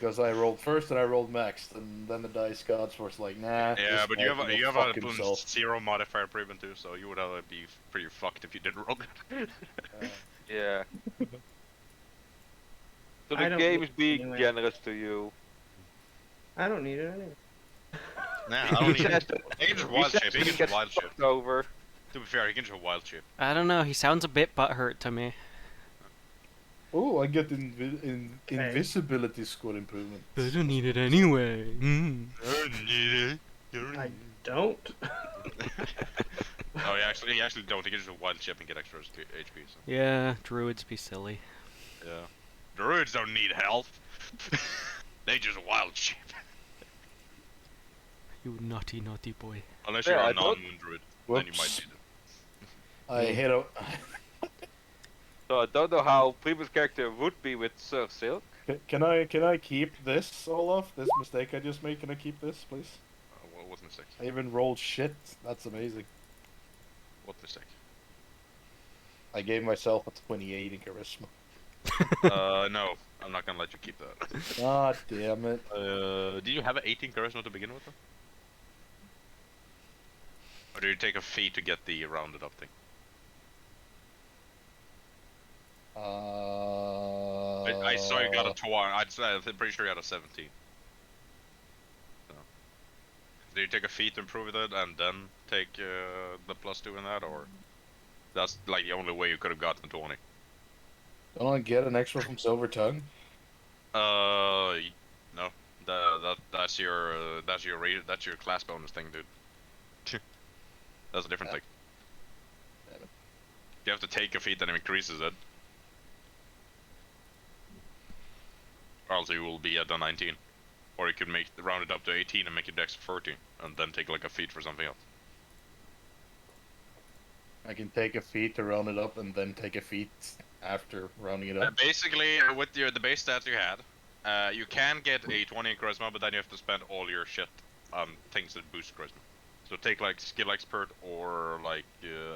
because I rolled first and I rolled max, and then the dice gods was like, nah. Yeah, but you have a fuck himself. zero modifier prevent too, so you would be pretty fucked if you didn't roll it. Yeah. So I the don't game need is being anyway. generous to you. I don't need it anyway. Nah, I don't He need says it. He can just he wild says shape. He when can he just gets wild shape. fucked over. To be fair, he can just wild shape. I don't know, he sounds a bit butthurt to me. Oh, I get Okay. invisibility score improvement. I don't need it anyway. Mm. I don't. No, he actually don't. He can just wild shape and get extra HP. So. Yeah, druids be silly. Yeah. Druids don't need health. They just wild shape. You naughty, naughty boy. Unless Yeah, you're I a don't- non-moon druid, then you might need it. I hit a. So I don't know how previous character would be with Sir Silk. Can I keep this, Olaf? This mistake I just made. Can I keep this, please? What was mistake? I even rolled shit. That's amazing. What mistake? I gave myself a 28 in charisma. No. I'm not gonna let you keep that. Ah, damn it. Did you have an 18 charisma to begin with? Though? Or did you take a feat to get the rounded up thing? I saw you got a 20. I'm pretty sure you had a 17. So. Did you take a feat to improve it and then take the +2 in that, or that's like the only way you could have gotten 20? Don't I get an extra from Silver Tongue? No. That's your class bonus thing, dude. That's a different thing. Damn it. You have to take a feat that increases it. Or else you will be at the 19. Or you could round it up to 18 and make your dex 14, and then take like a feat for something else. I can take a feat to round it up and then take a feat after rounding it up. Basically, with the base stats you had, you can get a 20 in charisma, but then you have to spend all your shit on things that boost charisma. So take like skill expert or like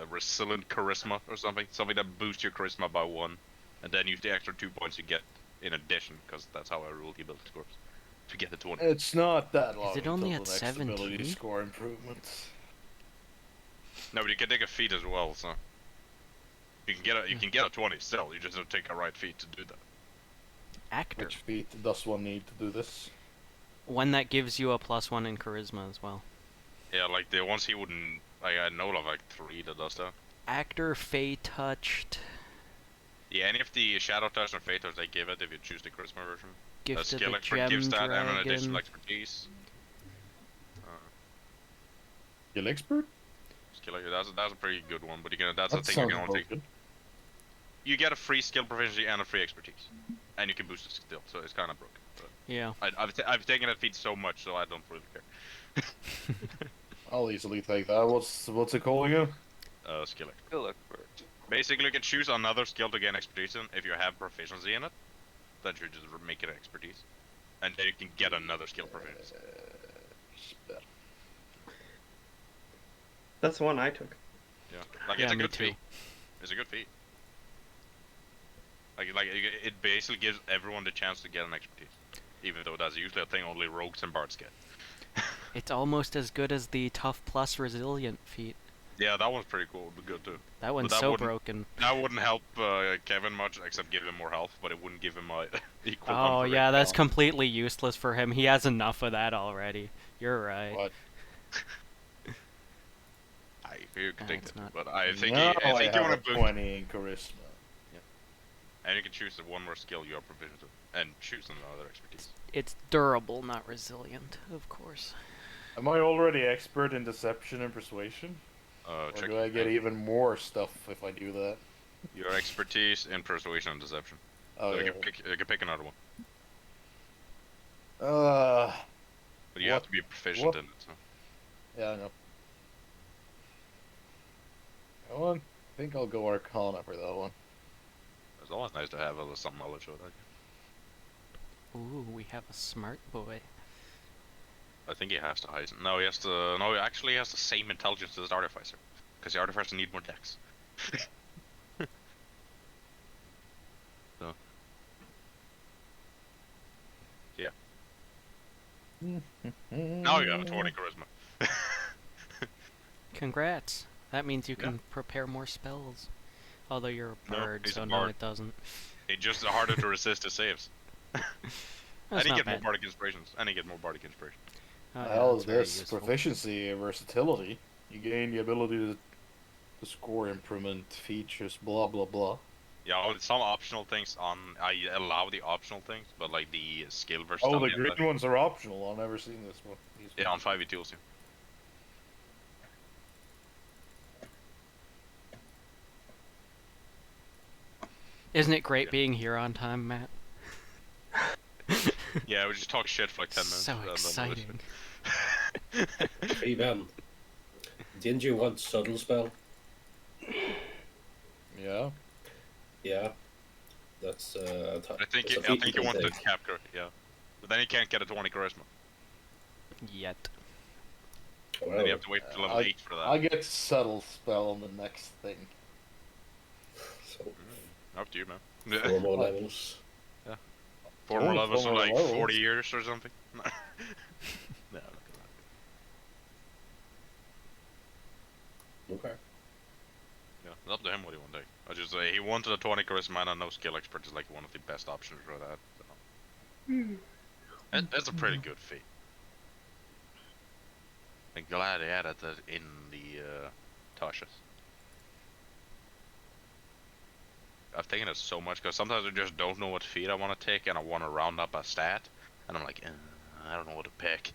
resilient charisma or something that boosts your charisma by 1, and then use the extra 2 points you get in addition, because that's how I rule the ability scores to get the 20. It's not that long. Is it only until at the next ability 17? score improvements. No, but you can take a feat as well, so you can get a 20 still. You just have to take a right feat to do that. Actor. Which feat does one need to do this? One that gives you a +1 in charisma as well. Yeah, like the ones he wouldn't. Like I know of like 3 that does that. Actor, Fey touched. Yeah, any of the Shadow Touch and Fate Touch they give it if you choose the Charisma version. Gift of Skill the Expert Gem gives that and an Dragon. additional expertise. Skill expert? That's a pretty good one, but that's That a thing you sounds can only take. broken. You get a free skill proficiency and a free expertise, and you can boost the skill, so it's kind of broken. But Yeah. I've taken that feat so much, so I don't really care. I'll easily take that. What's it called again? Skill Expert. Skill expert. Basically, you can choose another skill to gain expertise in if you have proficiency in it. Then you just make it expertise, and then you can get another skill proficiency. Spell. That's the one I took. Yeah, like Yeah, it's a me good too. feat. It's a good feat. Like it basically gives everyone the chance to get an expertise, even though that's usually a thing only rogues and bards get. It's almost as good as the Tough Plus Resilient feat. Yeah, that one's pretty cool, good too. That one's that so wouldn't- broken. That wouldn't help Kevin much, except give him more health, but it wouldn't give him equal. Oh comfort yeah, rate that's balance. completely useless for him. He has enough of that already. You're right. What? You can take It's that, not- but I think Now I think you have want a to 20 in charisma. and you can choose the one more skill you are proficient in, and choose another expertise. It's durable, not resilient, of course. Am I already expert in deception and persuasion? Or Check do I get even more stuff if I do that? your expertise in persuasion and deception. Oh So yeah. you can pick another one, but you have What- to be proficient what- in it. So. Yeah, I know. That one? I think I'll go Arcana for that one. It's always nice to have some knowledge of that. Ooh, we have a smart boy. I think he has to hide. No, he has to. No, he actually has the same intelligence as the artificer, because the artificer need more dex. So. Yeah, Now you have a 20 charisma. Congrats. That means you Yeah. can prepare more spells. Although you're a No, bird, he's so a no, bard. it doesn't. It's just harder to resist the saves. That's And you not get more bad. bardic inspirations. And you get more bardic inspiration. Oh, The yeah, hell that's is very this? useful. Proficiency and versatility. You gain the ability to score improvement features, blah blah blah. Yeah, some optional things on. I allow the optional things, but like the skill Oh, the versatility. green ones are optional. I've never seen this one. Yeah, on 5e tools. Yeah. Isn't it great Yeah. being here on time, Matt? Yeah, we just talk shit for like 10 minutes. So and then exciting. Hey Ben, didn't you want subtle spell? Yeah. Yeah, that's I think that's a I feat think you you can want to take. capture. Yeah, but then you can't get a 20 charisma. Yet. Well, Then you have to wait till level 8 for that. I get subtle spell on the next thing. so Up to you, man. 4 more levels. 4 more Oh, levels 4 in more like levels. 40 years or something. No. Okay. Yeah, it's up to him what he wanted. I just say he wanted a 20 charisma and I know skill expert is like one of the best options for that. So. That's a pretty good feat. I'm glad they added that in the Tasha's. I've taken it so much because sometimes I just don't know what feat I want to take and I want to round up a stat and I'm like, I don't know what to pick.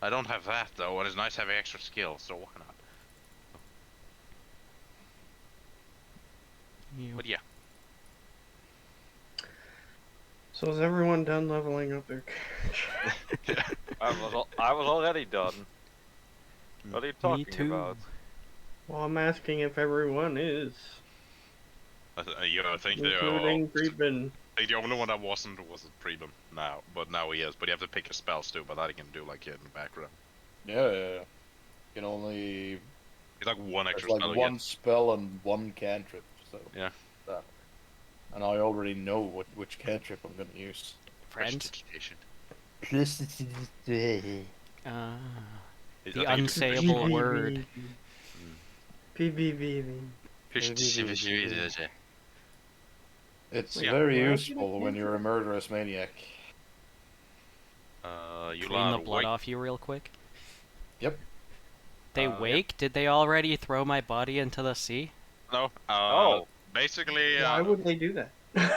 I don't have that though, and it's nice having extra skill, so why not? You. But yeah, So is everyone done leveling up their I was already done. What are you talking too. about? Well, I'm asking if everyone is, I think including Freeman. I think the only one that wasn't was Prebum now, but now he is. But you have to pick his spells too, but that he can do like in the background. Yeah. You can only It's like one there's extra like spell. one spell and one cantrip. So Yeah. That. And I already know which cantrip I'm gonna use. Friends? Ah. It's The unsayable word. PBB. It's Yeah. very Well, useful when you're a murderous maniac. You Clean the allowed blood off you real quick. Yep. They Yeah. wake? Did they already throw my body into the sea? No. Oh. Basically, Why would they do that?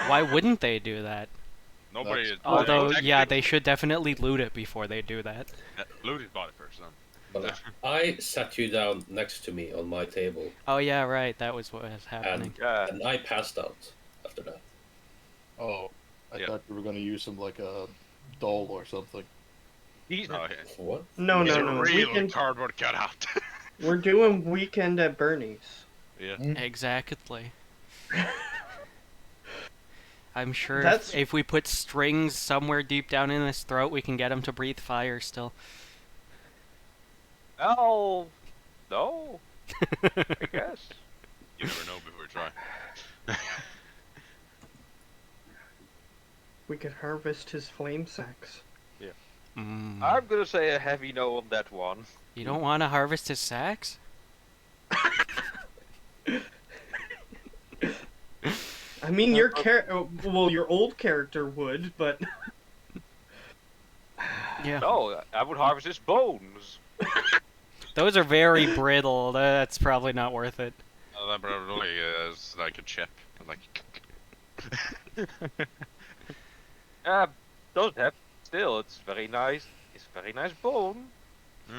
Why wouldn't they do that? nobody. That's- Although, yeah, technically- they should definitely loot it before they do that. loot his body first. Then. But I sat you down next to me on my table, Oh yeah, right. That was what was happening. Yeah. and I passed out after that. Oh, I Yeah. thought you were gonna use him like a doll or something. He's Oh, What? No, He's no, a no. real Weekend, cardboard cutout. we're doing weekend at Bernie's. Yeah. Exactly. I'm sure That's- if we put strings somewhere deep down in his throat, we can get him to breathe fire still. Oh, no, I guess. You never know before you try. We could harvest his flame sacks. Mm. I'm gonna say a heavy no on that one. You don't want to harvest his sacks? I mean, your your old character would, but Yeah. No, I would harvest his bones. Those are very brittle. That's probably not worth it. That probably is like a chip. Like. Doesn't have. Still, it's very nice. It's very nice bone.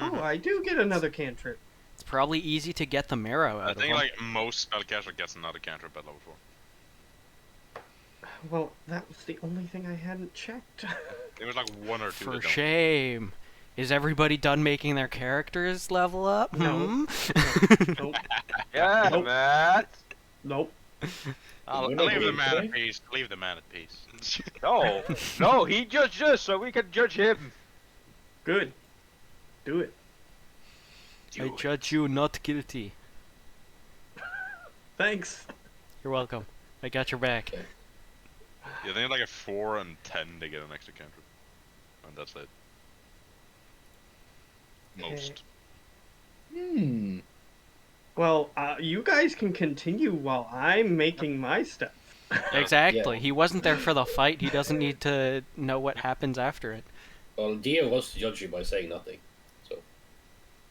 oh, I do get another cantrip. It's probably easy to get the marrow I out of think him. like most spellcaster gets another cantrip at level 4. Well, that was the only thing I hadn't checked. It was like 1 or 2. For that don't. shame. Is everybody done making their characters level up? No. Hmm? Nope. Yeah, Nope. Matt. Nope. I'll We're not leave the doing man at today? peace. Leave the man at peace. No, no, he judged us, so we can judge him. Good. Do it. I judge you not guilty. Thanks. You're welcome. I got your back. Yeah, they need like a 4 and 10 to get an extra cantrip. And that's it. most. Hmm. Well, you guys can continue while I'm making my stuff. Exactly. Yeah. He wasn't there for the fight. He doesn't need to know what happens after it. Well, DM wants to judge you by saying nothing. So,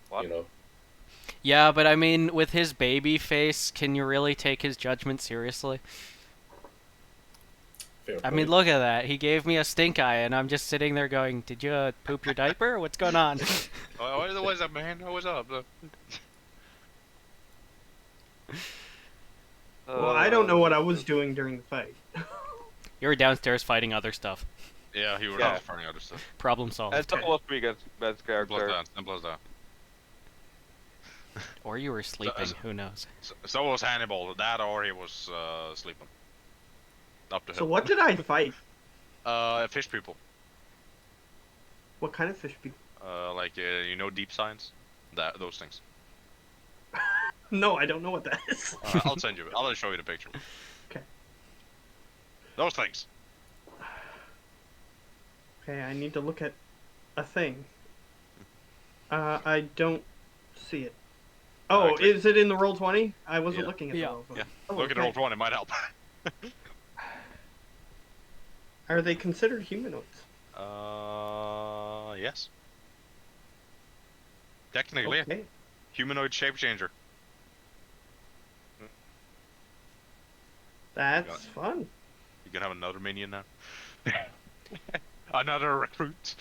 What? you know. Yeah, but I mean, with his baby face, can you really take his judgment seriously? Fair I mean, point. look at that. He gave me a stink eye, and I'm just sitting there going, "Did you poop your diaper? What's going on?" What's up, man? What's up? Well, I don't know what I Uh, was doing during the fight. You were downstairs fighting other stuff. Yeah, he was Yeah. not finding other stuff. Problem solved. And so was me against Ben's Simple as character. that. Simple as that. Or you were sleeping. as- Who knows? So was Hannibal. That or he was sleeping. Up to So him. what did I fight? Fish people. What kind of fish people? Deep science. Those things. No, I don't know what that is. I'll send you. I'll show you the picture. Okay. Those things. Okay, I need to look at a thing. I don't see it. Oh, Okay. is it in the Roll20? I wasn't Yeah. looking at Yeah. the Roll20. Yeah. Oh, Look at okay. the Roll20. It might help. Are they considered humanoids? Yes. Technically, Okay. humanoid shape changer. That's fun. You can have another minion now. Another recruit.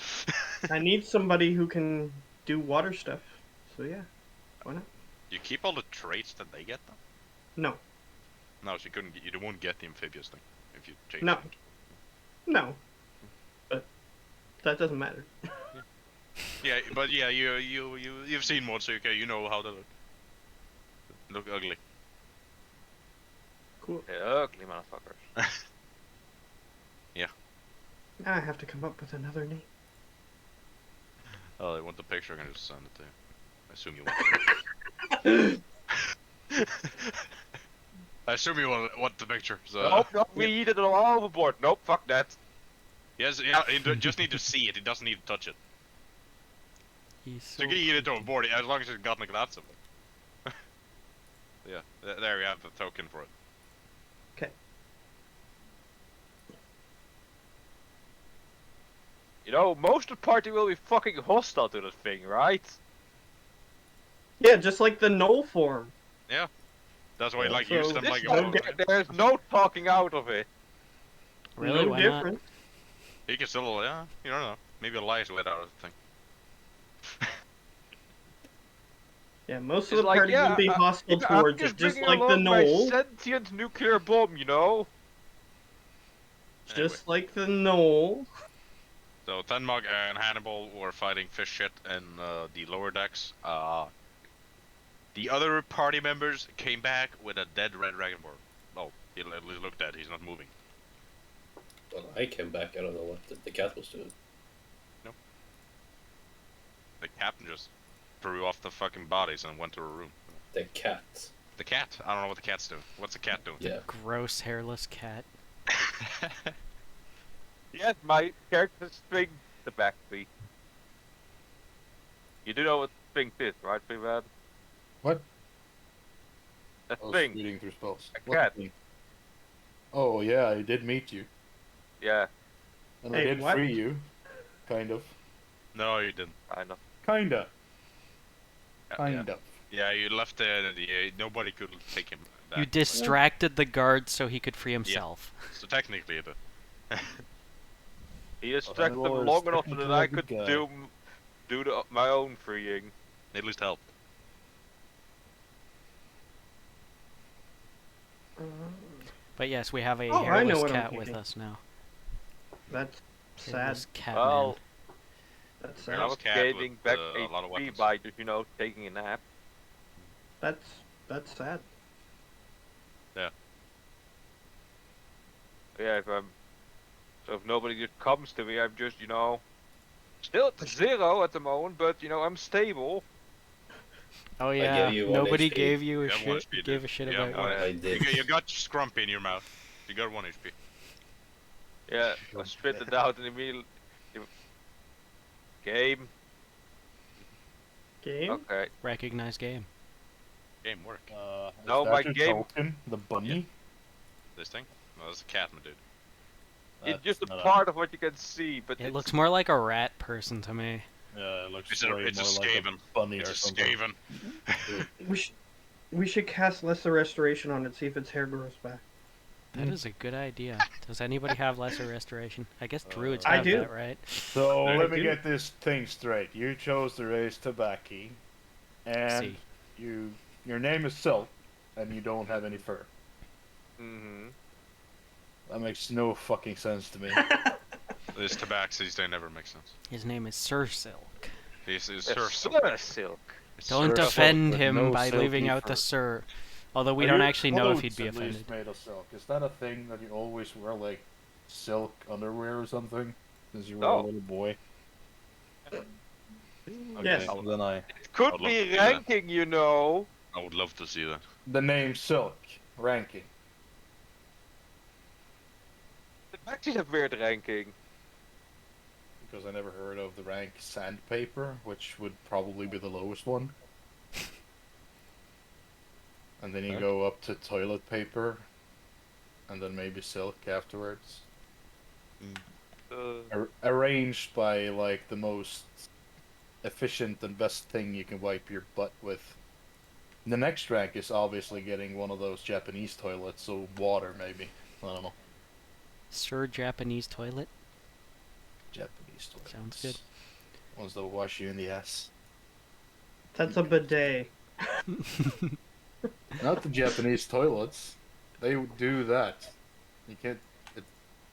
I need somebody who can do water stuff. So yeah, why not? You keep all the traits that they get, though. No, No, so you couldn't. You won't get the amphibious thing if you change. No. it. no. But that doesn't matter. Yeah, but yeah, you've seen one, so you know how they look ugly. Cool. Yeah, ugly motherfuckers. Now I have to come up with another name. Oh, they want the picture. I'm gonna just send it to you. I assume you want. I assume you want the picture. So. Nope, nope, we eat it all overboard. Nope, fuck that. Yes, yeah. You just need to see it. He doesn't need to touch it. He's So so you can eat it overboard as long as it's got like that symbol. Yeah, there you have the token for it. Okay. You know, most of the party will be fucking hostile to this thing, right? Yeah, just like the null form. That's why Yeah. like So use them This like no one, di- there's no talking out of it. really no why not? different. He can still, yeah, you don't know. Maybe a lie is let out of the thing. Yeah, most It's of the like, party yeah, will be hostile I'm towards it, just bringing like the along my knoll. sentient nuclear bomb, you know? Just like the knoll. So Tenmog and Hannibal were fighting fish shit in the lower decks. The other party members came back with a dead red dragonborn. Oh, he at least looked dead. He's not moving. Well, I came back. I don't know what the cat was doing. The captain just threw off the fucking bodies and went to a room. The cat. The cat? I don't know what the cat's doing. What's the cat doing? Yeah. Gross hairless cat. Yes, my character's string the backbeat. You do know what string is, right, Big Man? What? A I was string. reading through spells. A What cat. thing? Oh yeah, I did meet you, Yeah, and I Hey, did what? free you, kind of, No, you didn't. I know. kinda, Yeah, kind of. yeah, you left there. Nobody could take him back. You distracted the guard so he could free himself. So technically, you did. He distracted Hannibal them is long enough so that technically I a good could guy. do my own freeing. At least help. But yes, we have a Oh, I know hairless what I'm cat with thinking. us now. That's sad. Hairless cat Well, man. That's Yeah, I sad. was was cat gaining with, back a lot of HP weapons. by just, taking a nap. That's sad. Yeah, so if nobody just comes to me, I'm just, still at 0 at the moment, but, I'm stable. Oh gave yeah, you 1 nobody HP. gave you a You have 1 shit. HP, Gave dude. a shit You have about one. you. I did. You got Scrumpy in your mouth. You got 1 HP. Yeah, I spit it out and immediately... Game. Game? Okay. Recognize game. Game work. Is No, that my your game- token? The bunny? This thing? No, that's a cat, my dude. It's That's just a not part of what you can see, but It it's... looks more like a rat person to me. Yeah, it looks It's way a more like Skaven. a bunny It's or a something. Skaven. We should cast Lesser Restoration on it, see if its hair grows back. That is a good idea. Does anybody have lesser restoration? I guess druids I have do. that, right? So I let me do. get this thing straight. You chose to raise Tabaki, and See. your name is Silk, and you don't have any fur. Mm-hmm. That makes no fucking sense to me. This tabaxis, they never make sense. His name is Sir Silk. This is Sir Sir Silk. Don't Sir offend Silk with him no by leaving silky out the fur. Sir. Although we Are don't your actually know if he'd clothes be at least offended. made of silk? Is that a thing that you always wear, like silk underwear or something? Since you were a No. little boy. Yes. Okay, then I. Could I'd love to be do that. ranking, you know. I would love to see that. The name Silk ranking. The Tabaxis have weird ranking. Because I never heard of the rank sandpaper, which would probably be the lowest one. And then you Okay. go up to toilet paper, and then maybe silk afterwards. Arranged by like the most efficient and best thing you can wipe your butt with. The next rank is obviously getting one of those Japanese toilets, so water maybe. I don't know. Sir Japanese toilet? Japanese toilets. Sounds good. Ones that will wash you in the ass. That's a bidet. Not the Japanese toilets. They do that. You can't.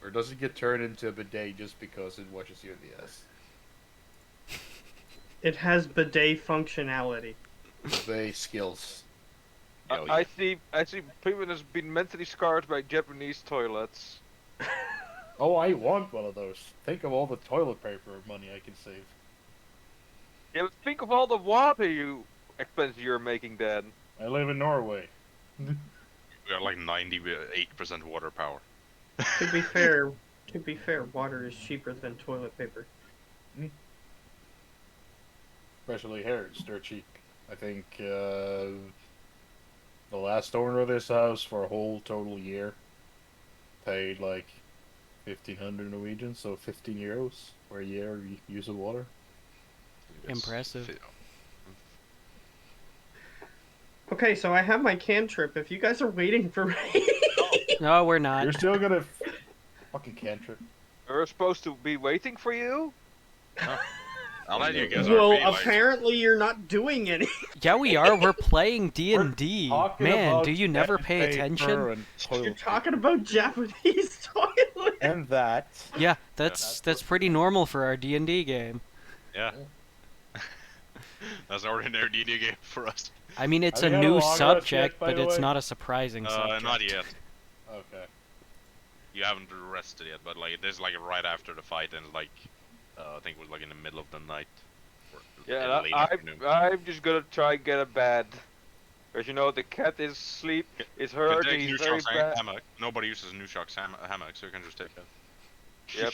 Or does it get turned into a bidet just because it washes you in the ass? It has bidet functionality. Bidet skills. Hell I see people that's been mentally scarred by Japanese toilets. Oh, I want one of those. Think of all the toilet paper money I can save. Yeah, but think of all the water expenses you're making then. I live in Norway. We got like 98% water power. To be fair, water is cheaper than toilet paper. Especially here, it's dirt cheap. I think the last owner of this house for a whole total year paid like 1,500 Norwegian, so 15 euros for a year use of water. Impressive. Okay, so I have my cantrip. If you guys are waiting for me, No, we're not. You're still gonna fucking cantrip. We're supposed to be waiting for you? I'll let you guys well, RP, like, apparently you're not doing any. Yeah, we are. We're playing D&D. Talking Man, about do you never pen pay paper attention? and toilet You're paper. talking about Japanese toilet. And that. Yeah, that's pretty normal for our D&D game. Yeah. That's an ordinary D&D game for us. I mean, it's Have a you had a new long rest subject, yet, by but the it's way? not a surprising subject. Not yet. Okay. You haven't rested yet, but like this is like right after the fight, and like I think it was like in the middle of the night. Or Yeah, late afternoon. I'm just gonna try and get a bed. Because you know, the cat is asleep, it's You can hurt, take he's New very Shock's bad. hammock. Nobody uses New Shock's hammock, so you can just take that. Yep.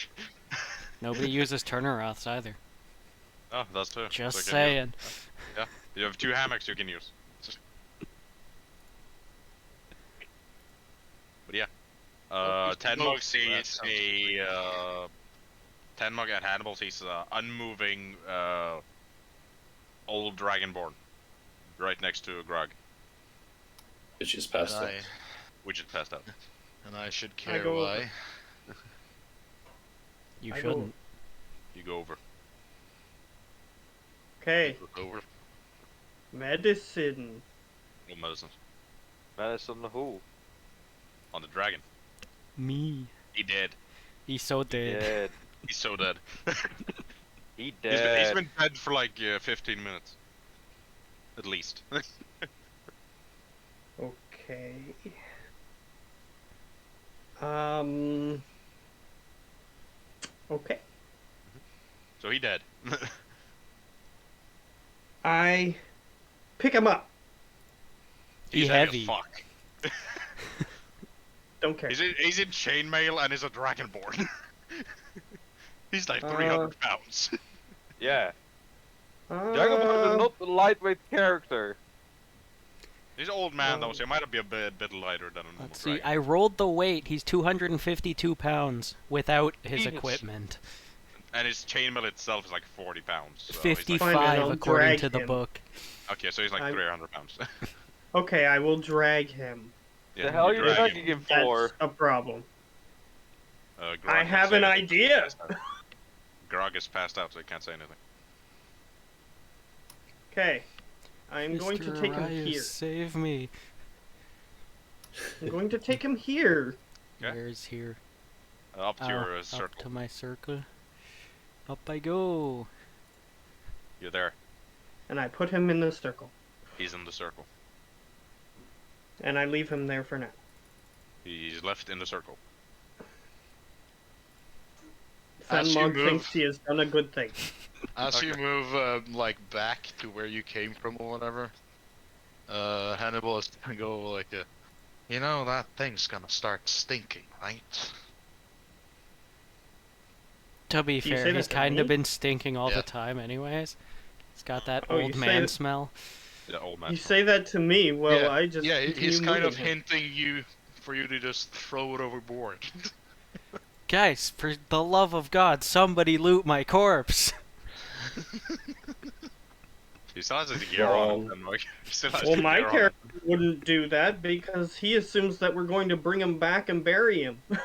Nobody uses Turneroths either. Oh, that's true. Just So you can saying. use- You have 2 hammocks you can use. But yeah. Tenmug sees a Tenmug at Hannibal sees a unmoving old dragonborn right next to Grog, Which is past And it. I, which is passed out. and I should I care go why. You I go- shouldn't. You go over. Okay, Look over. medicine. No medicine. Medicine who? On the dragon. Me. He dead. He's so dead. Dead. He's so dead. He He's dead. been dead for like 15 minutes. At least. Okay. Um. Okay. So he dead. I pick him up. He He's heavy. Fuck. Don't care. He's in chainmail and is a dragonborn. He's like 300 pounds. Yeah. Jagabot is not a lightweight character. He's an old man though, so he might be a bit lighter than a normal Let's see. dragon. I rolled the weight. He's 252 pounds without his Jesus. equipment. And his chainmail itself is like 40 pounds. So he's 55 Fine, I'll according drag to the him. book. like, okay, so he's like I'm- 300 pounds. Okay, I will drag him. Yeah, The hell are you drag dragging him. him That's for? a problem. Grog I can have say an anything. idea. Grog is passed out, so he can't say anything. Okay, I'm going to Mr. take him Arias, here. save me. I'm going to take him here. Okay. Where's here? Up to your Up circle. to my circle. Up I go. You're there. And I put him in the circle. He's in the circle. And I leave him there for now. He's left in the circle. As you Fenmog move- thinks he has done a good thing. As you Okay. move, like, back to where you came from or whatever, Hannibal is gonna go like, you know, that thing's gonna start stinking, right? To be Do you fair, say he's that to kind of me? been stinking all Yeah. the time anyways. He's got that Oh, you old say man that- smell. The old man. You say that to me, well, Yeah, I just yeah, continue he's kind of moving him. hinting you for you to just throw it overboard. Guys, for the love of God, somebody loot my corpse. He still has his gear on him. Wrong. And, like, he still has Well, his my gear on him. character wouldn't do that because he assumes that we're going to bring him back and bury him. Me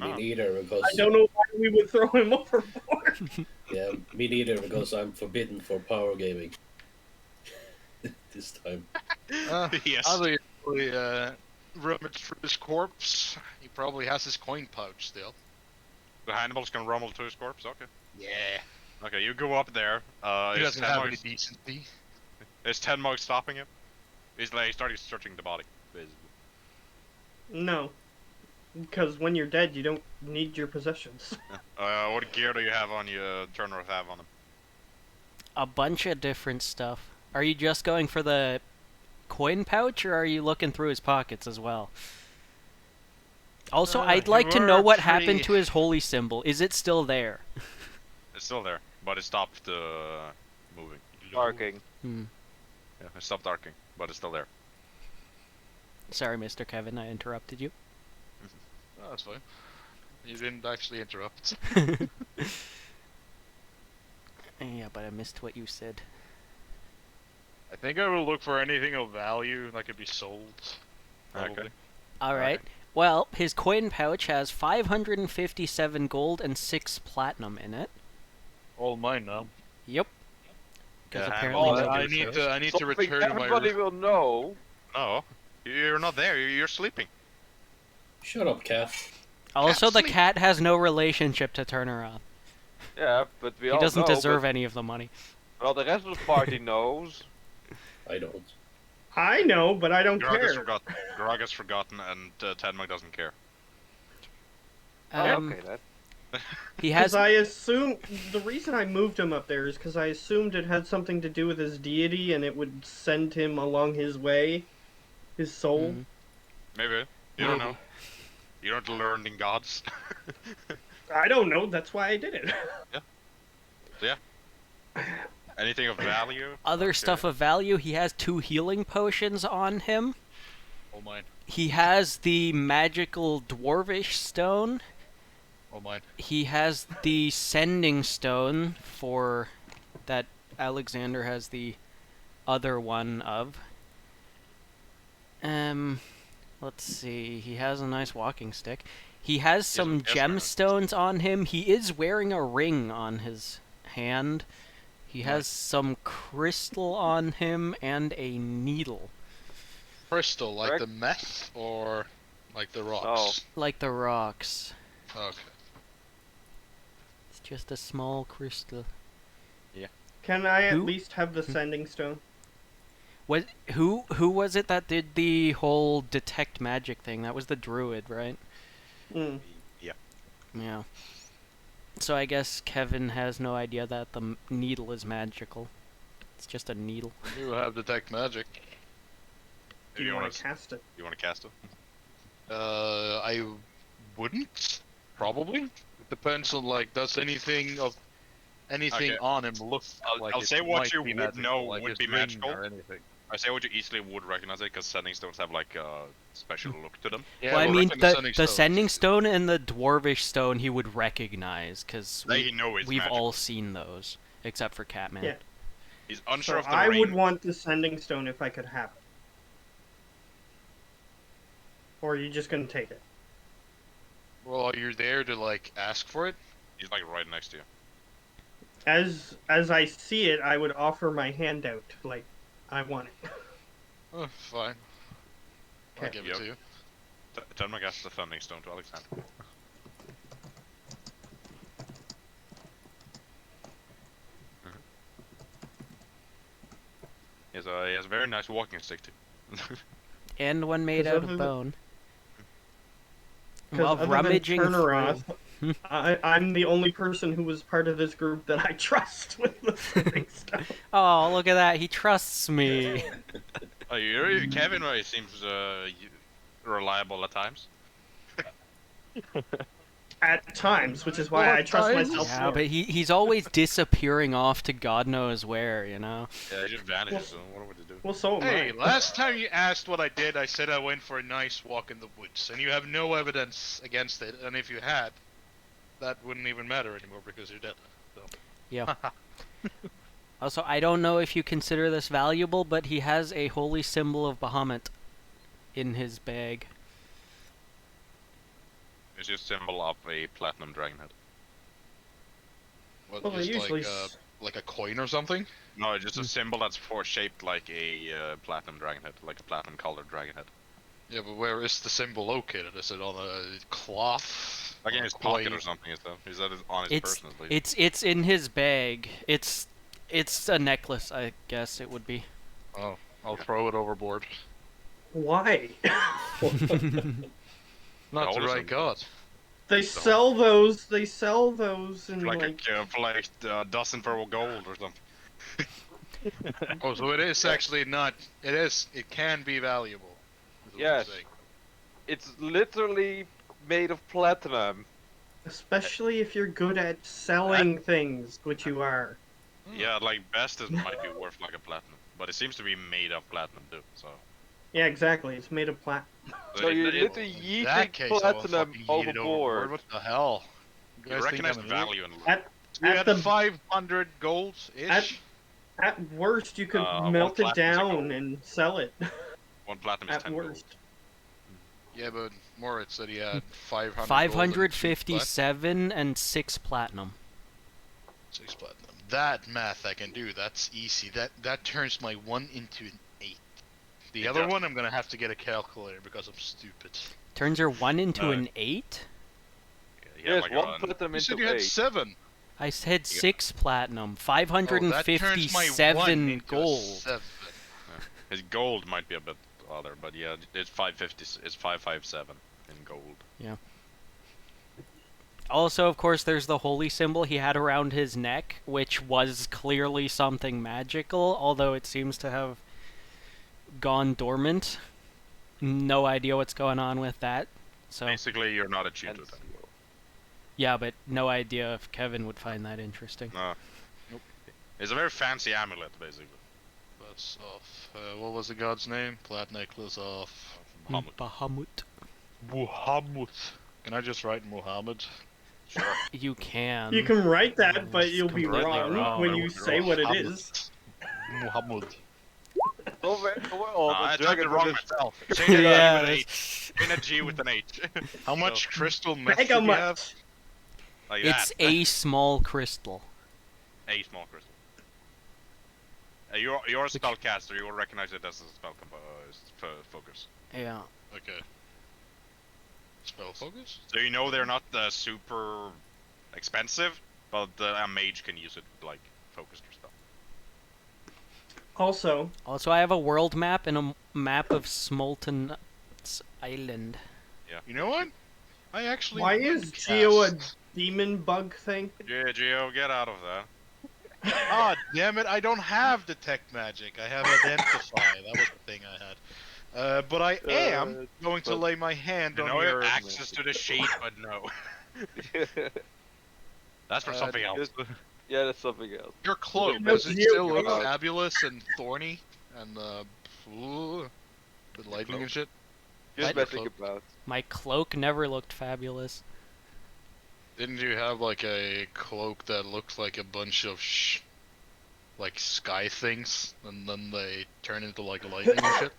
Oh. neither, because I don't know why we would throw him overboard. yeah, me neither, because I'm forbidden for power gaming. This time. Yes. How do you really, rummage through his corpse? He probably has his coin pouch still. The Hannibal's can rumble to his corpse. Okay. Yeah. Okay, you go up there. He Is doesn't have any Tenmog decency. stopping him? He's like starting searching the body. Basically. No. Because when you're dead, you don't need your possessions. What gear do you have on you? Turner have on him? A bunch of different stuff. Are you just going for the coin pouch, or are you looking through his pockets as well? Also, I'd you like to know were what happened pretty- to his holy symbol. Is it still there? It's still there, but it stopped moving. Barking. Hmm. Yeah, it stopped arcing, but it's still there. Sorry, Mr. Kevin, I interrupted you. Oh, that's fine. You didn't actually interrupt. Yeah, but I missed what you said. I think I will look for anything of value that could be sold. Probably. Okay. Alright. Well, his coin pouch has 557 gold and 6 platinum in it. All mine now. Yep. Because Yeah, apparently well, nobody I cares. need to Something return to my everybody will know. No, you're not there. You're sleeping. Shut up, cat. Also, the sleep. cat has no relationship to Turnaround. Yeah, but we He all doesn't know, deserve but- any of the money. Well, the rest of the party knows. I don't. I know, but I don't Grog has care. forgotten. Grog has forgotten, and Tenmog doesn't care. Um, Okay, then. he has Because I assume the reason I moved him up there is because I assumed it had something to do with his deity and it would send him along his way, his soul. Mhm. Maybe. You don't know. You don't learn in gods. I don't know. That's why I did it. Anything of value? other Okay. stuff of value. He has 2 healing potions on him. All mine. He has the magical dwarvish stone. All mine. He has the sending stone for that Alexander has the other one of. Let's see. He has a nice walking stick. He has some he has very nice gemstones on him. He is wearing a ring on his hand. He has some crystal on him and a needle, Crystal, like Correct. the meth or like the rocks? like the rocks. Okay. It's just a small crystal. Can I at Who? least have the sending stone? Who was it that did the whole detect magic thing? That was the druid, right? Mm. Yeah. So I guess Kevin has no idea that the needle is magical. It's just a needle. You have detect magic. Do you want to cast it? You want to cast it? I wouldn't. Probably. It depends on like, does anything of anything Okay. on him looked like I'll it say what might you be would magical, know like would his be ring magical. or anything. I say what you easily would recognize it, because sending stones have like a special look to them. Yeah, well, I well, mean, reckon the sending stone and the dwarvish stone he would recognize, because They know it's we've magical. all seen those, except for Catman. Yeah. He's unsure So of the I ring. would want the sending stone if I could have it. Or are you just gonna take it? Well, are you there to like ask for it? He's like right next to you. As I see it, I would offer my hand out, like I want it. Oh, fine. I'll Okay. give Yep. it to you. Tell him I got the sending stone to Alexander. He has a very nice walking stick too. And one made Because out other of than- bone. Because While other rummaging than through. Turnaroth, I'm the only person who was part of this group that I trust with the sending stone. Oh, look at that! He trusts me. Oh, Kevin seems reliable at times. At times, which is why I trust myself Yeah, more. but he's always disappearing off to God knows where, you know. Yeah, he just vanishes. So what would you do? Well, so am Hey, I. last time you asked what I did, I said I went for a nice walk in the woods, and you have no evidence against it. And if you had, that wouldn't even matter anymore because you're dead. So. Yeah. Also, I don't know if you consider this valuable, but he has a holy symbol of Bahamut in his bag. It's just a symbol of a platinum dragon head. What, Well, they just usually like a coin or something? No, it's just a symbol that's shaped like a platinum dragon head, like a platinum colored dragon head. Yeah, but where is the symbol located? Is it on a cloth? Like in On a his pocket coin? or something. Is that on his person at least? It's in his bag. It's a necklace, I guess it would be. Oh, I'll throw it overboard. Why? Not the Always right on- god. They sell those. They sell those in Like like. a dozen for gold or something. Oh, so it is actually not. It is. It can be valuable. is what you're Yes. saying. It's literally made of platinum. Especially if you're good at selling things, which you are. Yeah, like best it might be worth like a platinum, but it seems to be made of platinum too. So. Yeah, exactly. It's made of plat. So you it- literally In that yeeting case, I will platinum fucking yeet it overboard. What the hell? You you guys think recognize I'm the an idiot? value in it. At We at had the 500 golds ish. at worst, you could One melt it platinum is a down gold. and sell it. One platinum is At 10 worst. gold. Yeah, but Moritz said he had 500. gold and 557 and 6 platinum. 6 platinum. That math I can do. That's easy. That turns my 1 into an 8. The It other does. one, I'm gonna have to get a calculator because I'm stupid. Turns your 1 into No. an 8? Yeah, he had Yes, like one a- platinum You said into you had 8. 7. I said Yeah. 6 platinum. Oh, that turns my 557 1 into a gold. 7. His gold might be a bit other, but yeah, it's 550. It's 557 in gold. Also, of course, there's the holy symbol he had around his neck, which was clearly something magical, although it seems to have gone dormant. No idea what's going on with that. So, Basically, you're not attuned And to that. yeah, but no idea if Kevin would find that interesting. No. Nope. It's a very fancy amulet, basically. That's off. What was the god's name? Plat necklace of Bahamut. Bahamut. Muhammad. Can I just write Muhammad? Sure. You can. You can write that, but you'll be completely wrong wrong. when you say what it is. Muhammad. Oh, well, No, I the typed it dragon wrong will just- myself. Change it Yeah, with an that's- H. In a G with an H. How much crystal meth Mega do you have? much. Like It's that. a small crystal. A small crystal. You're a spellcaster. You will recognize it as a spell focus. Yeah. Okay. Spell focus? So you know they're not super expensive, but a mage can use it like focus your spell. Also, Also, I have a world map and a map of Smolton's Island. You know what? I actually. why would is cast- Geo a demon bug thing? Yeah, Gio, get out of that. Ah, damn it! I don't have detect magic. I have identify. That was the thing I had. But I am going to but- lay my hand You on know you your. have access to the sheet, but no. That's for something else. Yeah, that's something else. Your cloak, No, does it zero still look cloud. fabulous and thorny and with lightning cloak? and shit? Just Your messing cloak. about. My cloak never looked fabulous. Didn't you have like a cloak that looks like a bunch of like sky things, and then they turn into like lightning and shit?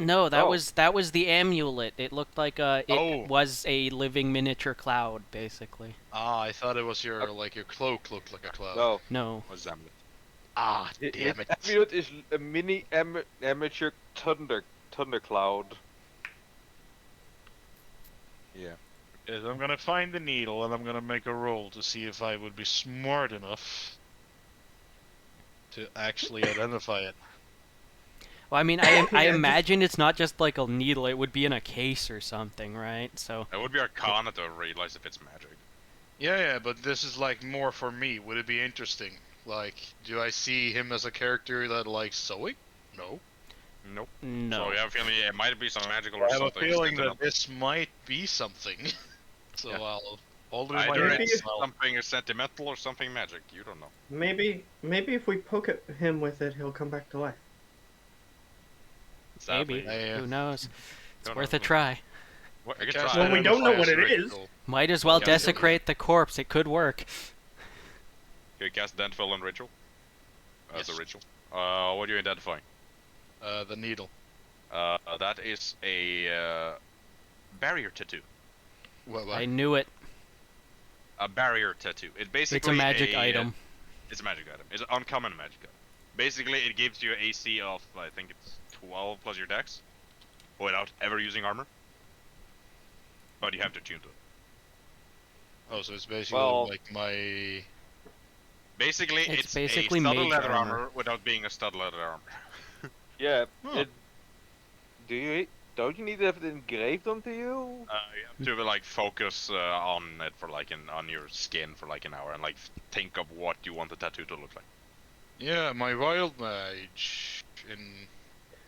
No, that Oh. was the amulet. It looked like Oh. was a living miniature cloud, basically. Ah, I thought it was your your cloak looked like a cloud. No. No. What's that? Ah, damn it. Amulet is a mini amateur thundercloud. Yeah. Yes, I'm gonna find the needle and I'm gonna make a roll to see if I would be smart enough to actually identify it. Well, I mean, I Yeah, just- imagine it's not just like a needle. It would be in a case or something, right? So It would be arcana to realize if it's magic. Yeah, but this is like more for me. Would it be interesting? Like, do I see him as a character that likes sewing? No. Nope. no. So you have a feeling it might be some magical I or have a something. feeling sentimental. that this might be something. So Yeah. I'll hold it in my Either hands. it's I'll- something sentimental or something magic. You don't know. Maybe if we poke at him with it, he'll come back to life. Sadly. Maybe. Yeah. Who knows? It's Don't worth know. a try. What, I you could cast try. Well, we it don't know as what it a is. ritual. Might as well Yeah, desecrate the corpse. It could work. You cast Denfell on ritual. As a Yes. ritual. What are you identifying? The needle. That is a barrier tattoo. What? I knew it. A barrier tattoo. It's basically It's a magic item. It's a magic item. It's an uncommon magic item. Basically, it gives you an AC of, I think it's 12 plus your dex, without ever using armor. But you have to tune to it. Oh, so it's basically Well- like my. Basically, It's it's basically a studded mage leather armor. armor without being a stud leather armor. Yeah. Huh. Don't you need to have it engraved onto you? You have to like focus on it for like on your skin for like an hour and like think of what you want the tattoo to look like. Yeah, my wild mage in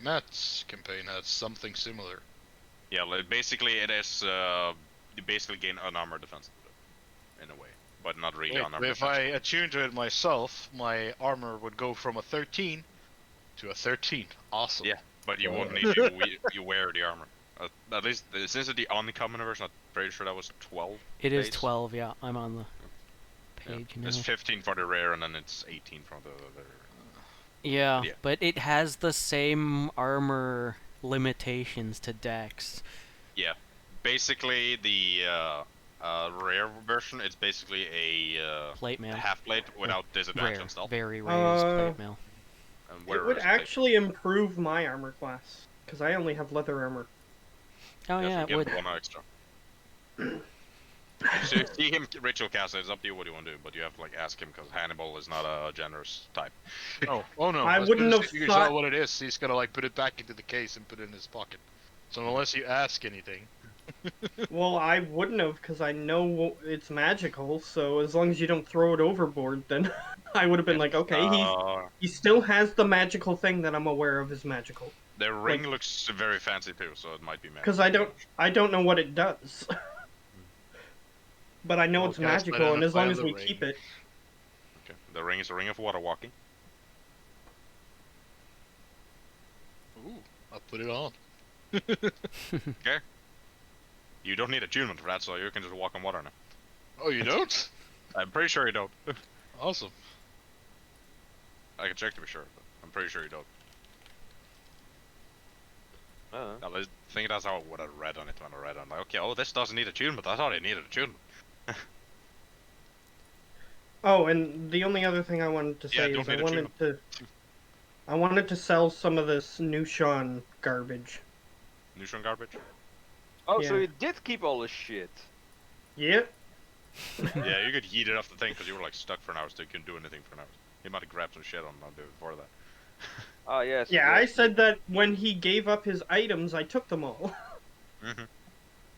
Matt's campaign has something similar. Yeah, like, basically it is you basically gain unarmored defense in a way, but not really Wait, unarmored if I defense. attune to it myself, my armor would go from a 13 to a 13. Awesome. Yeah. But you wouldn't if you wear the armor. At least since it's the uncommon version, I'm pretty sure that was 12. It is base. 12. Yeah, I'm on the Yeah. page now. It's 15 for the rare, and then it's 18 for the other. Yeah, Yeah. but it has the same armor limitations to Dex. Basically, the rare version, it's basically a Plate mail. half plate without disadvantage Rare. on stealth. Very raised Uh, plate mail. And It where would is plate? actually improve my armor class because I only have leather armor. Oh You yeah, have it to would. get one extra. So you see him ritual cast it, it's up to you what you want to do, but you have to like ask him because Hannibal is not a generous type. Oh no. I was wouldn't gonna have say, you can thought- tell what it is. He's gonna like put it back into the case and put it in his pocket. So unless you ask anything. Well, I wouldn't have because I know it's magical. So as long as you don't throw it overboard, then I would have been like, okay, he still has the magical thing that I'm aware of is magical. The ring looks very fancy too, so it might be magic. Because I don't know what it does. But I know Well, it's cast magical, and as long as identify we the ring. keep it, Okay. The ring is a ring of water walking. Ooh, I'll put it on. You don't need attunement for that, so you can just walk on water now. Oh, you don't? I'm pretty sure you don't. Awesome. I can check to be sure, but I'm pretty sure you don't. At least I think that's how I would have read on it when I read on it. Like, okay, oh, this doesn't need attunement. I thought it needed attunement. oh, and the only other thing I wanted to Yeah, say don't is need a I wanted to sell some of this Nushan garbage. Neutron garbage? Oh, so Yeah. you did keep all this shit. Yeah. Yeah, you could yeet it off the thing because you were like stuck for an hour, so you couldn't do anything for an hour. You might have grabbed some shit on before that. Ah, yes. Yeah, I yes. said that when he gave up his items, I took them all. Mm-hmm.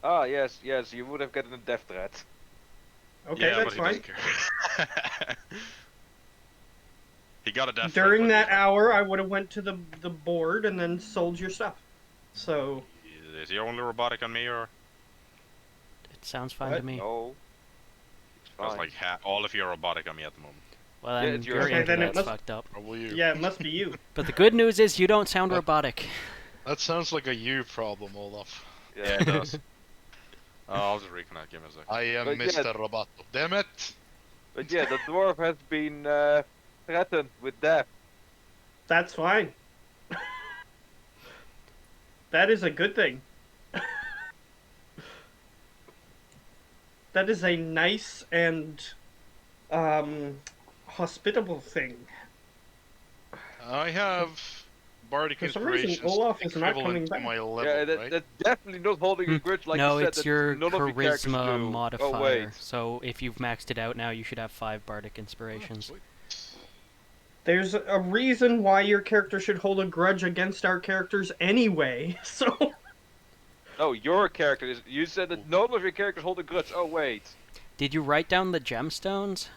Ah, yes, you would have gotten a death threat. Okay, yeah, that's but fine. he doesn't care. He got a death threat, During but that he's like, hour, I would have went to the board and then sold your stuff. So Is he only robotic on me, or It sounds fine What? to me. No. It's because fine. like all of you are robotic on me at the moment? Well, Yeah, then it's your yours. Okay, then it internet's must- fucked up. Probably you. Yeah, it must be you. But the good news is you don't sound robotic. That sounds like a you problem, Olaf. Yeah, it does. I'll just reconnect. Give me a sec. I am But Mr. yeah. Roboto. Damn it! But yeah, the dwarf has been threatened with death. That's fine. That is a good thing. That is a nice and hospitable thing. I have bardic For some reason, inspirations Olaf is not coming equivalent to back. my level, Yeah, right? that's definitely not holding a grudge like no, you said. it's that your none of your characters charisma do. modifier. Oh wait. So if you've maxed it out now, you should have 5 bardic inspirations. Sweet. There's a reason why your character should hold a grudge against our characters anyway, so... No, your character is. You said that none of your characters hold a grudge. Oh wait. Did you write down the gemstones?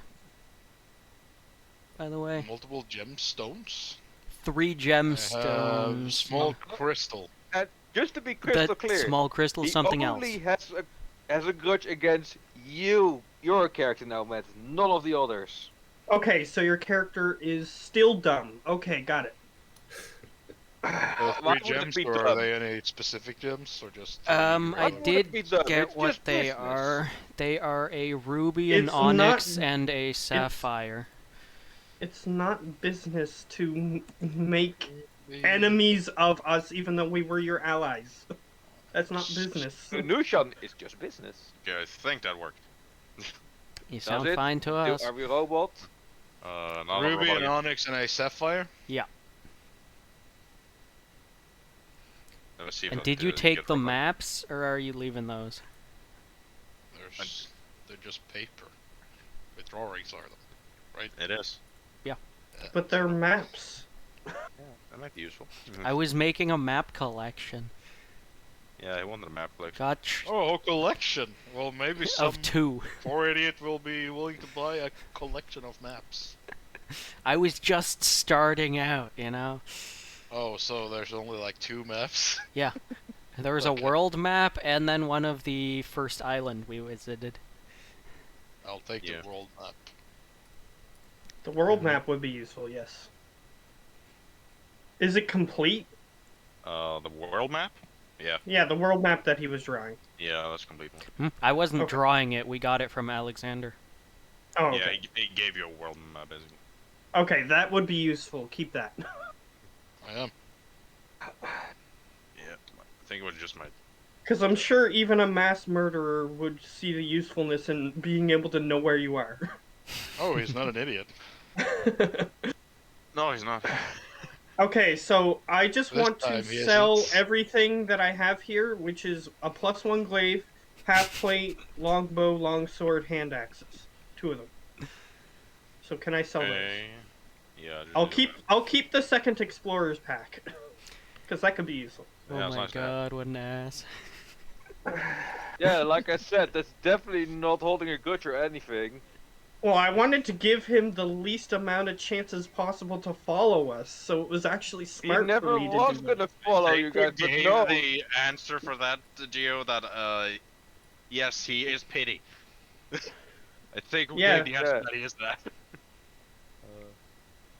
By the way, Multiple gemstones. 3 gemstones. Small crystal. And just to be crystal That clear, small crystal, he something else. only has a grudge against you, your character now, Matt. None of the others. Okay, so your character is still dumb. Okay, got it. Why Three would it gems, be or are dumb? they any specific gems, or just? I would did it be done? get It's what just they business. are. They are a ruby, an It's onyx, not- and a sapphire. It's not business to make enemies of us, even though we were your allies. That's not business. Nushan is just business. Okay, I think that worked. You sound it? fine to us. Are we robots? Not Ruby, a an onyx, and a sapphire. Let's see if And I did you can take get the robot. maps, or are you leaving those? They're just paper. With drawings are them, right? It is. But they're maps. That might be useful. I was making a map collection. Yeah, I wanted a map collection. Got Oh, a collection. Well, maybe some of 2. poor idiot will be willing to buy a collection of maps. I was just starting out, you know? Oh, so there's only like 2 maps? There was Okay. a world map, and then one of the first island we visited. I'll take Yeah. the world map. The world map would be useful, yes. Is it complete? The world map? Yeah. Yeah, the world map that he was drawing. Yeah, that's complete. I wasn't Okay. drawing it, we got it from Alexander. Oh, Yeah, okay. he gave you a world map, basically. Okay, that would be useful. Keep that. I am. Yeah, I think it was just my... Because I'm sure even a mass murderer would see the usefulness in being able to know where you are. Oh, he's not an idiot. No, he's not. Okay, so I just This want to time he sell isn't. everything that I have here, which is a +1 glaive, half plate, longbow, longsword, hand axes. 2 of them. So can I sell those? Okay. Yeah. just I'll do keep the second explorer's pack, because that could be useful. Yeah, Oh it's my nice to have. god, what an ass. Yeah, like I said, that's definitely not holding a grudge or anything. Well, I wanted to give him the least amount of chances possible to follow us, so it was actually He smart never for me to was do that. gonna follow I you guys, but gave no. the answer for that, Geo, that, yes, he is pity. I think we Yeah. gave the answer Yeah. that he is that.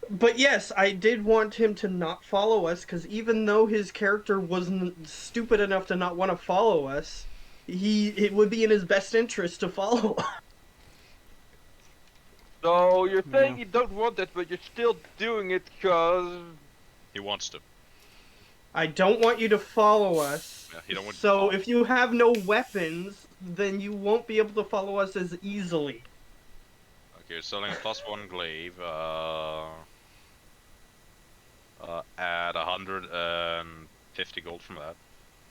But yes, I did want him to not follow us, because even though his character wasn't stupid enough to not want to follow us, it would be in his best interest to follow us. So you're saying Yeah. you don't want that, but you're still doing it because He wants to. I don't want you to follow us. Yeah, he don't want to So follow. if you have no weapons, then you won't be able to follow us as easily. Okay, selling a +1 glaive, add 150 gold from that.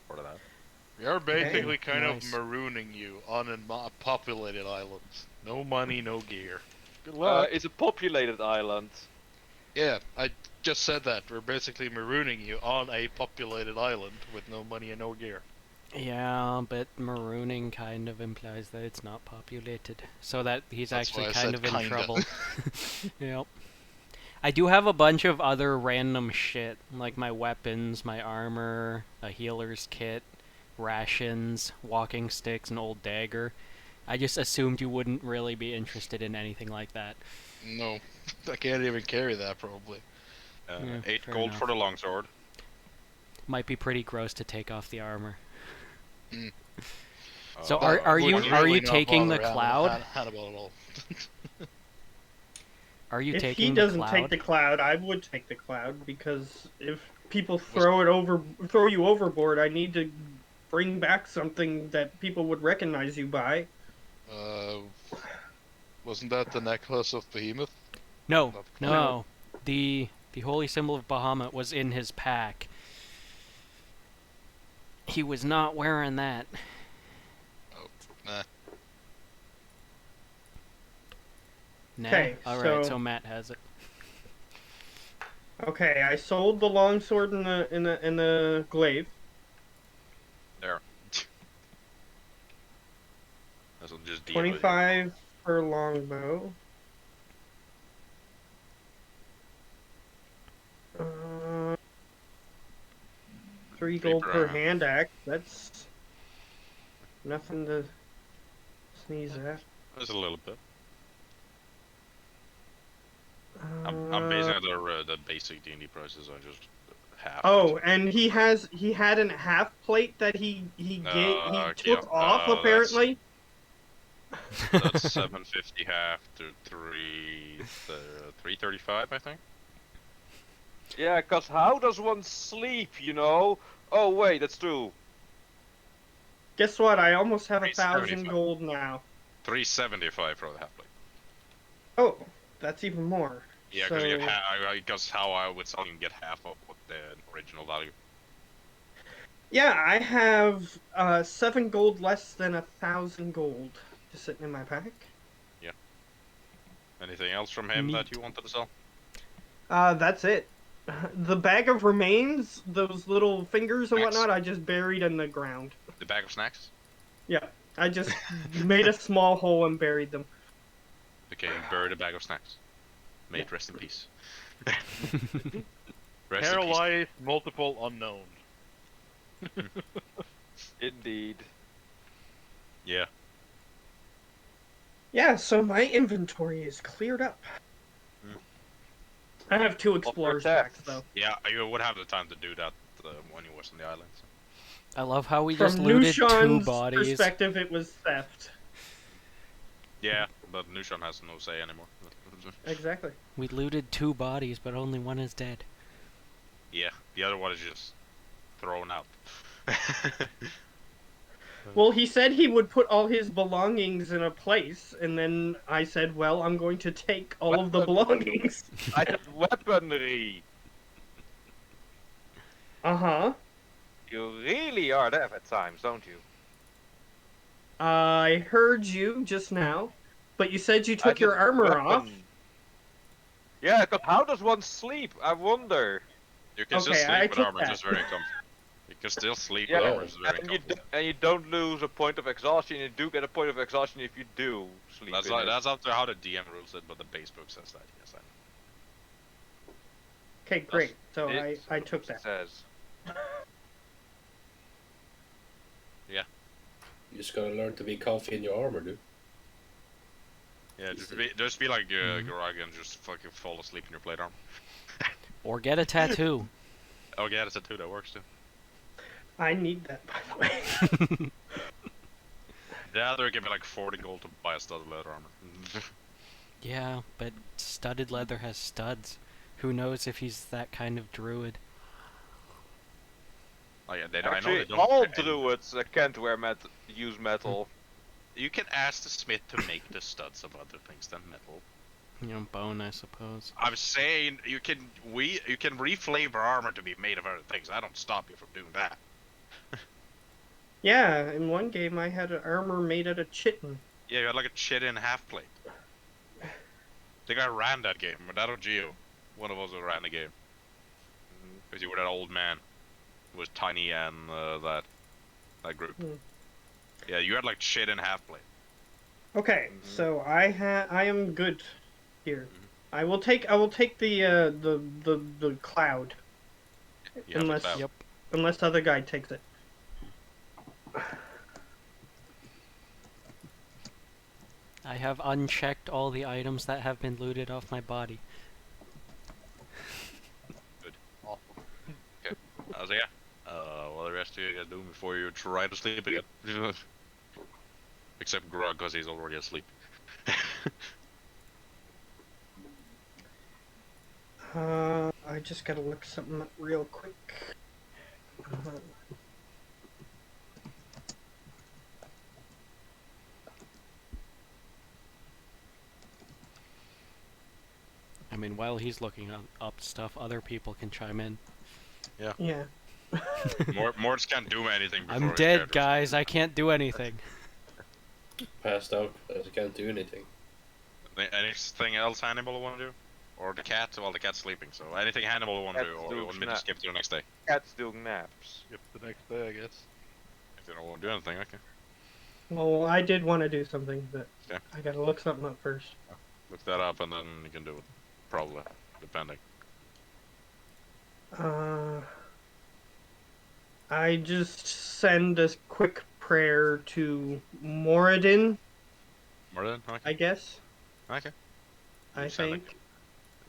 For that. We are basically Okay, kind nice. of marooning you on a populated island. No money, no gear. Good luck. it's a populated island. Yeah, I just said that. We're basically marooning you on a populated island with no money and no gear. Yeah, but marooning kind of implies that it's not populated. So that he's That's actually why I kind said of in kinda. trouble. Yep. I do have a bunch of other random shit, like my weapons, my armor, a healer's kit, rations, walking sticks, an old dagger. I just assumed you wouldn't really be interested in anything like that. No. I can't even carry that probably. Yeah, 8 fair gold enough. for the longsword. Might be pretty gross to take off the armor. So Uh, are you Would really not taking the bother cloud? Hannibal at all. Are you If he taking the doesn't cloud? take the cloud, I would take the cloud because if people throw you overboard, I need to bring back something that people would recognize you by. Uh, wasn't that the necklace of Behemoth? No, Not the no. cloud. The holy symbol of Bahamut was in his pack. He was not wearing that. Oh, nah. Nah. Okay, All right, so so Matt has it. okay, I sold the longsword in the glaive. There. This will just deal with you. 25 for longbow. Uh, 3 Three gold per per hand. hand axe. That's nothing to sneeze at. Just a little bit. I'm basing it on the basic D&D prices. I just half. Oh, and he had an half plate that he Yeah. took off apparently. That's 750 half to 335, I think. Yeah, cause how does one sleep, you know? Oh wait, that's true. Guess what? I almost have 1,000 375. gold now. 375 for the half plate. Oh, that's even more. Yeah, so, because how I would sell you can get half of what the original value. yeah, I have 7 gold less than 1,000 gold just sitting in my pack. Yeah. Anything else from him that you wanted to sell? That's it. The bag of remains, those little fingers and Snacks? whatnot, I just buried in the ground. The bag of snacks? Yeah, I just made a small hole and buried them. Okay, buried a bag of snacks. Made rest in peace. Rest Hair in peace. life, multiple unknown. Indeed. Yeah. Yeah, so my inventory is cleared up. I have 2 explorers packs though. Yeah, you would have the time to do that when you was on the island. So. I love how we From just looted 2 Nushan's bodies. perspective, it was theft. Yeah, but Nushan has no say anymore. Exactly. We looted 2 bodies, but only one is dead. Yeah, the other one is just thrown out. Well, he said he would put all his belongings in a place, and then I said, well, I'm going to take all of the belongings. I said weaponry. Uh-huh. You really are deaf at times, don't you? I heard you just now, but you said you took your armor off. Yeah, cause how does one sleep? I wonder. You can still Okay, I sleep with took armor, that. just very comfy. You can still sleep Yeah, with armor, just very and you, comfy. and you don't lose a point of exhaustion. You do get a point of exhaustion if you do sleep. That's in like, it. that's up to how the DM rules it, but the base book says that. Yes, I know. Okay, great. So It I took that. Says. You just gotta learn to be comfy in your armor, dude. Yeah, just be like Garag and just fucking fall asleep in your plate armor. Or get a tattoo. Oh yeah, that's a two that works too. I need that, by the way. The other give me like 40 gold to buy a studded leather armor. Yeah, but studded leather has studs. Who knows if he's that kind of druid? Oh yeah, I know Actually, they don't. all druids can't use metal. You can ask the smith to make the studs of other things than metal. You know, bone, I suppose. I'm saying you can reflavor armor to be made of other things. I don't stop you from doing that. Yeah, in one game I had an armor made out of chitin. Yeah, you had like a chitin half plate. I think I ran that game, or that or Geo. One of us who ran the game. Because you were that old man who was tiny and that group. Yeah, you had like chitin half plate. Okay, so I am good here. I will take the cloud. You have the cloud. Unless the other guy takes it. I have unchecked all the items that have been looted off my body. Awful. So yeah. What the rest of you guys doing before you try to sleep again? Except Grog, because he's already asleep. I just gotta look something up real quick. I mean, while he's looking up stuff, other people can chime in. Yeah. Morts can't do anything before I'm his dead, character's- guys. I can't do anything. Passed out. I can't do anything. Anything else Hannibal want to do? Or the cat? Well, the cat's sleeping, so anything Hannibal want to do, Cat's or you doing want me to snap. skip to the next day? Cat's doing naps. Skip the next day, I guess. If they don't want to do anything, okay. Well, I did want to do something, but Yeah. I gotta look something up first. Look that up and then you can do it. Probably, depending. I just send a quick prayer to Moradin, More than? Okay. I guess. Okay. I You send a- think.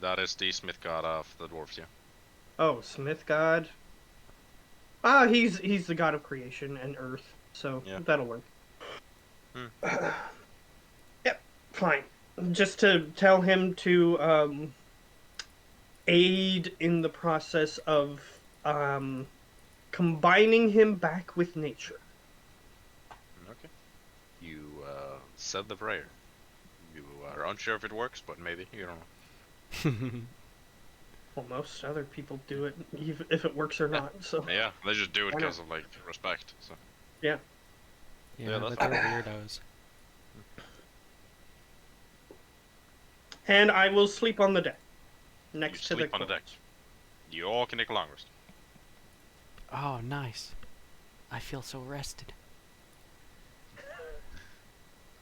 That is the Smith God of the dwarves, yeah. Oh, Smith God. He's the god of creation and earth, so Yeah. that'll work. Hmm. Yep, fine. Just to tell him to aid in the process of combining him back with nature. Okay. You said the prayer. You are unsure if it works, but maybe, you don't know. Well, most other people do it, even if it works or not. So Yeah, they just do it Why because of, like, respect, so. Yeah, Yeah, but that's they're weirdos. and I will sleep on the deck next to the sleep on the deck. corpse. You all can take a long rest. Oh, nice. I feel so rested.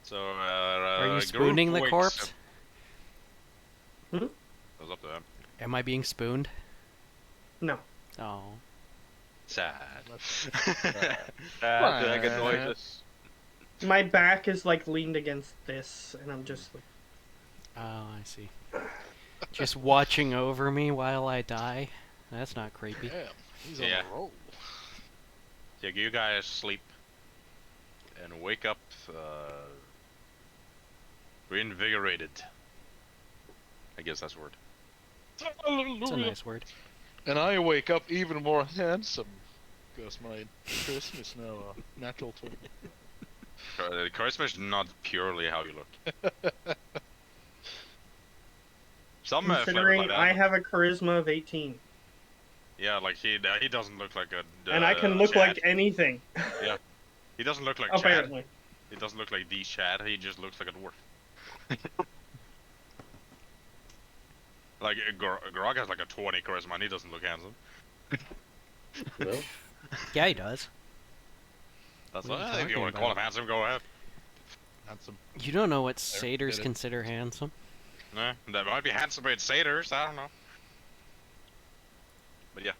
So, Are you group spooning the wakes corpse? up- Hmm? That was up to them. Am I being spooned? No. Oh. Sad. Dragon noises. My back is like leaned against this, and I'm just like, Oh, I see. Just watching over me while I die? That's not creepy. Damn, he's Yeah. on a roll. Yeah, you guys sleep and wake up reinvigorated. I guess that's the word. It's a nice word. And I wake up even more handsome because my Christmas now natural 20. Charisma is not purely how you look. Some considering flavors like I that. have a charisma of 18, Yeah, like he doesn't look like a. and I can look Chad. like anything. He doesn't look like Chad. Apparently. He doesn't look like the Chad. He just looks like a dwarf. Like Grog has like a 20 charisma, and he doesn't look handsome. No? Yeah, he does. That's What are you if you talking want to call him about? handsome, go ahead. Handsome. You don't know what There, satyrs did it. consider handsome. Nah, that might be handsome by satyrs. I don't know. But yeah,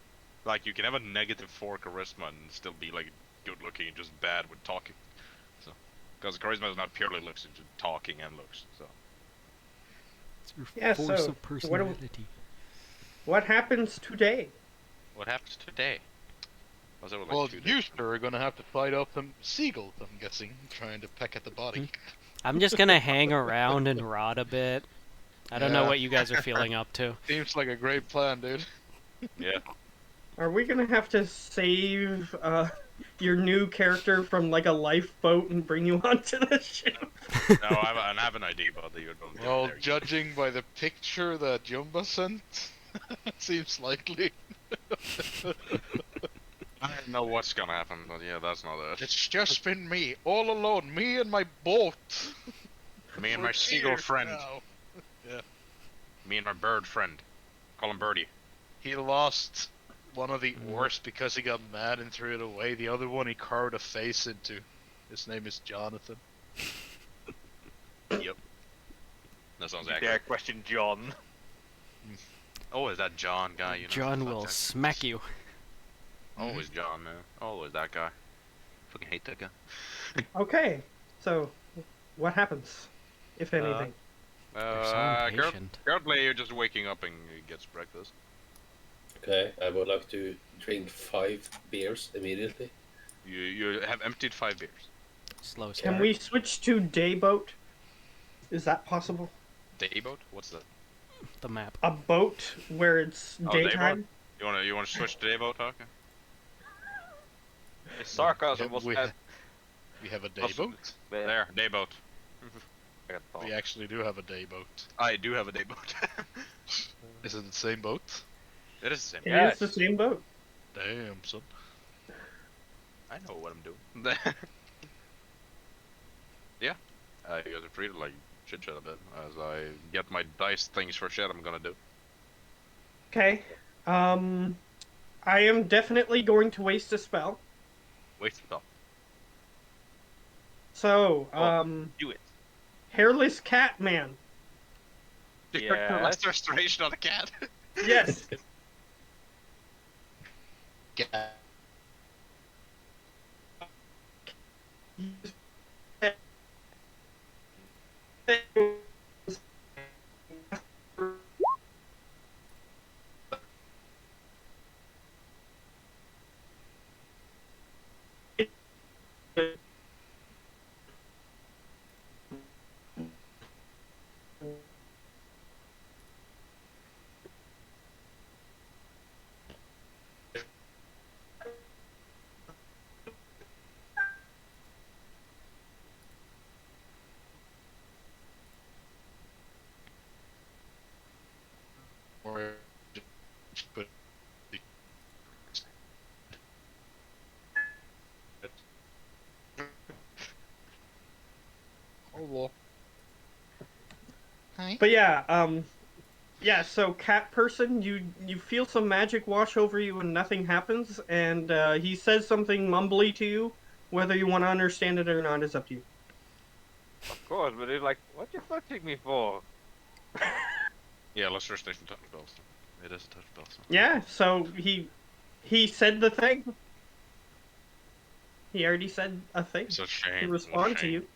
like you can have a -4 charisma and still be like good looking and just bad with talking. So, because charisma is not purely looks, it's just talking and looks. So. It's your Yeah, force so, of personality. What happens today? What happens today? Was it like Well, 2 you days? sir are gonna have to fight off them seagulls, I'm guessing, trying to peck at the body. I'm just gonna hang around and rot a bit. I don't know Yeah. what you guys are feeling up to. Seems like a great plan, dude. Yeah. Are we gonna have to save your new character from like a lifeboat and bring you onto the ship? No, I have an idea about the you don't get Well, there. judging by the picture that Jumba sent, seems likely. I don't know what's gonna happen, but yeah, that's not it. It's just been me, all alone, me and my boat. Me and my We're seagull here friend. now. Me and my bird friend. Call him Birdie. He lost one of the oars because he got mad and threw it away. The other one he carved a face into. His name is Jonathan. Yep. That sounds You accurate. dare question John? Oh, is that John guy? You know, John fuck will that guy. smack you. Always John, man. Always that guy. Fucking hate that guy. Okay, so what happens? if anything? They're so impatient. Currently, you're just waking up and you get breakfast. Okay, I would like to drink 5 beers immediately. You have emptied 5 beers. Slow Can start. we switch to day boat? Is that possible? Dayboat? What's that? The map. A boat where it's Oh, daytime? You wanna switch to dayboat, okay? It's sarcasm was we, at we have a day boat. There, dayboat. We actually do have a day boat. I do have a dayboat. Is it the same boat? It is the same. It Yes. is the same boat. Damn, son. I know what I'm doing. Yeah, you guys are free to like chit chat a bit as I get my dice things for shit I'm gonna do. Okay. I am definitely going to waste a spell. Wait, stop. So, Do it. Hairless Cat Man. Yeah. Last restoration on the cat. Yes. Get or put oh well. Hi. But yeah, so cat person, you feel some magic wash over you and nothing happens, and he says something mumbly to you. Whether you want to understand it or not is up to you. Of course, but it's like, what you touching me for? Yeah, let's restoration touch spells. It is a touch spell. So. Yeah, so he said the thing. He already said a thing It's a shame. to What a respond to shame. you.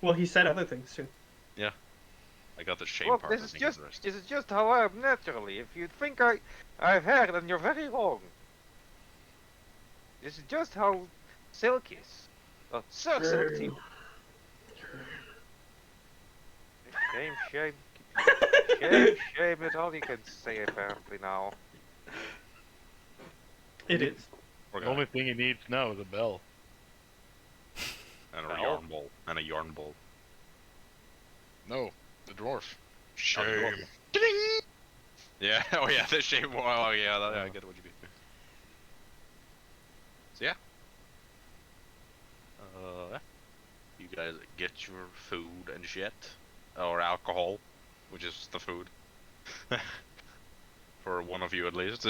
Well, he said other things too. I got the shame Look, part. this I is think just the rest. this is just how I am naturally. If you think I've hair, then you're very wrong. This is just how silk is. Oh, so silky. Shame, shame. Shame, it's all you can say apparently now. It is. We're The gonna- only thing he needs now is a bell. and a No. yarn ball. And a yarn ball. No, the dwarf. Oh, the dwarf. Yeah, oh yeah, the shame. Oh yeah, I get what you mean. So yeah. You guys get your food and shit. Or alcohol, which is the food. For one of you at least.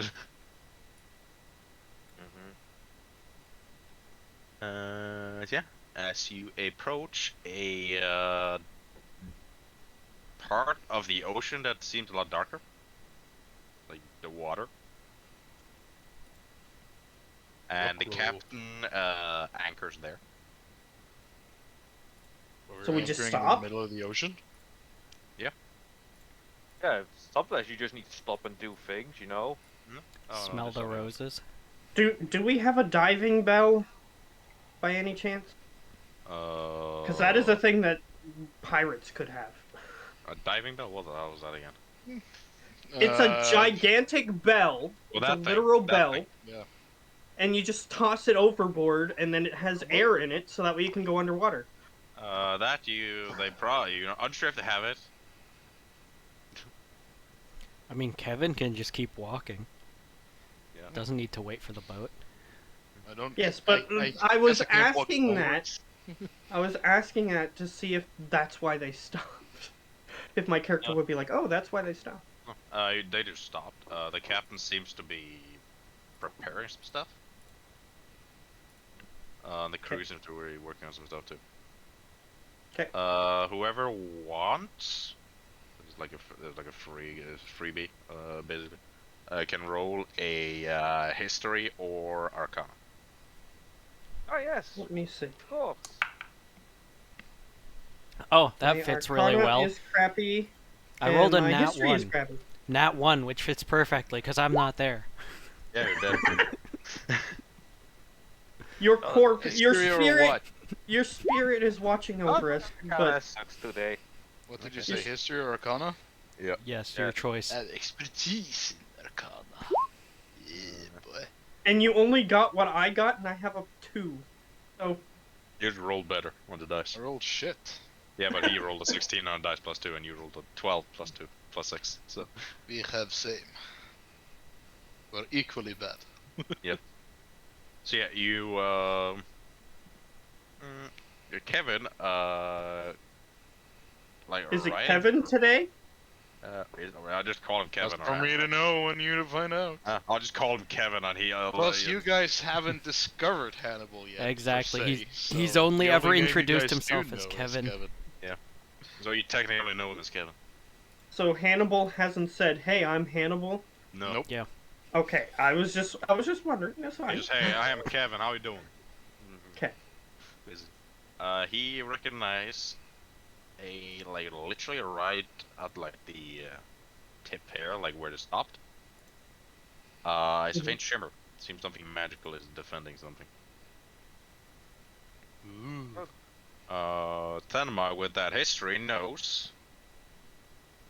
Yeah. As you approach a part of the ocean that seems a lot darker, like the water, and the Rock roll. captain anchors there. We're So we just anchoring in stop? the middle of the ocean. Yeah, sometimes you just need to stop and do things, you know. Oh, Smell just the something. roses. Do we have a diving bell, by any chance? Because that is a thing that pirates could have. A diving bell. What the hell was that again? It's a gigantic bell. Well, It's a that thing, literal that bell. thing. Yeah. And you just toss it overboard, and then it has air in it, so that way you can go underwater. You're unsure if they have it. I mean, Kevin can just keep walking. Yeah. Doesn't need to wait for the boat. I don't. Yes, but I guess was I can't walk asking forwards. that. I was asking that to see if that's why they stopped. If my character would be like, "Oh, that's why they stopped." They just stopped. The captain seems to be preparing some stuff. The crew seems to be working on some stuff too. Okay. Whoever wants, there's like a freebie, basically, can roll a history or arcana. Oh yes, Let me see. of course. Oh, that My fits really Arcana well. is crappy. I rolled a and my nat history is 1. crappy. Nat 1, which fits perfectly, because I'm not there. Yeah, you're dead. Your History or what? your spirit is watching over us, Arcana but sucks today. What did you Okay. say? History or Arcana? Yes, Yeah. your choice. Expertise in Arcana. Yeah, boy. and you only got what I got, and I have a 2. So You rolled better on the dice. I rolled shit. Yeah, but he rolled a 16 on dice plus 2, and you rolled a 12 plus 2 plus 6. So We have same. We're equally bad. so yeah, Kevin, like is it Ryan, Kevin today? I'll just call him Kevin. That's for me to know and you to find out. I'll just call him Kevin, and Plus, you guys haven't discovered Hannibal yet. Exactly. per se, He's so only the ever only name you introduced guys do himself know as is Kevin. So you technically know this Kevin. So Hannibal hasn't said, "Hey, I'm Hannibal." No. Nope. Yeah. Okay, I was just wondering. That's You fine. just hey, I am Kevin. How you doing? 'Kay. Busy. He recognized literally right at the tip here, like where it stopped. It's a faint shimmer. Seems something magical is defending something. Thenma with that history knows.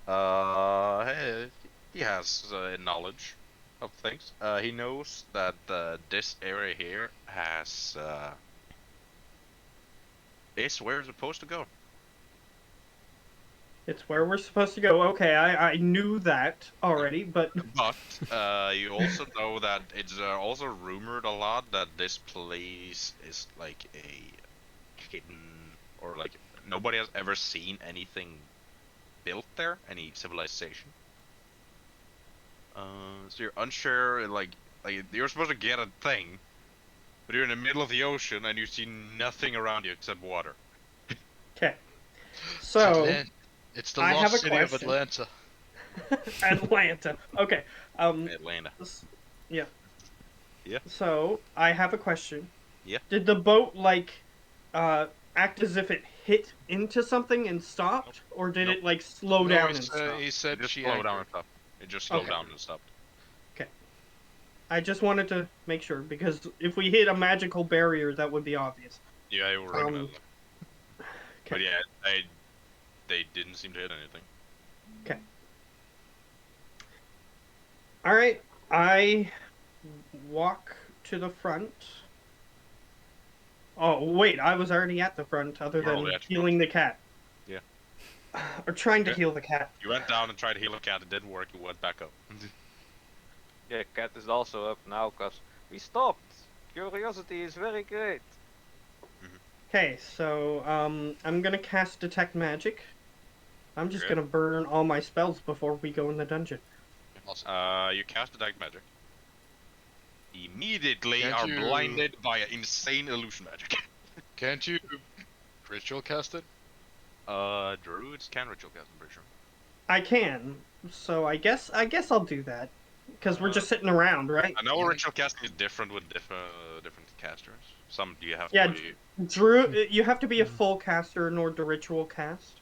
He has knowledge of things. He knows that this area here has is where it's supposed to go. It's where we're supposed to go. Okay, I knew that already, but But you also know that it's also rumored a lot that this place is like a hidden, or like nobody has ever seen anything built there, any civilization. So you're unsure, like you're supposed to get a thing, but you're in the middle of the ocean and you see nothing around you except water. okay. So It's the I have lost a city of question. Atlanta. Atlanta. Okay. Atlanta. Yeah. Yeah. So I have a question. Yeah. Did the boat act as if it hit into something and stopped, or did it like slow No, down he and said, stop? he said It just she slowed down anchored. and stopped. It just slowed Okay. down and stopped. I just wanted to make sure because if we hit a magical barrier, that would be obvious. Yeah, I would recommend that. But Okay. yeah, they didn't seem to hit anything. All right. I walk to the front. Oh wait, I was already at the front, other You're than already at the healing the cat. Yeah. Or trying to Okay. heal the cat. You went down and tried to heal a cat. It didn't work. You went back up. Yeah, cat is also up now because we stopped. Curiosity is very great. Okay, so I'm gonna cast Detect Magic. I'm just Okay. gonna burn all my spells before we go in the dungeon. You cast Detect Magic. Immediately Can't are you- blinded by an insane illusion magic. Can't you ritual cast it? Druids can ritual cast, I'm pretty sure. I can, so I guess I'll do that, because we're just sitting around, right? I know Yeah. ritual casting is different with different casters. Some you have Yeah, to be, You have to be a full caster in order to ritual cast.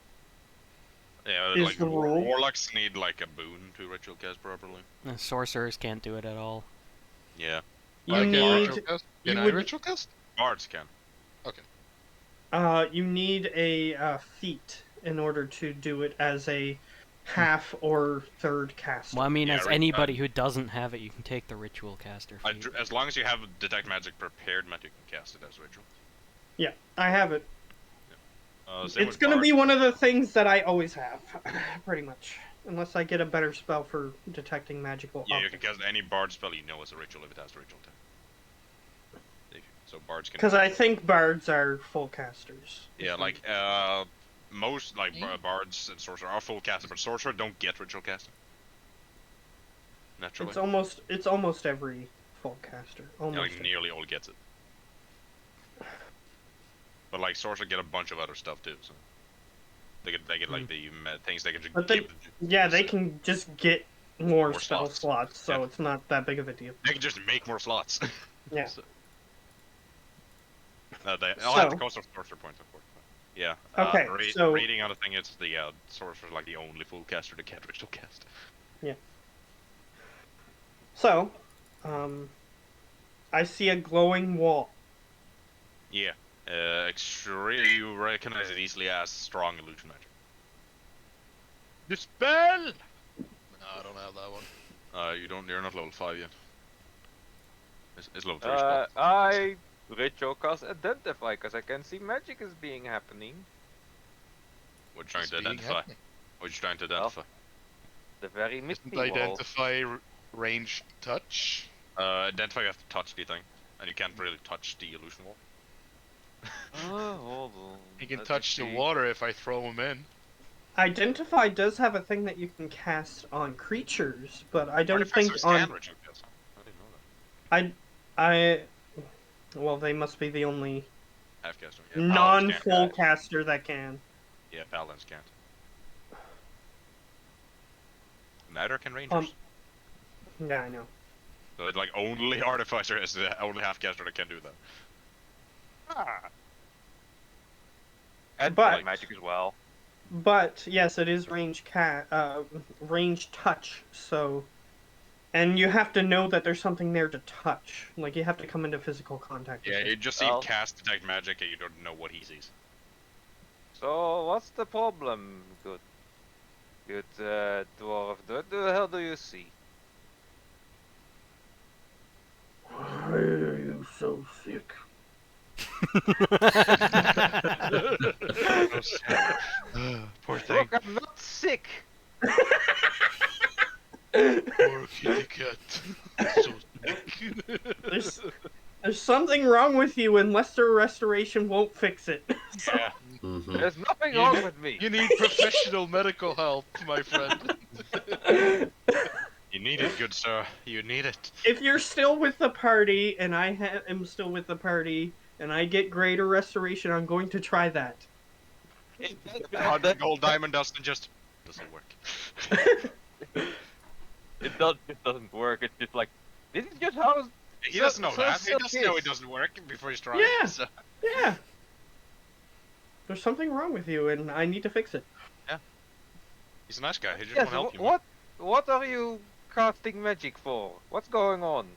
yeah, is like the rule. warlocks need like a boon to ritual cast properly. Sorcerers can't do it at all. Yeah, You I can need ritual cast? you Can I would- ritual cast? bards can. you need a feat in order to do it as a half or third caster. Well, I mean, Yeah, as right, anybody who doesn't have it, you can take the ritual caster feat. As long as you have detect magic prepared, you can cast it as ritual. Yeah, I have it. Same It's with gonna be bards. one of the things that I always have, pretty much. Unless I get a better spell for detecting magical Yeah, you can objects. cast any bard spell you know as a ritual if it has the ritual tag. So bards can. Because I think bards are full casters. Yeah, like most bards and sorcerer are full caster, but sorcerer don't get ritual casting. Naturally, It's almost every full caster. yeah, Almost. like nearly all gets it. But like sorcerer get a bunch of other stuff too, so they get like the things they can just But they- give. Yeah, they can just get more More spell slots. slots, so Yeah. it's not that big of a deal. They can just make more slots. Yeah. So, I'll have the So- cost of sorcerer points, of course. Yeah. Okay, so- reading on the thing, it's the sorcerer's like the only full caster that can't ritual cast. So, I see a glowing wall. Yeah. Extremely, you recognize it easily as strong illusion magic. Dispel! No, I don't have that one. You're not level 5 yet. It's level 3 spell. I ritual cast identify because I can see magic is being happening. What you trying It's to being identify? happening. What you trying to identify? The very misty Isn't wall. identify range touch? Identify you have to touch the thing, and you can't really touch the illusion wall. Hold on. He can Let me touch the see. water if I throw him in. Identify does have a thing that you can cast on creatures, but I don't think Artificers on can ritual cast. I didn't know that. I. Well, they must be the only Half caster. Yeah, paladins can't. non-full caster that can. Yeah, paladins can't. Neither can rangers. Yeah, I know. So it's like only artificer is the only half caster that can do that. And But- black magic as well. But yes, it is range touch. So, and you have to know that there's something there to touch. Like you have to come into physical contact. Yeah, with you it. just see Well- cast detect magic and you don't know what he sees. So what's the problem? Good dwarf. What the hell do you see? Why are you so sick? Poor thing. Look, I'm not sick. Poor kitty cat. So sick. There's something wrong with you, and Lesser Restoration won't fix it. Yeah. Mhm. There's nothing You wrong need- with me. You need professional medical help, my friend. You need it, good sir. You need it. If you're still with the party, and I am still with the party, and I get greater restoration, I'm going to try that. 100 gold diamond doesn't work. It doesn't work. It's just like this is just how. He doesn't know so that. He doesn't know it kids. doesn't work before he's trying. Yeah. So. Yeah. There's something wrong with you, and I need to fix it. He's a nice guy. He just Yes. won't help you. What are you casting magic for? What's going on?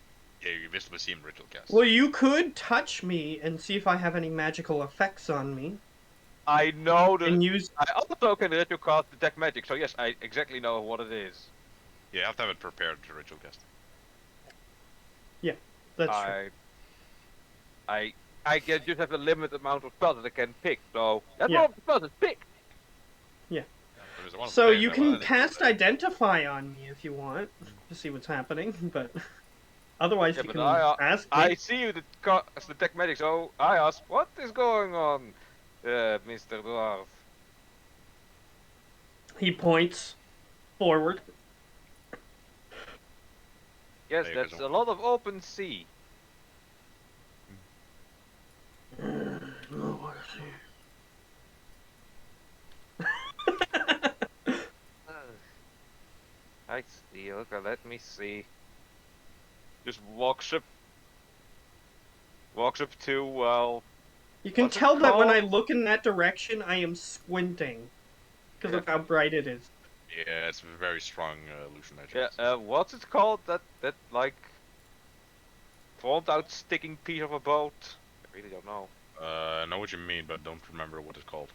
Yeah, you visibly see him ritual cast. Well, you could touch me and see if I have any magical effects on me, I know that. and use. I also can ritual cast detect magic. So yes, I exactly know what it is. You have to have it prepared to ritual cast. That's true. I can just have a limited amount of spells that I can pick. So that's Yeah. all the spells is pick. There's one So prepared, you but can I didn't cast do that. Identify on me if you want to see what's happening, but otherwise Yeah, you but can ask me. I see you cast detect magic. So I ask, what is going on, Mr. Dwarf? He points forward. Yes, There you that's go. a lot of open sea. I see. Okay, let me see. Just walks up to You can What's it tell that when I called? look in that direction, I am squinting because of how bright it is. Yeah, it's very strong illusion magic. yeah. What's it called? That like thrown out sticking piece of a boat. I really don't know. I know what you mean, but don't remember what it's called.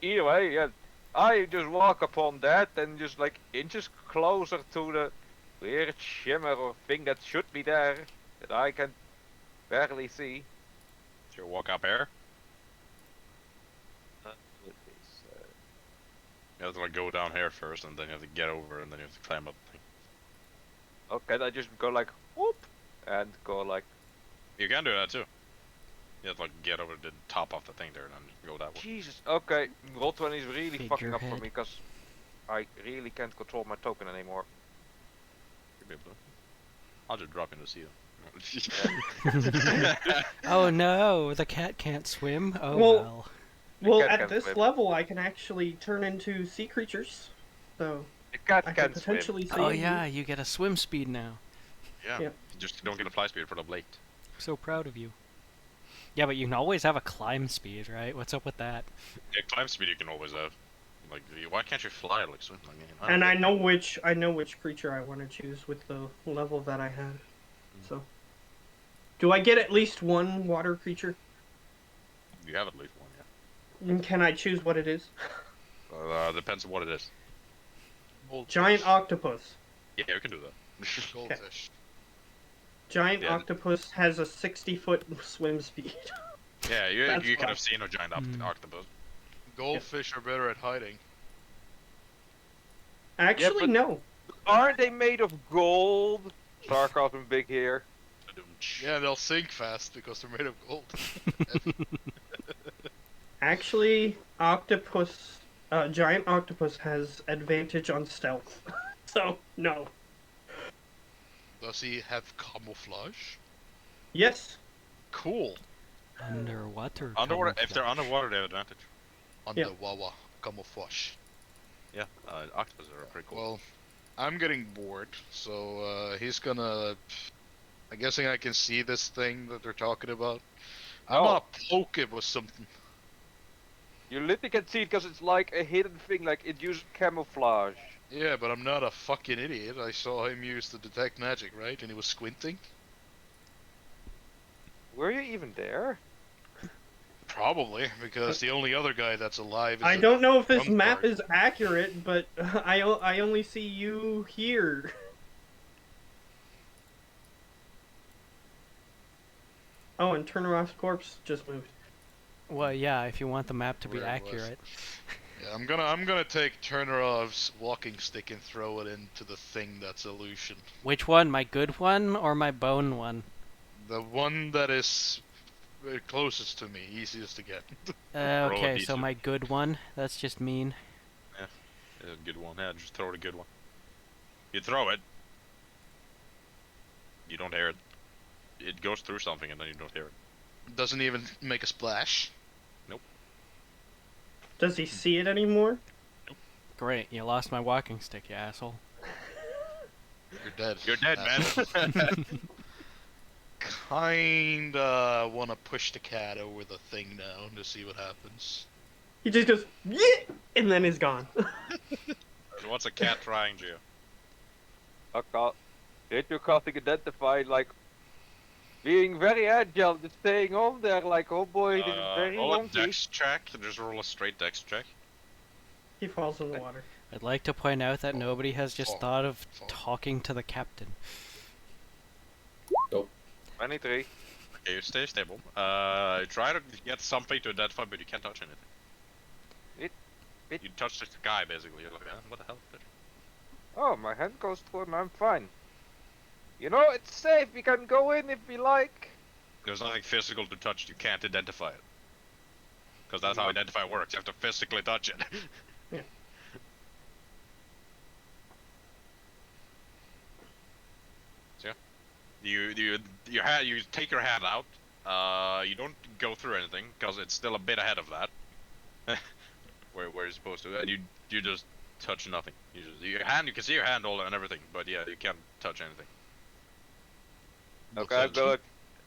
Either way, yeah. I just walk upon that and just like inches closer to the weird shimmer or thing that should be there that I can barely see. So you walk up here. With this, You have to like go down here first, and then you have to get over, and then you have to climb up the thing. okay, I just go like whoop and go like You can do that too. You have to like get over the top of the thing there, and then go that way. Jesus. Okay, Roll20 is really fucking up for Figurehead. me because I really can't control my token anymore. You'll be able to. I'll just drop in the sea. Oh no, the cat can't swim. Oh Well- well. Well, cat at can this swim. level, I can actually turn into sea creatures, so The cat I can could swim. potentially see. Oh yeah, you get a swim speed now. Yeah. Yeah. You just don't get a fly speed for the blade. So proud of you. Yeah, but you can always have a climb speed, right? What's up with that? Yeah, climb speed you can always have. Like, why can't you fly like something? Like, And get I know which creature I want to choose with the level that I had. So, do I get at least one water creature? You have at least one, yeah. And can I choose what it is? Depends on what it is. Giant octopus. Yeah, we can do that. Goldfish. Giant Yeah. octopus has a 60-foot swim speed. Yeah, That's you could fine. have seen a giant octopus. Goldfish are better at hiding. Actually, but- no. Aren't they made of gold? Sarcasm big here. Yeah, they'll sink fast because they're made of gold. Actually, giant octopus has advantage on stealth. So, no. Does he have camouflage? Yes. Cool. Underwater. Underwater, if they're camouflage. underwater, they have advantage. Yeah. Underwater camouflage. Yeah, octopuses are pretty cool. Well, I'm getting bored, so he's gonna. I'm guessing I can see this thing that they're talking about. I'm Oh. gonna poke it with something. You literally can see it because it's like a hidden thing, like it uses camouflage. Yeah, but I'm not a fucking idiot. I saw him use the detect magic, right? And he was squinting. Were you even there? Probably, because the only other guy that's alive is I a don't know if this drum map card. is accurate, but I only see you here. Oh, and Turneroff's corpse just moved. Well, yeah, if you want the map to be Where it was. accurate. Yeah, I'm gonna take Turnerov's walking stick and throw it into the thing that's illusion. Which one? My good one or my bone one? The one that is closest to me, easiest to get. Roll a Okay, so D6. my good one. That's just mean. Yeah, a good one. Yeah, just throw the good one. You throw it. You don't hear it. It goes through something and then you don't hear it. Doesn't even make a splash. Does he see it anymore? Great, you lost my walking stick, you asshole. You're dead. You're dead, man. Kinda wanna push the cat over the thing now to see what happens. He just goes, yeah, and then is gone. What's a cat trying, Gio? Did your casting identify like being very agile, just staying on there like, oh boy, this is very Roll a wonky. dex check. Just roll a straight dex check. He falls in the water. I'd like to point out that nobody has just Fall. thought of Fall. talking to the captain. 23. Okay, you stay stable. Try to get something to identify, but you can't touch anything. You touch the sky, basically. You're like, what the hell? Oh, my hand goes through and I'm fine. You know, it's safe. We can go in if we like. There's nothing physical to touch. You can't identify it. Because that's how identify works. You have to physically touch it. Yeah. So yeah. You take your hand out. You don't go through anything because it's still a bit ahead of that. where you're supposed to, and you just touch nothing. Your hand, you can see your hand all and everything, but yeah, you can't touch anything. Okay, good.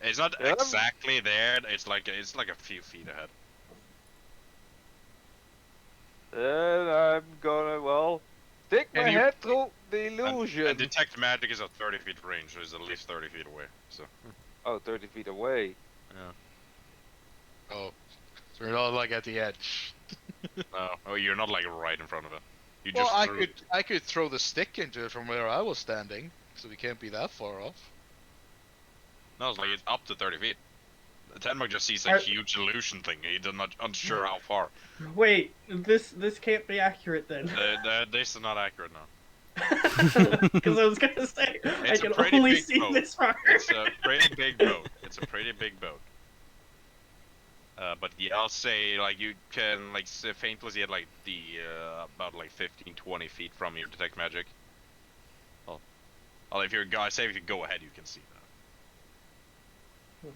It's not Yeah. exactly there. It's like a few feet ahead. Then I'm gonna, stick my And you- head through the illusion. And detect magic is at 30 feet range, so it's at least 30 feet away. So Oh, 30 feet away. Oh, so we're not like at the edge. no, oh, you're not like right in front of it. You Well, just I threw- could throw the stick into it from where I was standing, so we can't be that far off. No, it's like it's up to 30 feet. Tenmark just sees a Are- huge illusion thing. He's not unsure how far. Wait, this can't be accurate then. This is not accurate now. Because I was gonna say I It's a can pretty only big see boat. this far. It's a pretty big boat. It's a pretty big boat. But yeah, I'll say like you can like faintly see it like the about like 15-20 feet from your detect magic. Well, if you're say if you go ahead, you can see that.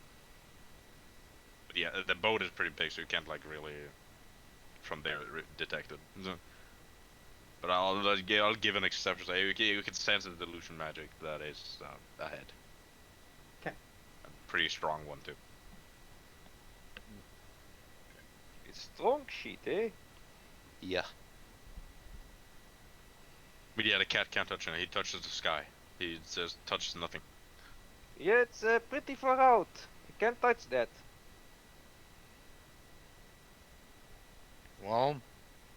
But yeah, the boat is pretty big, so you can't like really from there detect it. So, but I'll give an exception. Say you can sense the delusion magic that is ahead. Okay. A pretty strong one too. It's strong shit, eh? Yeah. But yeah, the cat can't touch anything. He touches the sky. He says touches nothing. Yeah, it's pretty far out. You can't touch that. Well,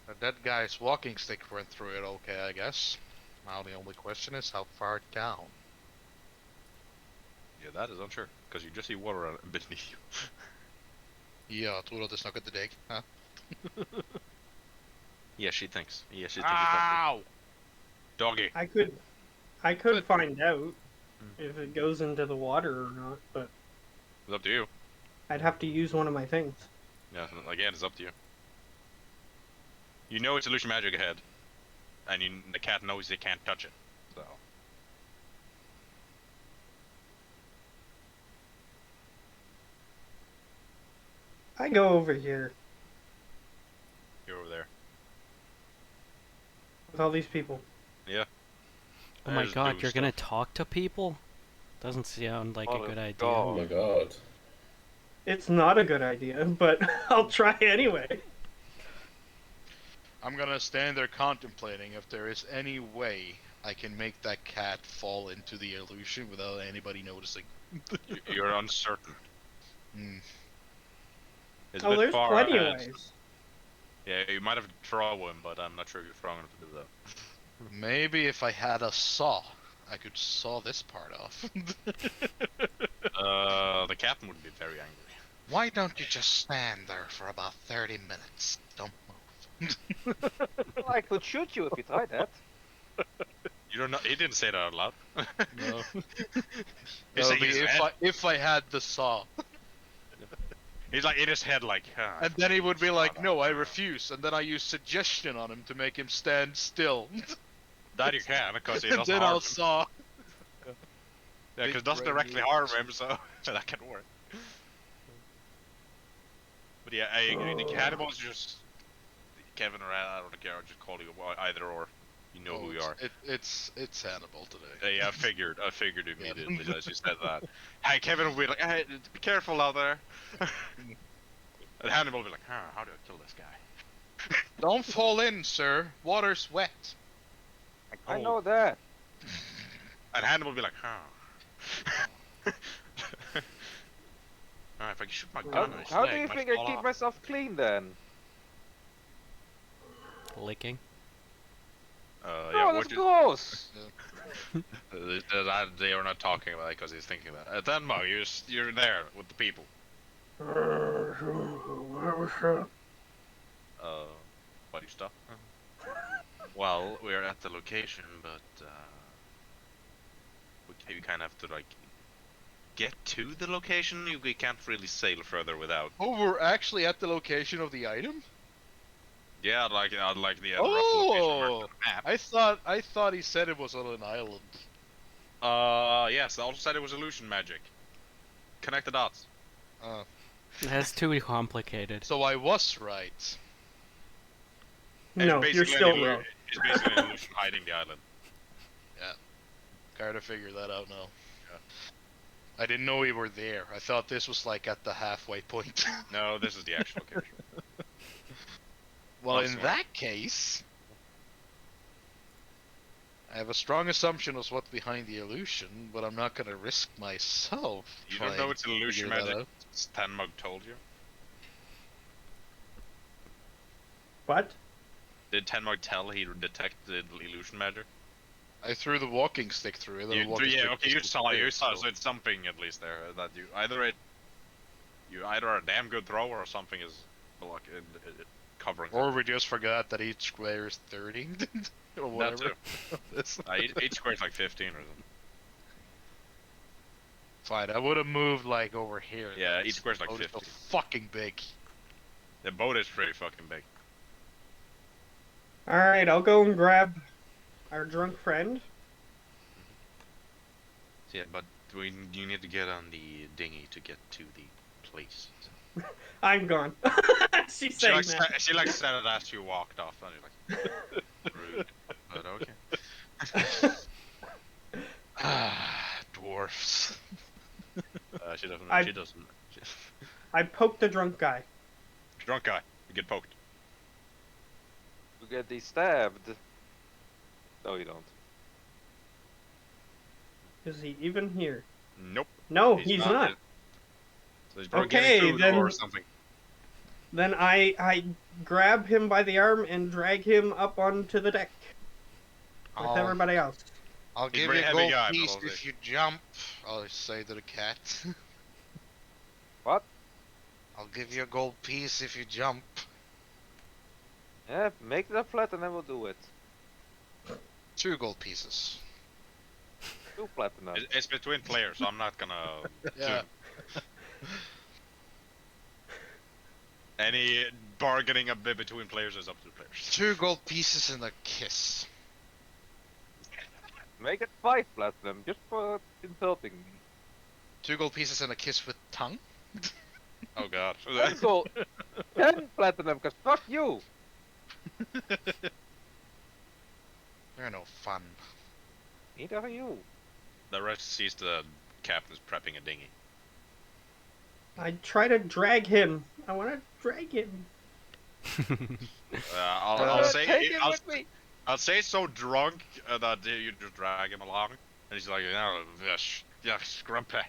the dead guy's walking stick went through it okay, I guess. Now the only question is how far down. Yeah, that is unsure. Because you just see water beneath you. Ja, tror du att det snackar till dig? Huh? Yeah, she thinks. Yeah, she thinks Ow! Doggy. I could find out if it goes into the water or not, but It's up to you. I'd have to use one of my things. Yeah, again, it's up to you. You know it's illusion magic ahead. And the cat knows they can't touch it. So. I go over here You're over there. with all these people. Yeah. Oh my Just god, do you're stuff. gonna talk to people? Doesn't sound like Oh a good idea. God. Oh my god. It's not a good idea, but I'll try anyway. I'm gonna stand there contemplating if there is any way I can make that cat fall into the illusion without anybody noticing. You're uncertain. Hmm. It's a Oh, bit there's far plenty ahead. of ways. Yeah, you might have to throw him, but I'm not sure if you're strong enough to do that. Maybe if I had a saw, I could saw this part off. The captain would be very angry. Why don't you just stand there for about 30 minutes? Don't move. I could shoot you if you tried that. You don't know. He didn't say that out loud. No. He's like in his head. if I had the saw. He's like in his head, like. And then he would be like, no, I refuse. And then I use suggestion on him to make him stand still. That you can, because he And doesn't then harm I'll him. saw. Yeah, because it Big doesn't brain directly harm him, so that can work. But yeah, I agree. The cannibals just. Kevin or I don't care, I'll just call you either or. You know who you are. It's Hannibal today. Yeah, I figured immediately as you said that. Hey, Kevin will be like, hey, be careful out there. And Hannibal will be like, how do I kill this guy? Don't fall in, sir. Water's wet. I Oh. know that. And Hannibal will be like, if I can shoot my gun in his How leg, do you might think I fall keep off. myself clean then? Licking. No, Yeah, that's what gross. they are not talking about it because he's thinking about it. Denmark, you're there with the people. Why do you stop? Well, we're at the location, but we kind of have to like get to the location. We can't really sail further without. Oh, we're actually at the location of the item? Yeah, like the rough location Oh! marked on the map. I thought he said it was on an island. Yes, I also said it was illusion magic. Connect the dots. That's too complicated. So I was right. No, It's you're basically still an illu- wrong. It's basically an illusion hiding the island. Gotta figure that out now. Yeah. I didn't know we were there. I thought this was like at the halfway point. No, this is the actual location. Well, That's in right. that case, I have a strong assumption of what's behind the illusion, but I'm not gonna risk myself. You don't know trying it's to illusion figure that magic. out. Stanmug told you. What? Did Tenmug tell he detected illusion magic? I threw the walking stick through it. You saw. So it's something at least there that you either are a damn good thrower or something is covering. Or we just forgot that each square is 30 or whatever. Each square is like 15 or something. Fine, I would have moved like over here. Yeah, then. each square's like Boat is 50. so fucking big. The boat is pretty fucking big. Alright, I'll go and grab our drunk friend. Yeah, but you need to get on the dinghy to get to the place. I'm gone. She's saying that. She said it as you walked off, and you're like, rude, but okay. Dwarfs. She doesn't. I- She doesn't. I poked the drunk guy. Drunk guy. You get poked. You get stabbed. No, you don't. Is he even here? Nope. No, he's not. So he's probably Okay, getting food then- or something. Then I grab him by the arm and drag him up onto the deck with everybody else. I'll He's a give very you a heavy gold guy, but piece I'll if say. you jump. I'll say to the cat. What? I'll give you a gold piece if you jump. Yeah, make it up flat and then we'll do it. 2 gold pieces. 2 platinum. It's between players, so I'm not gonna Yeah. do any bargaining a bit between players is up to the players. 2 gold pieces and a kiss. Make it 5 platinum, just for insulting me. 2 gold pieces and a kiss with tongue. Oh god. 10 gold. 10 platinum, cause fuck you. They're no fun. Neither are you. The rest sees the captain's prepping a dinghy. I try to drag him. I want to drag him. I'll say take it with me. I'll say so drunk that you just drag him along, and he's like, yeah, scrumpy.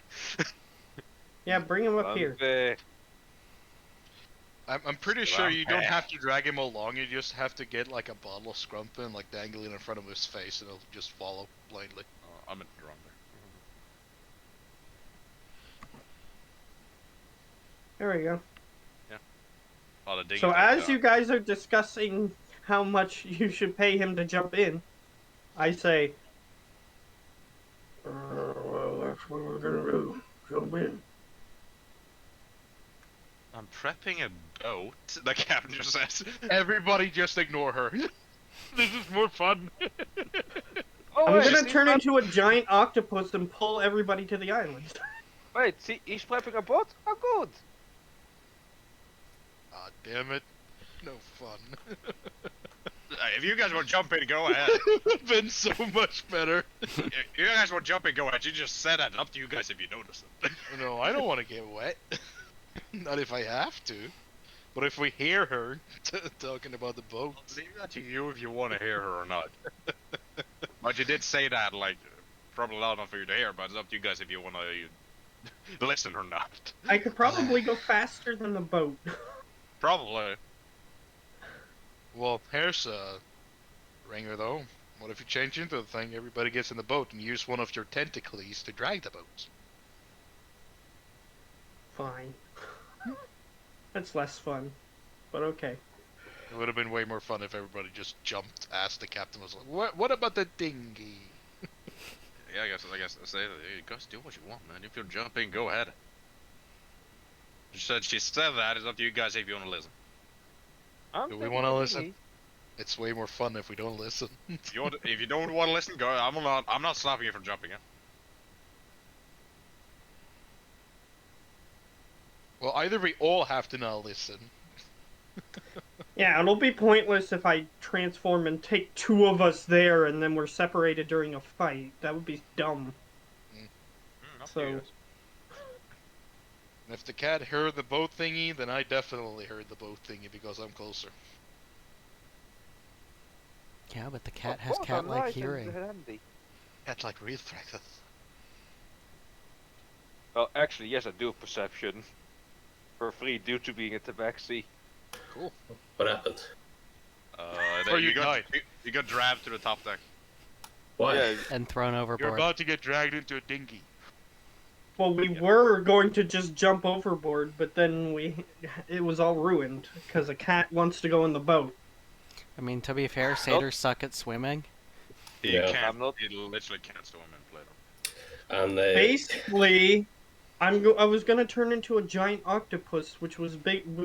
Yeah, bring him up here. I'm pretty sure you don't have to drag him along. You just have to get like a bottle of scrumpy and like dangle it in front of his face, and he'll just follow blindly. I'm in the wrong there. There we go. Oh, the dinghy So thing, as you guys are discussing how much you should pay him to jump in, I say, well, that's what we're gonna do. Jump in. I'm prepping a boat. The captain just says. Everybody just ignore her. This is more fun. Oh, I'm wait, gonna he's turn prep- into a giant octopus and pull everybody to the island. Wait, see, he's prepping a boat? How good. Ah, damn it. No fun. If you guys want to jump in, go ahead. It would have been so much better. If you guys want to jump in, go ahead. You just said that. Up to you guys if you notice it. No, I don't want to get wet. Not if I have to. But if we hear her talking about the boat. I'll leave that to you if you want to hear her or not. But you did say that, like, probably loud enough for you to hear, but it's up to you guys if you want to listen or not. I could probably go faster than the boat. Probably. Well, here's a ringer though. What if you change into the thing, everybody gets in the boat and use one of your tentacles to drag the boat? Fine. That's less fun, but okay. It would have been way more fun if everybody just jumped as the captain was like, what about the dinghy? Yeah, I guess I say that. You guys do what you want, man. If you're jumping, go ahead. She said that. It's up to you guys if you want to listen. Do we want to listen? It's way more fun if we don't listen. If you don't want to listen, go. I'm not stopping you from jumping in. Well, either we all have to now listen. Yeah, it'll be pointless if I transform and take 2 of us there and then we're separated during a fight. That would be dumb. Up to you So, guys. And if the cat heard the boat thingy, then I definitely heard the boat thingy because I'm closer. Yeah, but the cat has cat-like hearing. Cat-like reflexes. Well, actually, yes, I do have perception. For free due to being at the backseat. Cool. What happened? Or You you died. got dragged to the top deck. Why? Yeah, And thrown You're overboard. about to get dragged into a dinghy. well, we were going to just jump overboard, but then it was all ruined because a cat wants to go in the boat. I mean, to be fair, satyrs suck at swimming. You Yeah. can't. I'm not- You literally can't swim in Plato. And Basically, I was gonna turn into a giant octopus, which would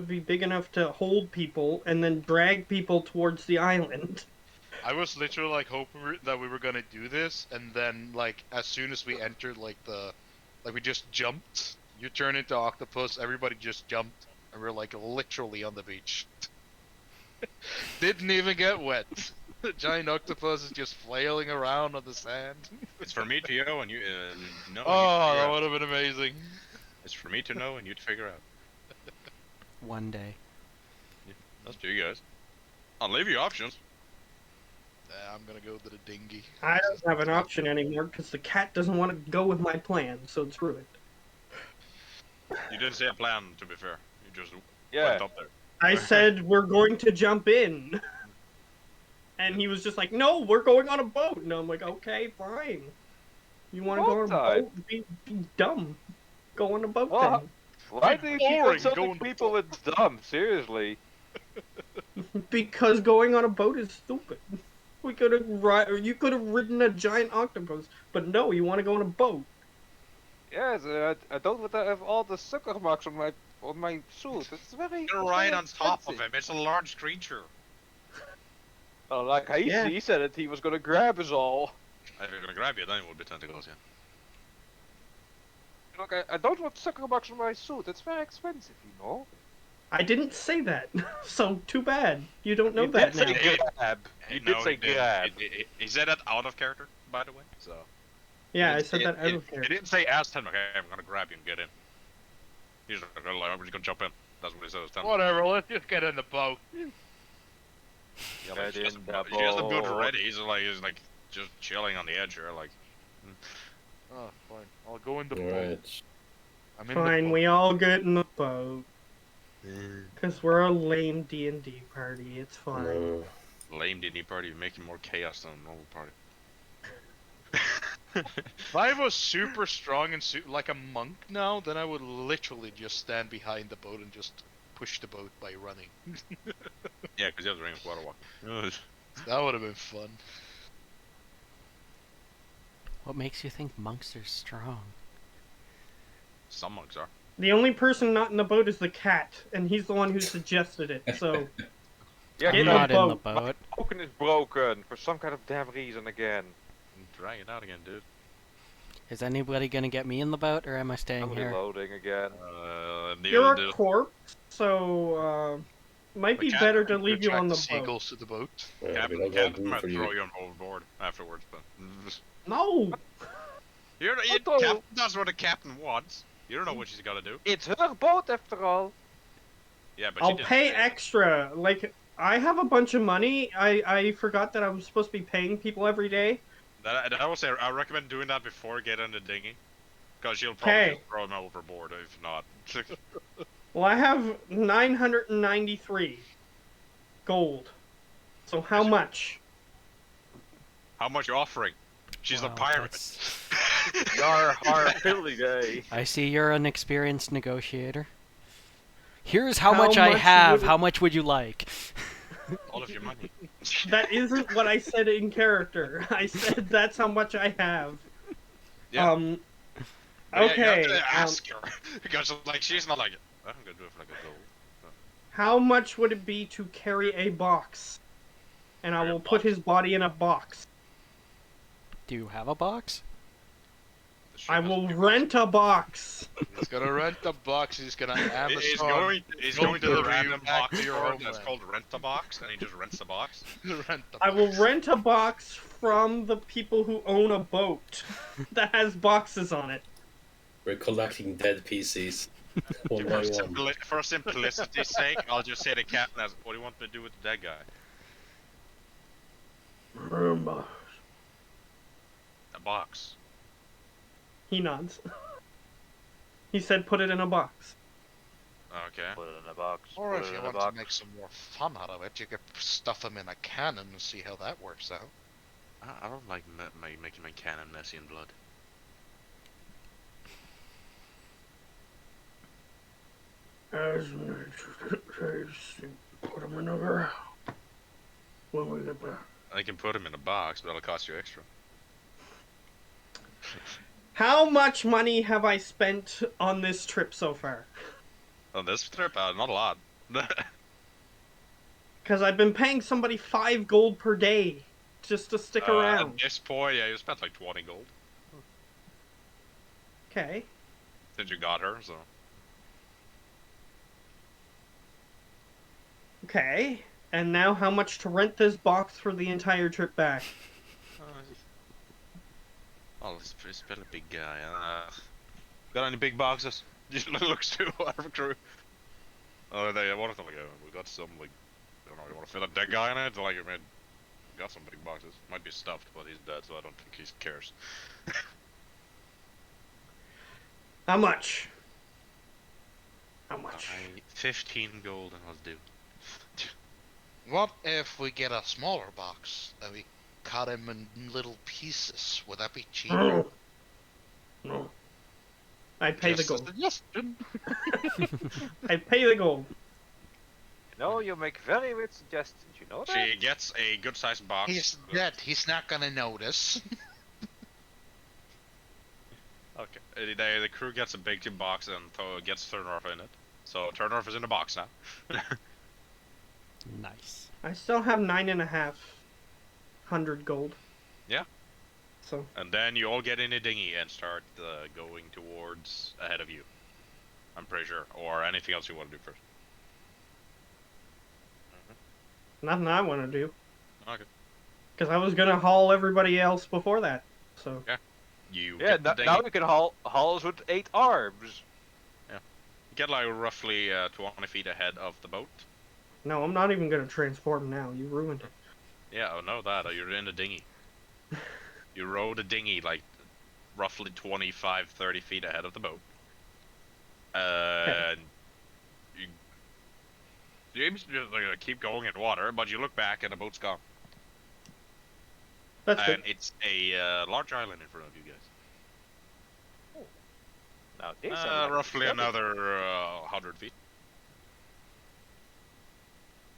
be big enough to hold people and then drag people towards the island. I was literally like hoping that we were gonna do this, and then like as soon as we entered like we just jumped. You turn into octopus, everybody just jumped, and we're like literally on the beach. Didn't even get wet. The giant octopus is just flailing around on the sand. It's for me to know and you know. Oh, and you that figure out. would have been amazing. It's for me to know and you to figure out. One day. That's to you guys. I'll leave you options. I'm gonna go to the dinghy. I don't have an option anymore because the cat doesn't want to go with my plan, so it's ruined. You didn't say a plan, to be fair. You just Yeah. went up there. I said we're going to jump in. And he was just like, no, we're going on a boat. And I'm like, okay, fine. You want to go on a boat? Be dumb. Go on a boat What? then. Why do you keep boring insulting going to people with dumb? Seriously. Because going on a boat is stupid. We could have you could have ridden a giant octopus, but no, you want to go on a boat. Yes, I don't want to have all the sucker marks on my suit. It's very. You're right on top of him. It's a large creature. Oh, like he said it, he was gonna grab us all. If you're gonna grab you, then it would be tentacles, yeah. Look, I don't want sucker marks on my suit. It's very expensive, you know. I didn't say that, so too bad. You don't know You that did now. say grab. You did say grab. He said that out of character, by the way. So. Yeah, I said that out of He character. didn't say ask him, okay, I'm gonna grab you and get in. He's like, I'm just gonna jump in. That's what he said. Whatever, let's just get in the boat. Yeah, like, Get he has in the the he has the boat boat. ready. He's like just chilling on the edge here, like. Oh, fine. I'll go in the boat. Alright. I'm in Fine, the boat. we all get in the boat. Because we're a lame D&D party, it's fine. No. Lame D&D party, making more chaos than a normal party. If I was super strong and like a monk now, then I would literally just stand behind the boat and just push the boat by running. Yeah, because you have the ring of water walk. That would have been fun. What makes you think monks are strong? Some monks are. The only person not in the boat is the cat, and he's the one who suggested it, so... Yeah, Get I'm in not the in the boat. boat. Token is broken for some kind of damn reason again. Drag it out again, dude. Is anybody gonna get me in the boat, or am I staying I'm here? reloading again. You're a corpse, so, might be cat better to Could leave you attract on the the boat. seagulls to the boat. Yeah, Captain, we'll go Captain do might for throw you. you on overboard afterwards, but No! Captain does what a captain wants. You don't know what she's gotta do. It's her boat after all. Yeah, but I'll she didn't pay say it. extra. Like, I have a bunch of money. I forgot that I'm supposed to be paying people every day. I would say I recommend doing that before getting the dinghy, because she'll probably Okay. just throw him overboard if not. Well, I have 993 gold. So how much? How much you offering? She's a Wow, pirate. Yar har Billy day. I see you're an experienced negotiator. Here's how How much I much have. would- How much would you like? All of your money. That isn't what I said in character. I said that's how much I have. Yeah. But yeah, Okay. you have to ask her because like she's not like I'm gonna do it for like a gold. How much would it be to carry a box? And I Carry a will put box? his body in a box. Do you have a box? I will rent a box. He's gonna rent a box. He's gonna Amazon. He's Go going to the deliver you random back box to your store that's homeland. called Rent a Box, and he just rents a box. Rent the I will box. rent a box from the people who own a boat that has boxes on it. We're collecting dead PCs. One by one. For simplicity's sake, I'll just say the captain as, what do you want me to do with the dead guy? A box. He nods. He said put it in a box. Okay. Put it in a box. Or put if it you in a want box. to make some more fun out of it, you could stuff him in a cannon and see how that works out. I don't like making my cannon messy in blood. As nature says, put him in a ground. When we get back. I can put him in a box, but it'll cost you extra. How much money have I spent on this trip so far? On this trip, not a lot. Because I've been paying somebody 5 gold per day just to stick At around. this point, yeah, you spent like 20 gold Okay. since you got her, so. Okay. And now how much to rent this box for the entire trip back? Oh, it's been a big guy. Got any big boxes? Just looks to our crew. Oh, they one of them. Like, we got some like don't know. You want to fit a dead guy in it? Like, I mean, got some big boxes. Might be stuffed, but he's dead, so I don't think he cares. How much? How much? 15 gold and I'll do. What if we get a smaller box and we cut him in little pieces? Would that be cheaper? No. No. I pay the Just a gold. suggestion. I pay the gold. No, you make very good suggestions. You know that. She gets a good-sized box. He's dead. He's not gonna notice. Okay. The crew gets a big box and gets Turnorf in it. So Turnorf is in the box now. Nice. I still have 9,500 gold. Yeah. So. And then you all get in a dinghy and start going towards ahead of you. I'm pretty sure. Or anything else you want to do first. Nothing I want to do. Okay. Because I was going to haul everybody else before that. So. Yeah. You Yeah, get the dinghy. now we can haul us with 8 arms. You get like roughly 20 feet ahead of the boat. No, I'm not even going to transform now. You ruined it. Yeah, I know that. You're in a dinghy. You row the dinghy like roughly 25, 30 feet ahead of the boat. And you just keep going in water, but you look back and the boat's gone. That's And good. it's a large island in front of you guys. Now this Roughly another 100 feet.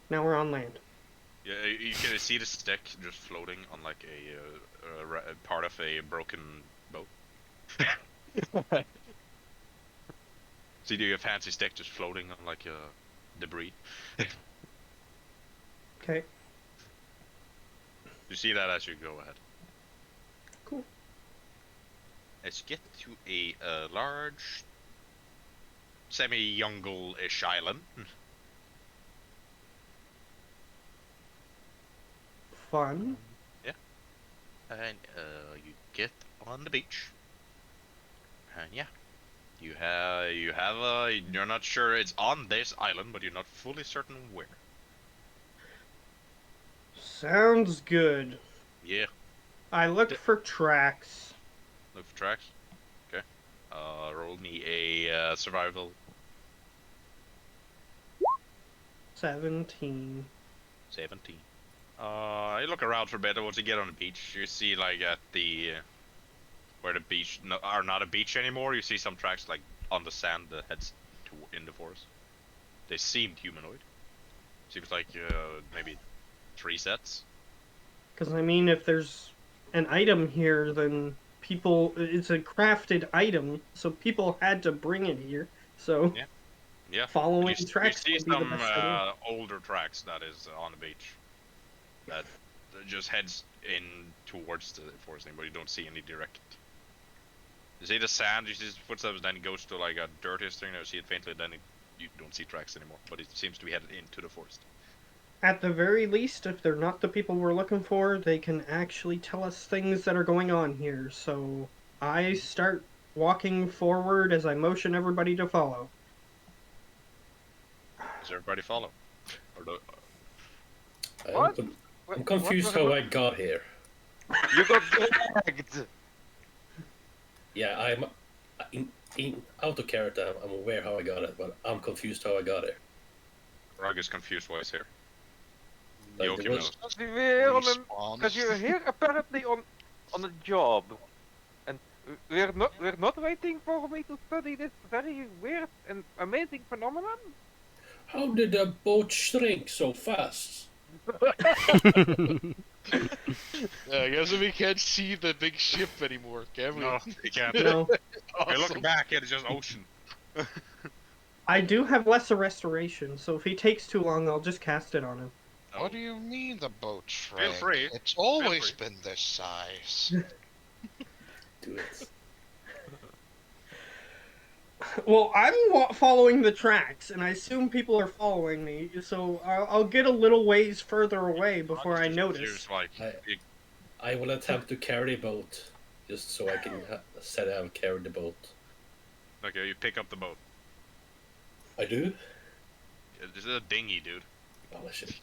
Now we're on land. Yeah, you can see the stick just floating on like a part of a broken boat. See the fancy stick just floating on like debris. Okay. You see that as you go ahead. Cool. As you get to a large, semi-jungle-ish island. Fun. And you get on the beach. And yeah, you're not sure it's on this island, but you're not fully certain where. Sounds good. Yeah, I looked for tracks. look for tracks. Okay. Roll me a survival. 17. 17. You look around for a bit, and once you get on the beach, you see like at the where the beach are not a beach anymore. You see some tracks like on the sand that heads in the forest. They seemed humanoid. Seems like maybe 3 sets. Because, I mean, if there's an item here, then people... It's a crafted item, so people had to bring it here. So, Yeah. following You tracks see would be the some best idea. older tracks that is on the beach. That just heads in towards the forest thing, but you don't see any direct. You see the sand, you see his footsteps, then it goes to like a dirtier thing, you see it faintly, then you don't see tracks anymore, but it seems to be headed into the forest. At the very least, if they're not the people we're looking for, they can actually tell us things that are going on here. So I start walking forward as I motion everybody to follow. Does everybody follow? Or do, What? I'm confused how I got here. You got dragged. Yeah, I'm out of character. I'm aware how I got it, but I'm confused how I got here. Rug is confused why he's here. Like, Joachim there was- knows. Because you're here apparently on a job, and we're not waiting for me to study this very weird and amazing phenomenon. How did the boat shrink so fast? I guess we can't see the big ship anymore, can we? No, you can't. No, You look back and it's just ocean. I do have lesser restoration, so if he takes too long, I'll just cast it on him. What do you mean the boat shrank? free. It's always free. been this size. Do it. Well, I'm following the tracks, and I assume people are following me, so I'll get a little ways further away before I Just notice. confused, like, I will attempt to carry the boat, just so I can set out and carry the boat. okay, you pick up the boat. I do? This is a dinghy, dude. Oh shit.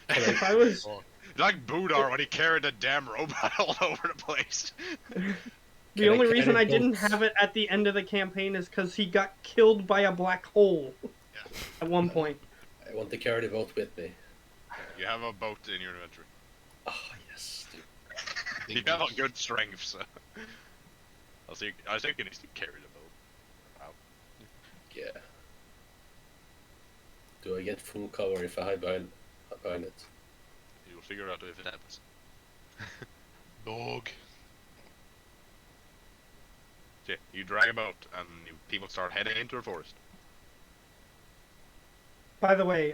If I was Like Budar when he carried a damn robot all over the place. the only reason carry I didn't both? have it at the end of the campaign is because he got killed by a black hole at one point. I want to carry the boat with me. You have a boat in your inventory. Oh yes. You have a good strength, so. I think you need to carry the boat. Yeah. Do I get full cover if I hide behind it? You'll figure out if it happens. Dog. Yeah, you drag a boat, and people start heading into the forest. By the way,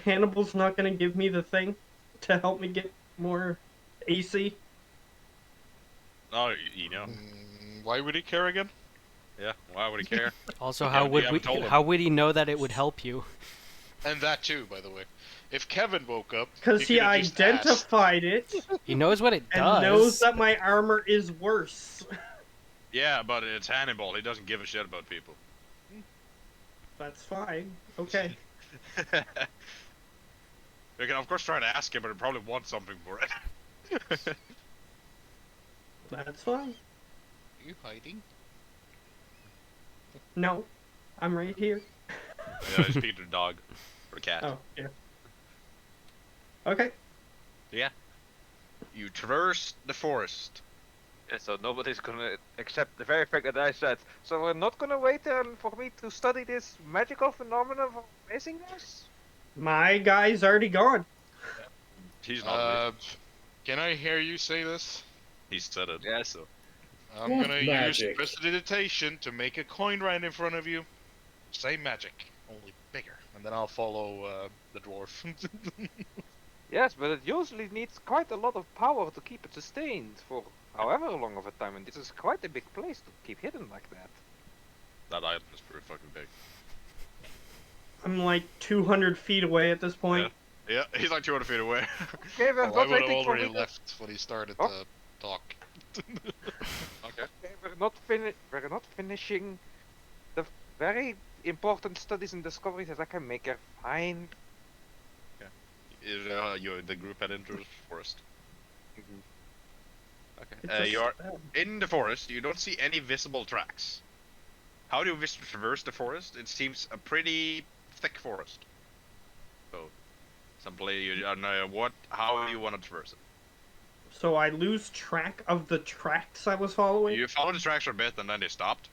Hannibal's not going to give me the thing to help me get more AC. Oh, you know. Why would he care again? Yeah, why would he care? Also, You how haven't- you would haven't told him. how would he know that it would help you? And that too, by the way. If Kevin woke up, Because he could've just asked. identified it He knows what it and does. knows that my armor is worse. Yeah, but it's Hannibal. He doesn't give a shit about people. That's fine. Okay. We can of course try to ask him, but he probably wants something for it. That's fine. Are you hiding? No. I'm right here. Yeah, he's Peter the dog. Or cat. Oh, yeah. Okay. You traverse the forest. Yeah, so nobody's gonna accept the very fact that I said. So we're not gonna wait for me to study this magical phenomenon of amazingness? My guy's already gone. He's not. Can I hear you say this? He said it. Yeah. So. I'm What gonna use magic? prestidigitation to make a coin right in front of you. Say magic, only bigger. And then I'll follow the dwarf. Yes, but it usually needs quite a lot of power to keep it sustained for however long of a time, and this is quite a big place to keep hidden like that. That island is pretty fucking big. I'm like 200 feet away at this point. Yeah, he's like 200 feet away. Okay, we're Well, I not would have waiting for already me to... left when he started Oh. to talk. Okay. Okay, we're not finishing the very important studies and discoveries that I can make her fine. Is the group head into the forest? Okay. It's a You're spell. in the forest. You don't see any visible tracks. How do you wish to traverse the forest? It seems a pretty thick forest. So, simply you don't know how you want to traverse it. So I lose track of the tracks I was following? You followed the tracks for a bit and then they stopped.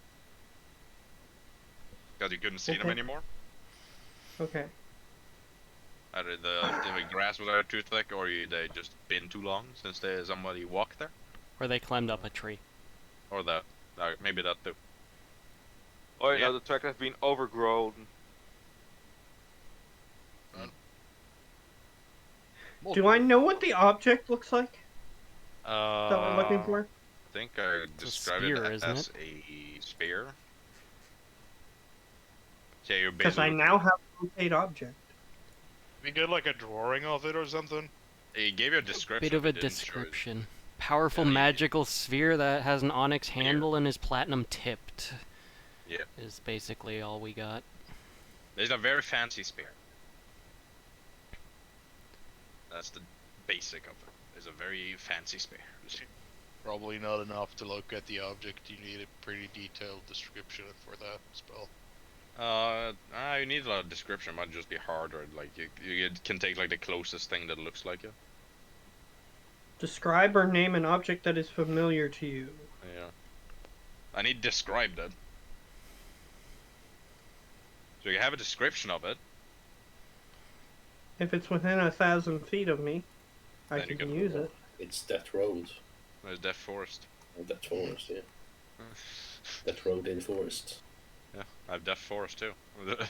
Because you couldn't see them Okay. anymore. Okay. Either the grass was either too thick or they just been too long since somebody walked there. Or they climbed up a tree. Or that. Maybe that too. Oh, you Yeah. know, the track has been overgrown. Do I know what the object looks like that we're looking for? I think I It's a described spear, it isn't as a spear. Yeah, you're Because I basically. now have a rotate object. We get like a drawing of it or something. He gave you a description. Bit of a but didn't show you. description. Powerful Yeah, magical sphere that has an onyx handle and is platinum tipped. Yeah. Is basically all we got. It's a very fancy spear. That's the basic of it. It's a very fancy spear. Probably not enough to look at the object. You need a pretty detailed description for that spell. You need a lot of description. It might just be harder. Like you can take like the closest thing that looks like it. Describe or name an object that is familiar to you. Yeah. I need describe that. So you have a description of it. If it's within 1,000 feet of me, I Then you can can- use it. It's that road. There's Death Forest. Or that forest, yeah. That road in forest. Yeah, I have Death Forest too.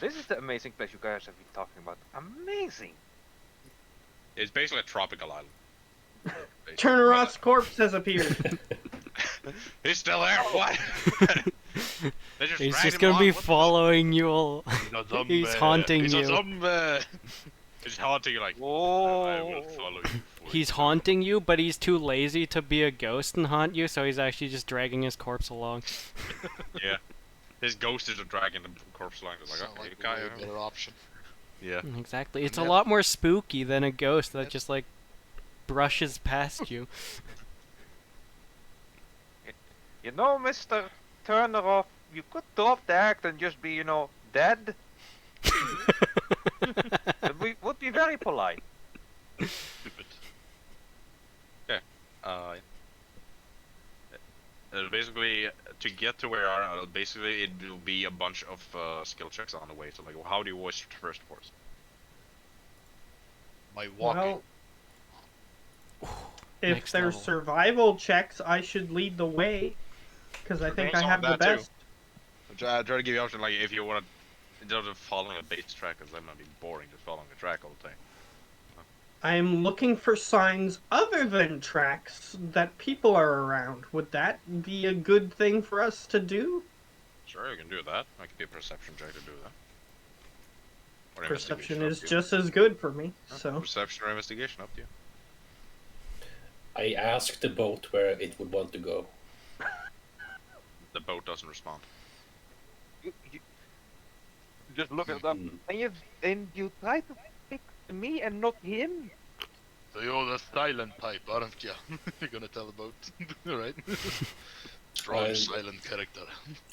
This is the amazing place you guys have been talking about. Amazing! It's basically a tropical island. Basically. Turner-Roth's corpse has appeared. He's still there. What? They just He's dragged just him gonna be along. What the- following you all. He's haunting He's a you. zombie. He's haunting you like. I will Whoa! follow you. He's haunting you, but he's too lazy to be a ghost and haunt you, so he's actually just dragging his corpse along. Yeah. His ghost is just dragging the corpse along. It's like, Sound okay, like guy. a way better option. Yeah. Exactly. It's a Yeah. lot more spooky than a ghost that just like brushes past you. You know, Mr. Turner, you could drop the act and just be, dead. We would be very polite. Stupid. Basically, to get to where you are, basically it will be a bunch of skill checks on the way. So like, how do you voice first force? My walking. Well, if Next there's level. survival checks, I should lead the way. Because I think I Some of have the that too. best. Try to give you option like if you want to, instead of following a base track, because that might be boring, just following a track all the time. I'm looking for signs other than tracks that people are around. Would that be a good thing for us to do? Sure, you can do that. That could be a perception check to do that. Or Perception investigation, up is to you. just as good for me, Yeah, so. perception or investigation, up to you. I asked the boat where it would want to go. The boat doesn't respond. You just look it up, Mm. and you try to pick me and not him. So you're the silent type, aren't you? You're gonna tell about, right? Strong I- silent character.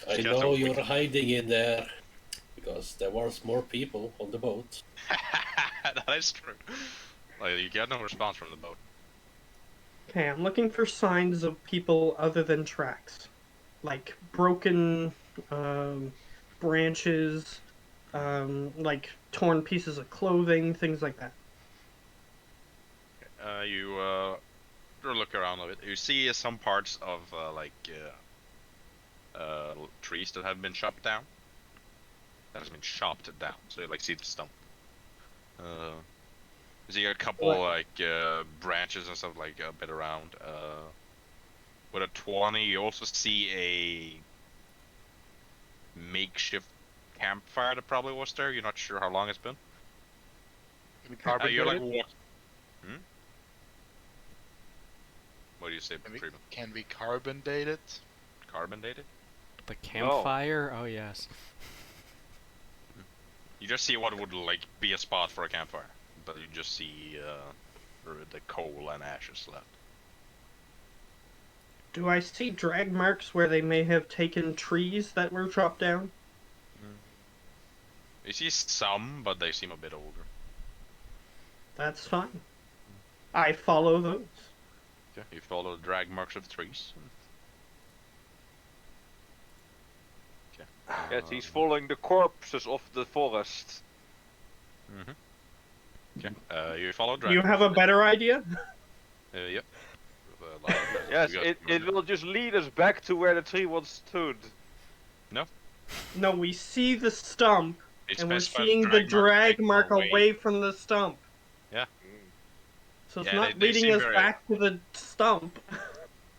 I Get know a you're wiki. hiding in there because there was more people on the boat. That is true. Like, you get no response from the boat. Okay, I'm looking for signs of people other than tracks. Like broken branches, like torn pieces of clothing, things like that. You look around a bit. You see some parts of trees that have been chopped down. That has been chopped down, so you like see the stump. You see a couple branches and stuff like a bit around. With a 20, you also see a makeshift campfire that probably was there. You're not sure how long it's been. Can we carbon You're like date it? walking. What do you say, Freeman? Can we carbon date it? Carbon dated? The campfire? Oh yes. You just see what would like be a spot for a campfire, but you just see the coal and ashes left. Do I see drag marks where they may have taken trees that were chopped down? You see some, but they seem a bit older. That's fine. I follow those. Okay, you follow the drag marks of trees. Okay. Yes, he's following the corpses of the forest. Okay. You follow drag. You have a better idea? Yep. Yes, You guys it will just lead us back to where the tree once stood. No, we see the stump, It's and we're specified seeing the marks drag taken mark away from the stump. Yeah. So it's Yeah, not they leading seem us very- back to the stump.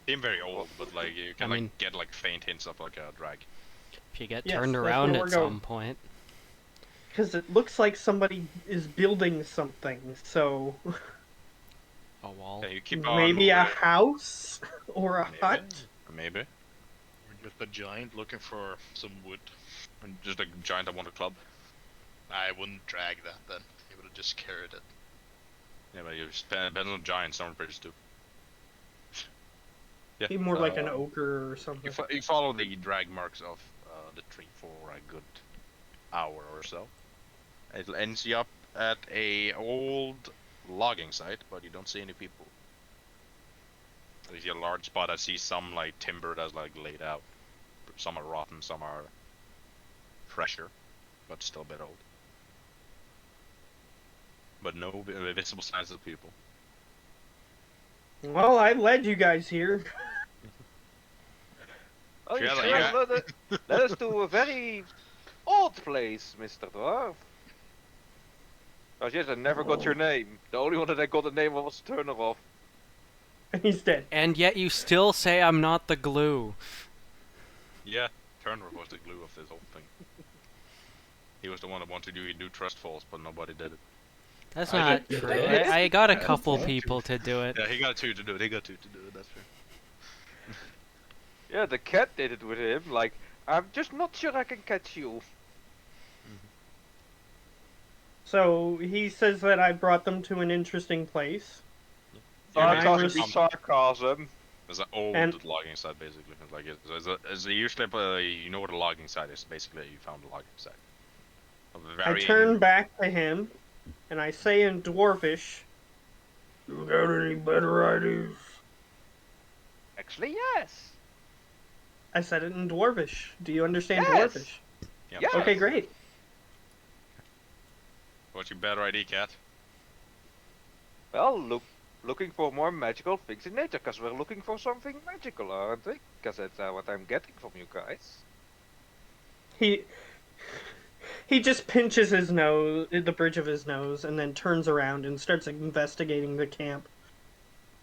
Seem very old, but like you can I like mean- get like faint hints of like a drag. If you get Yes, turned that's around where at we're some going. point. Because it looks like somebody is building something, so A wall. Okay, you keep on maybe a moving. house or a Maybe. hut. Maybe. We're just a giant looking for some wood. And just a giant that want a club. I wouldn't drag that then. He would have just carried it. Yeah, but you spend on giants, some bridges too. Yeah. Be more like an ogre or something. You follow the drag marks of the tree for a good hour or so. It ends you up at a old logging site, but you don't see any people. You see a large spot. I see some like timber that's like laid out. Some are rotten, some are fresher, but still a bit old. But no visible signs of people. Well, I led you guys here. Oh, you Yeah, sure yeah. led us to a very odd place, Mr. Dwarf. Oh yes, I never got your name. The only one that I got the name of was Turner. And he's dead. And yet you still say I'm not the glue. Yeah, Turner was the glue of this whole thing. He was the one that wanted you to do trust falls, but nobody did it. That's I not did- true. Yeah. I got a Yeah. couple people to do it. Yeah, he got two to do it. He got two to do it. That's fair. Yeah, the cat did it with him. Like, I'm just not sure I can catch you. So he says that I brought them to an interesting place. Yeah, And I Sarcasm basically be res- sarcasm. there's an old And- logging site basically. It's like it's usually you know what a logging site is. Basically, you found a logging site. A I very turn back to him, and I say in Dwarvish, "You got any better ideas?" Actually, yes. I said it in Dwarvish. Do you understand Yes. Dwarvish? yeah. Yes. Okay, great. What's your better idea, Cat? Well, looking for more magical things in nature, because we're looking for something magical, aren't we? Because that's what I'm getting from you guys. He just pinches his nose, the bridge of his nose, and then turns around and starts investigating the camp.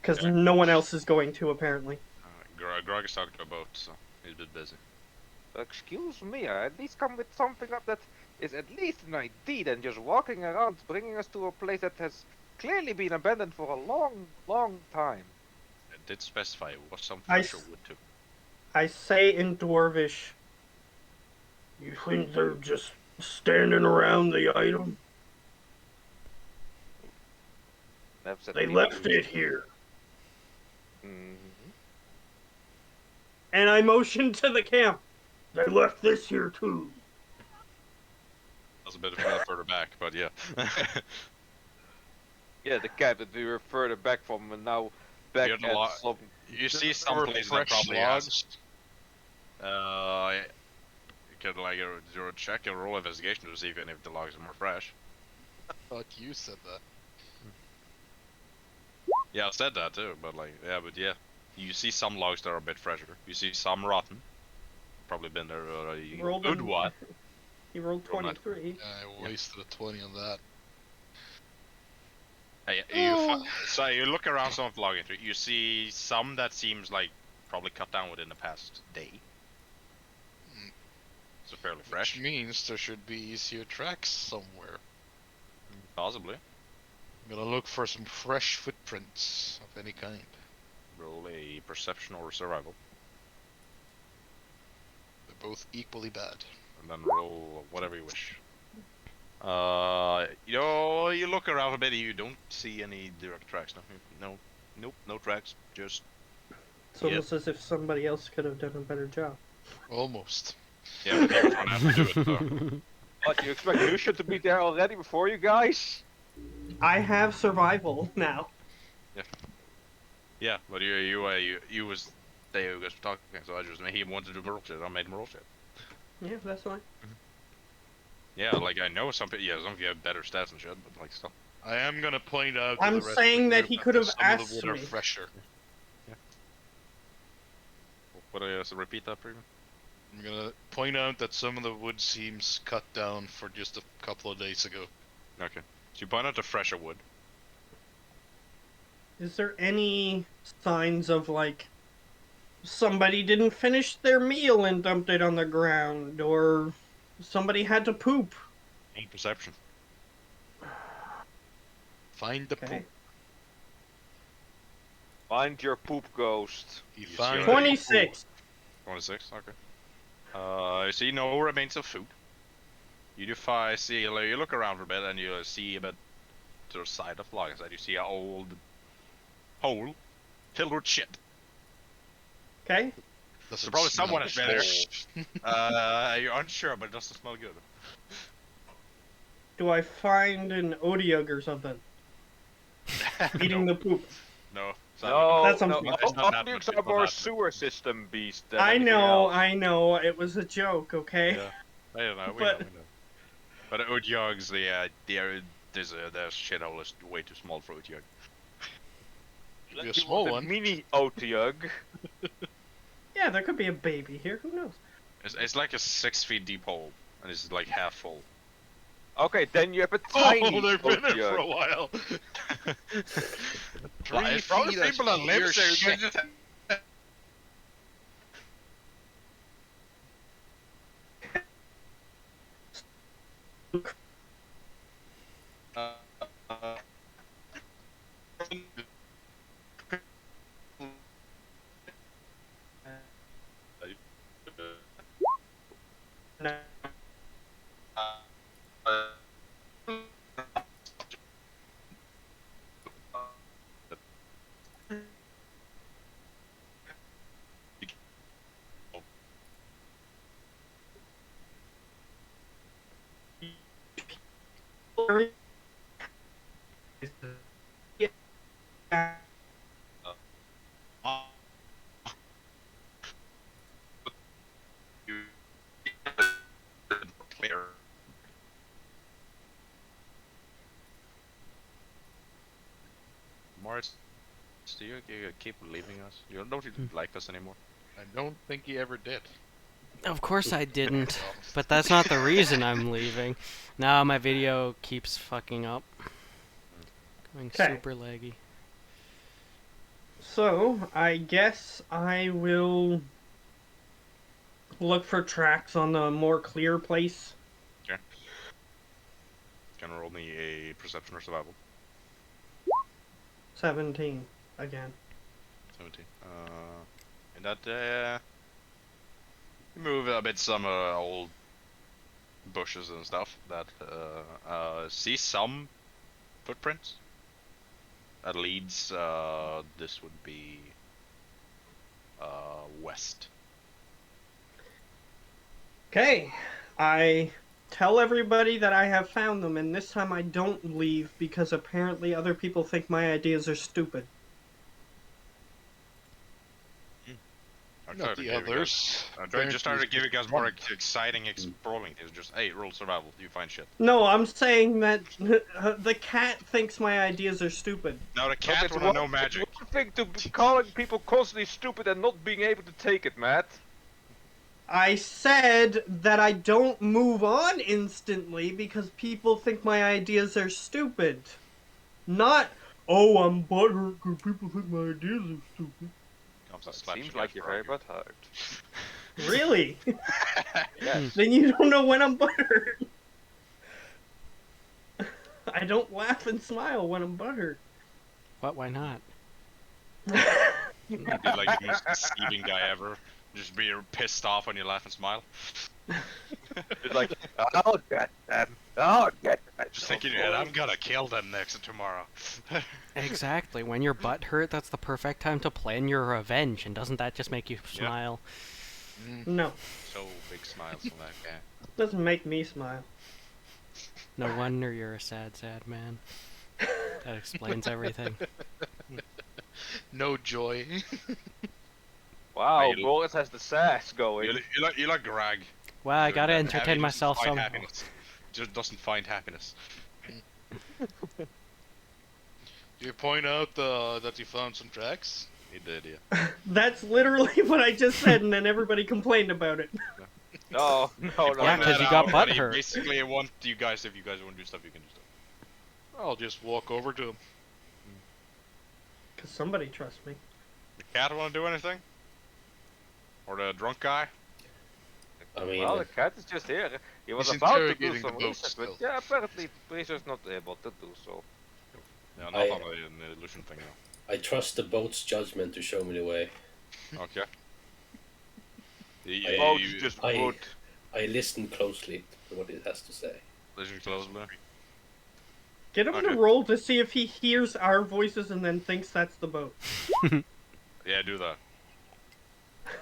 Because Okay. no one else is going to, apparently. Grog is talking to a boat, so he's a bit busy. Excuse me, I at least come with something up that is at least an idea than just walking around, bringing us to a place that has clearly been abandoned for a long, long time. I did specify it was some I fresher s- wood too. I say in Dwarvish, "You think they're just standing around the item? They left it here." Hmm. And I motion to the camp. "They left this here too." That's a bit further back, but yeah. Yeah, the camp that we were further back from, and now back You're the at lo- some. You see There some were places that fresh probably has. logs. You could like do a check and roll investigation to see if any of the logs are more fresh. I thought you said that. Yeah, I said that too, but yeah. You see some logs that are a bit fresher. You see some rotten. Probably been there already. Rolled Good him- one. He rolled Roll that. 23. I wasted a 20 on that. So you look around some of the logging tree. You see some that seems like probably cut down within the past day. Mm. So fairly fresh. Which means there should be easier tracks somewhere. Possibly. I'm gonna look for some fresh footprints of any kind. Roll a perception or survival. They're both equally bad. And then roll whatever you wish. You look around a bit. You don't see any direct tracks. Nope, no tracks. Just It's almost as if somebody else could have done a better job. Almost. yeah. But you're gonna have to do it. So. What, you expect Lucian to be there already before you guys? I have survival now. Yeah, but you was there. You guys were talking, so I just he wanted to do roll shit. I made him roll shit. Yeah, that's fine. Yeah, like I know some people. Yeah, some of you have better stats and shit, but like still. I am gonna point out. To I'm the rest saying of the that group he could have some of the asked wood are me. fresher. What so repeat that for you? I'm gonna point out that some of the wood seems cut down for just a couple of days ago. Okay. So you point out the fresher wood. Is there any signs of, like, somebody didn't finish their meal and dumped it on the ground, or somebody had to poop? Any perception. Find the Okay. poop. Find your poop ghost. He You see found it. the 26. 26. Okay. You see no remains of food. You do see you look around for a bit and you see a bit to the side of the log side. You see an old hole filled with shit. Okay. Does So it probably smell someone has been there. fresh? You're unsure, but it doesn't smell good. Do I find an Odiug or something? Eating the poop. No. No, That sounds no, bad. It's not that Odigs much, are it's not more that much. sewer system beasts than I anything know, else. I know. It was a joke, okay? Yeah. I don't know. But- We know. But Oudyogs, there's shithole is way too small for Oudyog. Could be a You small want a one. mini Otiug. Yeah, there could be a baby here. Who knows? It's like a 6 feet deep hole, and it's like half full. Okay, then you have a tiny Oh, they've been there for a Otiug. while. It's probably feet people that of live pure there. You shit. just No. Yeah. Clear. Morris, do you keep leaving us? You don't even like us anymore. I don't think he ever did. Of course I didn't, but that's not the reason I'm leaving. Now my video keeps fucking up. Going super laggy. So, I guess I will look for tracks on the more clear place. Okay. Can roll me a perception or survival. 17 again. 17. And that you move a bit some old bushes and stuff that see some footprints. That leads. This would be west. Okay, I tell everybody that I have found them, and this time I don't leave because apparently other people think my ideas are stupid. Not the others. I just started giving you guys more exciting exploring things. Just, hey, roll survival. You find shit. No, I'm saying that the cat thinks my ideas are stupid. Now the cat wanna know magic. It's one thing to be calling people constantly stupid and not being able to take it, Matt. I said that I don't move on instantly because people think my ideas are stupid. Not, oh, I'm butthurt because people think my ideas are stupid. Seems like you're very butthurt. Really? Yes. Then you don't know when I'm butthurt. I don't laugh and smile when I'm butthurt. What? Why not? You'd be like the most deceiving guy ever. Just be pissed off when you laugh and smile. It's like, I'll get them. I'll get them. Just thinking in your head, I'm gonna kill them next tomorrow. Exactly. When your butt hurt, that's the perfect time to plan your revenge, and doesn't that just make you smile? No, So big smiles from that guy. doesn't make me smile. No wonder you're a sad, sad man. That explains everything. No joy. Wow, Hey, Boris has the sass going. You like Greg. Well, I gotta That entertain he doesn't myself find somehow. happiness. Just doesn't find happiness. You point out that you found some tracks? He did, yeah. That's literally what I just said, and then everybody complained about it. No, no, no. Yeah, no. 'cause you got butt He hurt. basically want you guys, if you guys want to do stuff, you can do stuff. I'll just walk over to him. Because somebody trusts me. The cat want to do anything? Or the drunk guy? I mean, Well, the cat is just here. He was He's about to do interrogating some the boat research, but still. yeah, apparently Brazer's not able to do so. Yeah, not on the illusion thing, I trust the boat's judgment to show me the way. no. Okay. Oh, You just I- wood. I listen closely to what it has to say. listen closely. Get him Okay. to roll to see if he hears our voices and then thinks that's the boat. Yeah, do that.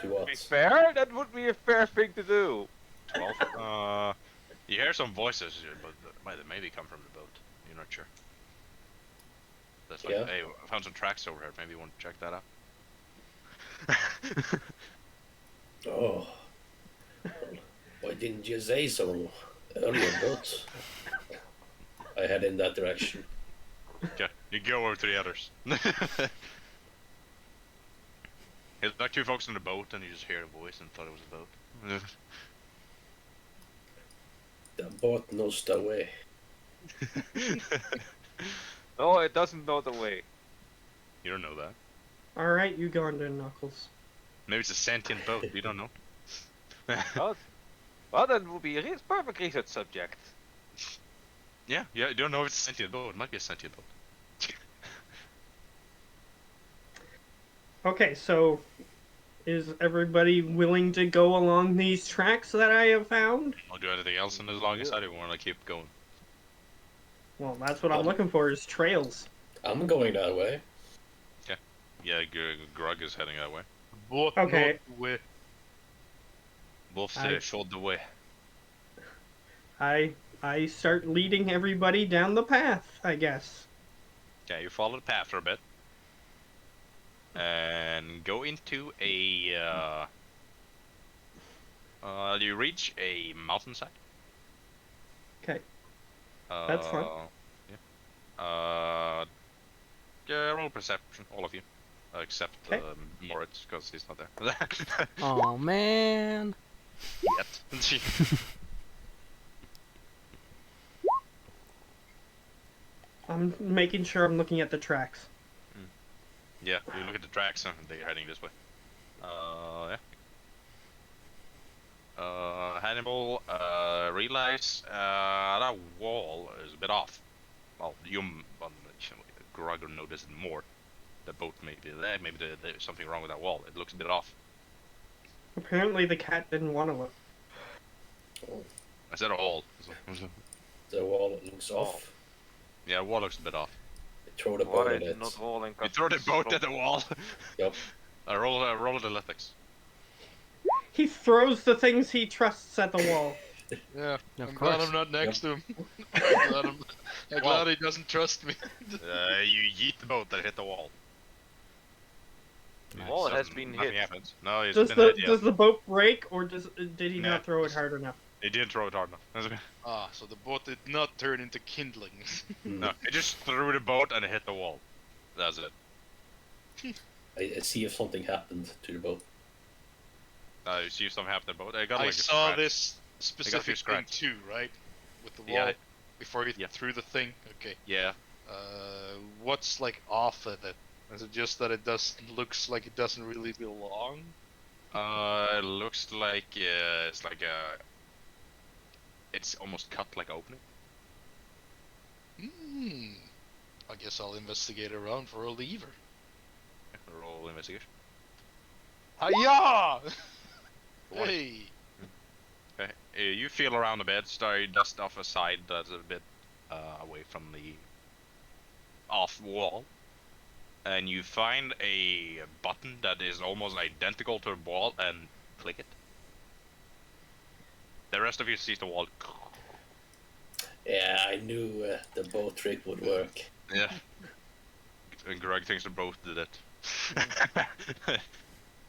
To To what? be fair, that would be a fair thing to do. 12. You hear some voices, but they maybe come from the boat. You're not sure. That's like, Yeah. hey, I found some tracks over here. Maybe you want to check that out. Oh. Well, why didn't you say so earlier, boat? I head in that direction. Okay, you go over to the others. There's like two folks in the boat, and you just hear a voice and thought it was a boat. The boat knows the way. No, it doesn't know the way. You don't know that. Alright, you go into Knuckles. Maybe it's a sentient boat. You don't know. Well, then it will be a perfect research subject. Yeah, you don't know if it's a sentient boat. It might be a sentient boat. Okay, so is everybody willing to go along these tracks that I have found? I'll do anything else in as long as I do want to keep going. Well, that's what I'm looking for, is trails. I'm going that way. Yeah, Grug is heading that way. Both Okay. know the way. Wolf I- showed the way. I I start leading everybody down the path, I guess. Okay, you follow the path for a bit. And go into a... you reach a mountainside. Okay. That's fun. Yeah. Roll perception, all of you. Except Okay. Moritz, because he's not there. Oh man. Yet. I'm making sure I'm looking at the tracks. Yeah, you look at the tracks and they're heading this way. Yeah. Hannibal, realize that wall is a bit off. Well, Gregor noticed it more. The boat may be there, maybe there's something wrong with that wall. It looks a bit off. Apparently the cat didn't want to look. Oh, I said a hole. the wall looks off. Yeah, the wall looks a bit off. Throw the boat Why at it. not rolling? You throw the boat at the wall. Yep. Roll athletics. He throws the things he trusts at the wall. Yeah, Of I'm course. glad I'm not next to him. I'm glad he doesn't trust me. You yeet the boat that hit the wall. The wall has been Nothing hit. happens. No, it's Does been the hit, yeah. does the boat break, or did he Nah. not throw it hard enough? He didn't throw it hard enough. Ah, so the boat did not turn into kindlings. No, it just threw the boat and it hit the wall. That's it. I see if something happened to the boat. You see if something happened to the boat. I got I like a saw scratch. this specific thing scratch. too, right? With the wall Yeah. before you Yeah. threw the thing. Okay. Yeah. What's like off of it? Is it just that it looks like it doesn't really belong? It looks like it's like it's almost cut like opening. Hmm. I guess I'll investigate around for a lever. Roll investigation. Hiya! What? Hey. Okay. You feel around a bit, start dust off a side that's a bit away from the off wall, and you find a button that is almost identical to the wall, and click it. The rest of you sees the wall. Yeah, I knew the boat trick would work. Yeah. And Greg thinks they both did it.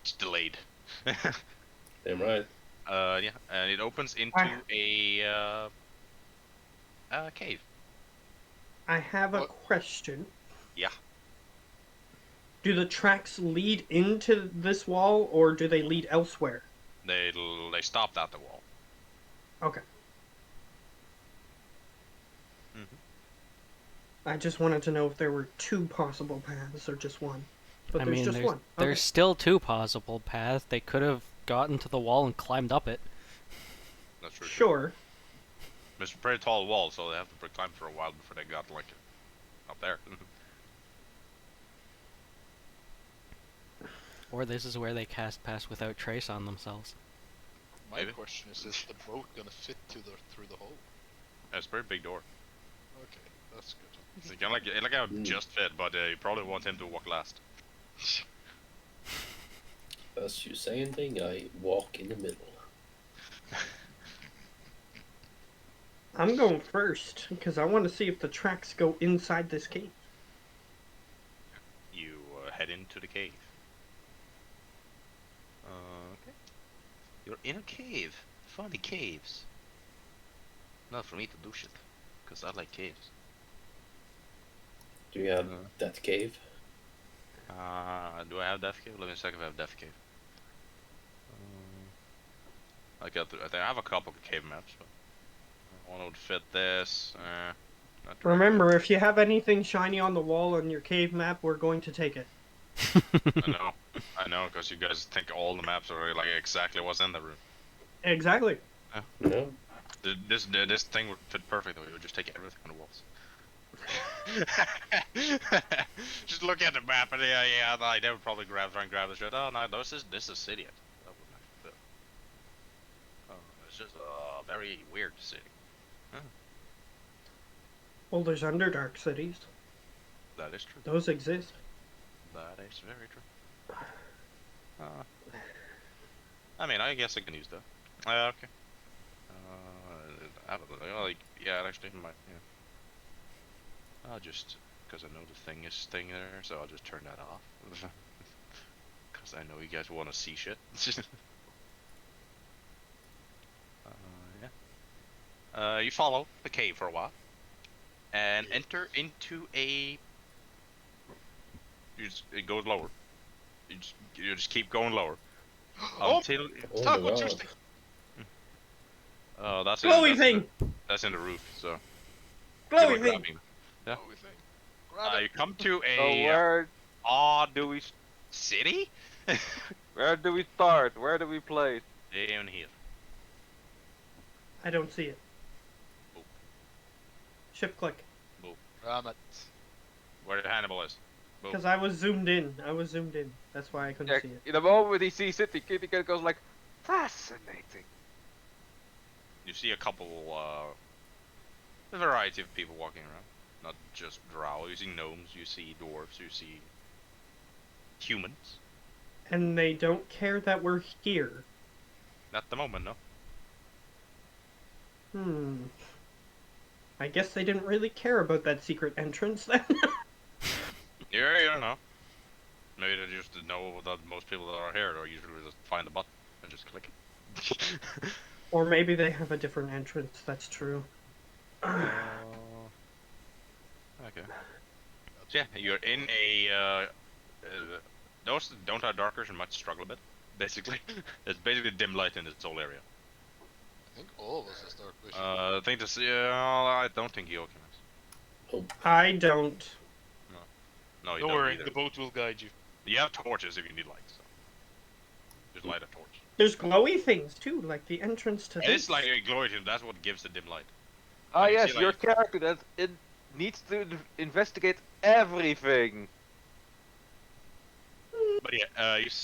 It's delayed. Damn right. Yeah, and it opens into a cave. I have a What? question. Yeah. Do the tracks lead into this wall, or do they lead elsewhere? They stopped at the wall. Okay. Mhm. I just wanted to know if there were two possible paths or just one. But I there's mean, just there's, one. there's still two possible paths. They could have gotten to the wall and climbed up it. That's true. Sure. It's a pretty tall wall, so they have to climb for a while before they got like up there. Or this is where they cast Pass Without Trace on themselves. My Maybe. question is the boat gonna fit through the hole? It's a pretty big door. Okay, that's good. It's kind of like I would just fit, but you probably want him to walk last. As you say anything, I walk in the middle. I'm going first, because I want to see if the tracks go inside this cave. You head into the cave. Okay. You're in a cave. Funny caves. Not for me to do shit, because I like caves. Do you have that cave? Do I have Death Cave? Let me check if I have Death Cave. I have a couple of cave maps, but one would fit this. Not really. Remember, if you have anything shiny on the wall on your cave map, we're going to take it. I know, because you guys think all the maps are like exactly what's in the room. Exactly. No. This thing would fit perfectly. We would just take everything on the walls. Just look at the map and yeah, they would probably try and grab the shit. Oh no, this is city. That wouldn't actually fit. Oh, it's just a very weird city. Well, there's Underdark cities. That is true. Those exist. That is very true. I mean, I guess I can use that. Okay. I don't know. Like, yeah, actually, I'll just, because I know the thing is staying there, so I'll just turn that off. Because I know you guys want to see shit. Yeah. You follow the cave for a while, and enter into a. It goes lower. You just keep going lower Oh, until. Oh talk my about god. Tuesday. Oh, Glowy thing! that's in the roof. So you Glowy want to grab thing! him. Yeah. Oh, we think. Grab You it. come to So a where odd do we city. start? Where do we place? Down here. I don't see it. Oh. Shift click. Grab it. Where Hannibal is. Boom. Because I was zoomed in. That's why I couldn't Yeah, see it. in the moment he sees it, Kitty Cat goes like, fascinating. You see a couple, a variety of people walking around. Not just drow. You see gnomes, you see dwarves, you see humans. And they don't care that we're here. At the moment, no. I guess they didn't really care about that secret entrance then. Yeah, you don't know. Maybe they just know that most people that are here are usually just find the button and just click it. Or maybe they have a different entrance, that's true. Okay. So yeah, you're in a, those that don't have dark vision might struggle a bit, basically. It's basically dim light in this whole area. I think all of us has dark vision. I think this, I don't think Joachim has. I don't. No, you Don't don't worry, either. the boat will guide you. You have torches if you need light, so. Just light a torch. There's glowy things too, like the entrance to this. It's like a glory to that's what gives the dim light. Ah you yes, see, your like- character that needs to investigate everything. But yeah, you just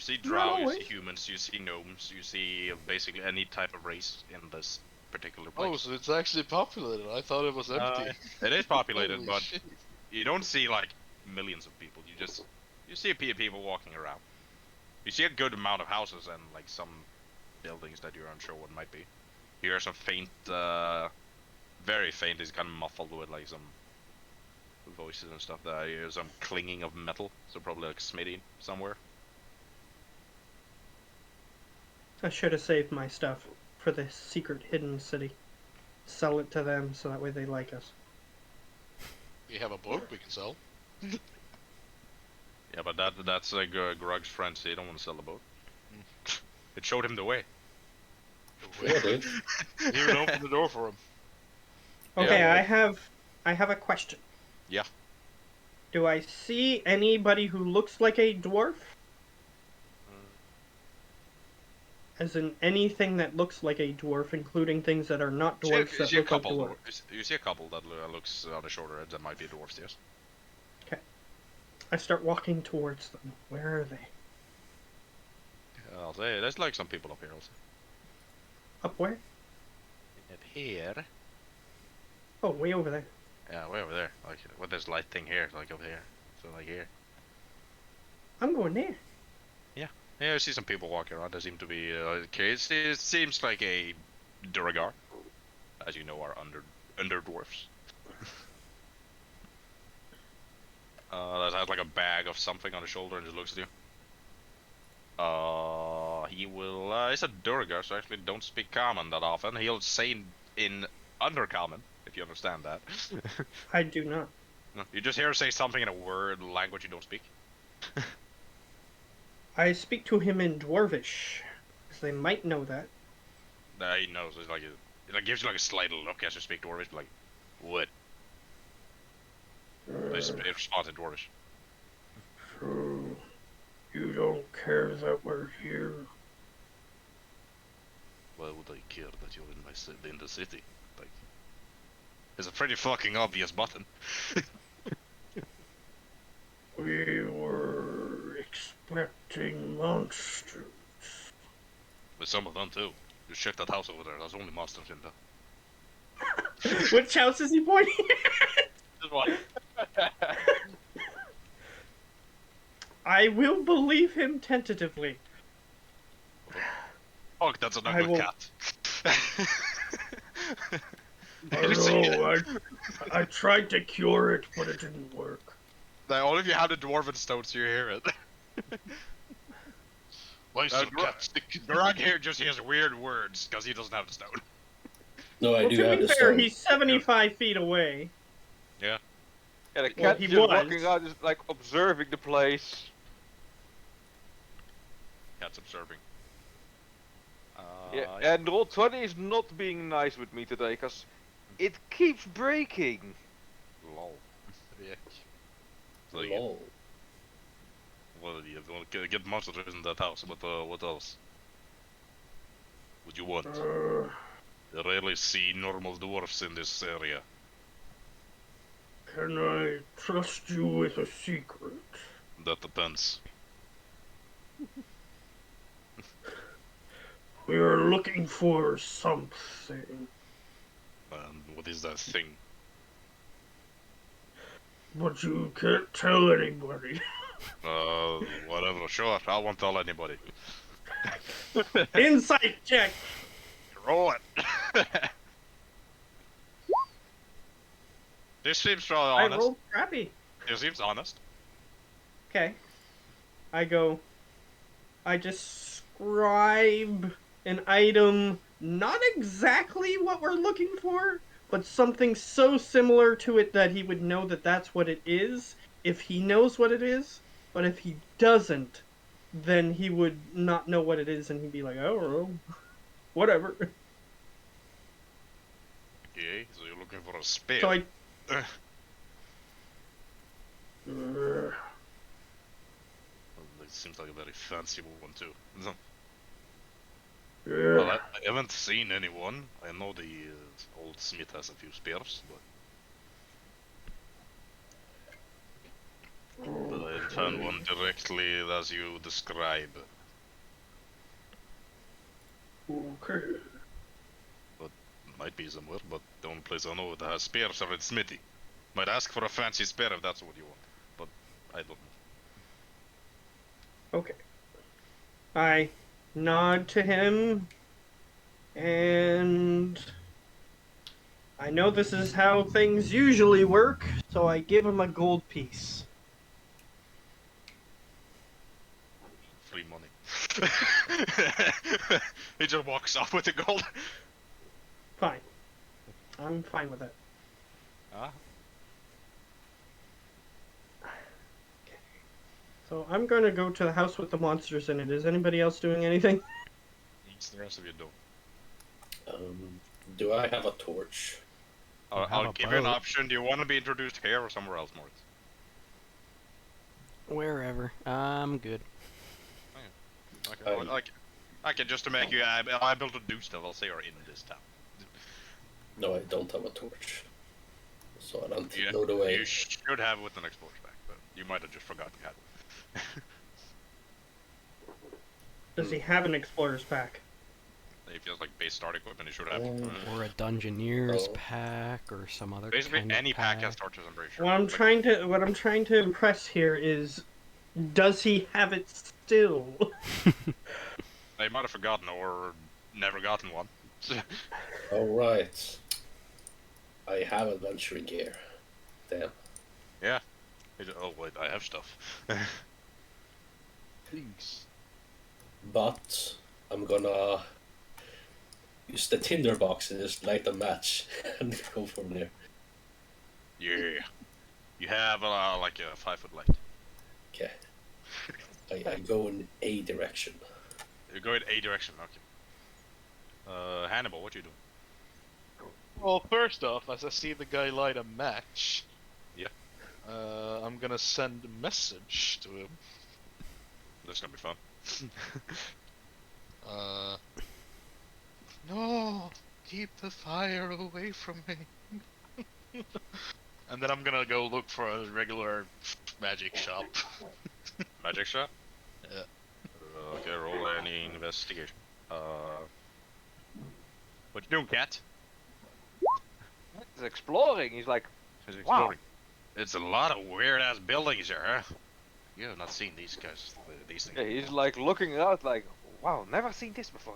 see drow, you see humans, you see gnomes, you see basically any type of race in this particular place. Oh, so it's actually populated. I thought it was empty. It is populated, Holy but shit. you don't see like millions of people. You see people walking around. You see a good amount of houses and like some buildings that you're unsure what might be. You hear some faint, very faint. It's kind of muffled with like some voices and stuff. That you hear some clinging of metal. So probably like smithing somewhere. I should have saved my stuff for this secret hidden city. Sell it to them so that way they like us. We have a boat we can sell. Yeah, but that's like Grug's friend, so you don't want to sell the boat. It showed him the way. Yeah, dude. He would open the door for him. Okay, Yeah. I have a question. Yeah. Do I see anybody who looks like a dwarf? As in anything that looks like a dwarf, including things that are not dwarves You that see a look like couple. dwarves. You see a couple that looks on the shorter edge that might be dwarfs, yes. I start walking towards them. Where are they? I'll say there's like some people up here also. Up where? Up here. Oh, way over there. Yeah, way over there. Like with this light thing here, like up here. So like here. I'm going there. Yeah, I see some people walking around. There seem to be kids. It seems like a Duragar, as you know, are under dwarfs. That has like a bag of something on his shoulder and just looks at you. He will. He's a Duragar, so actually don't speak common that often. He'll say in undercommon, if you understand that. I do not. No, you just hear him say something in a word language you don't speak. I speak to him in Dwarvish, because they might know that. He knows. It's like it gives you like a slight look as you speak Dwarvish, but like, what? It responds in Dwarvish. So, you don't care that we're here? Why would I care that you're in the city? Like, it's a pretty fucking obvious button. We were expecting monsters. But some of them too. You check that house over there. There's only monsters in there. Which house is he pointing at? Just one. I will believe him tentatively. Fuck, that's an I ugly will- cat. I You don't see know. it? I tried to cure it, but it didn't work. Like, all of you have the dwarven stones, you hear it. Why so Gr- capstick? Grog here just hears weird words because he doesn't have the stone. No, I Well, do to have be the fair, stone. he's 75 feet away. Yeah. Yeah, the Well, cat he just was. walking out, just like observing the place. Cat's observing. Yeah, and Roll20 is not being nice with me today, cause it keeps breaking. Lol. Yeah. So you, Lol. well, you want to get monsters in that house. What else would you want? You rarely see normal dwarfs in this area. Can I trust you with a secret? That depends. We are looking for something, And what is that thing? but you can't tell anybody. Whatever. Sure, I won't tell anybody. Insight check! Roll it. This seems really I honest. rolled crappy. This seems honest. Okay. I describe an item, not exactly what we're looking for, but something so similar to it that he would know that that's what it is if he knows what it is, but if he doesn't, then he would not know what it is and he'd be like, oh, whatever. Okay, so you're looking for a spear. So I. It seems like a very fancy one too. Yeah. Well, I haven't seen anyone. I know the old smith has a few spears, but I didn't find one directly as you describe. Okay. Might be somewhere, but the only place I know that has spears are in Smithy. Might ask for a fancy spear if that's what you want, but I don't know. Okay. I nod to him, and I know this is how things usually work, so I give him a gold piece. Free money. He just walks off with the gold. Fine. I'm fine with it. Ah, So I'm gonna go to the house with the monsters in it. Is anybody else doing anything? what's the rest of you do? Do I have a torch? have I'll a give you an boat. option. Do you want to be introduced here or somewhere else, Mort? Wherever. I'm good. Okay, okay, just to make you able to do stuff, I'll say you're in this town. No, I don't have a torch. So I don't Yeah, know the way. you should have with an explorer's pack, but you might have just forgotten you had it. Does he have an explorer's pack? If you have like base start equipment, you should have. Or a Dungeoneer's Oh. pack, or some other Basically, kind of any pack has torches, I'm pretty sure. What I'm trying to impress here is, does he have it still? They might have forgotten or never gotten one. Alright. I have adventuring gear. Damn. Oh wait, I have stuff. Please. But I'm gonna use the tinder box and just light a match and go from there. Yeah. You have like a 5-foot light. Okay. I go in a direction. You go in a direction, okay. Hannibal, what you doing? Well, first off, as I see the guy light a match, Yeah. I'm gonna send a message to him. That's gonna be fun. No, keep the fire away from me. And then I'm gonna go look for a regular magic shop. Magic shot? Yeah. Okay, roll any investigation. What you doing, cat? He's exploring. He's like, He's wow. exploring. It's a lot of weird ass buildings here, huh? You have not seen these guys, these things. Yeah, he's like looking out, like, wow, never seen this before.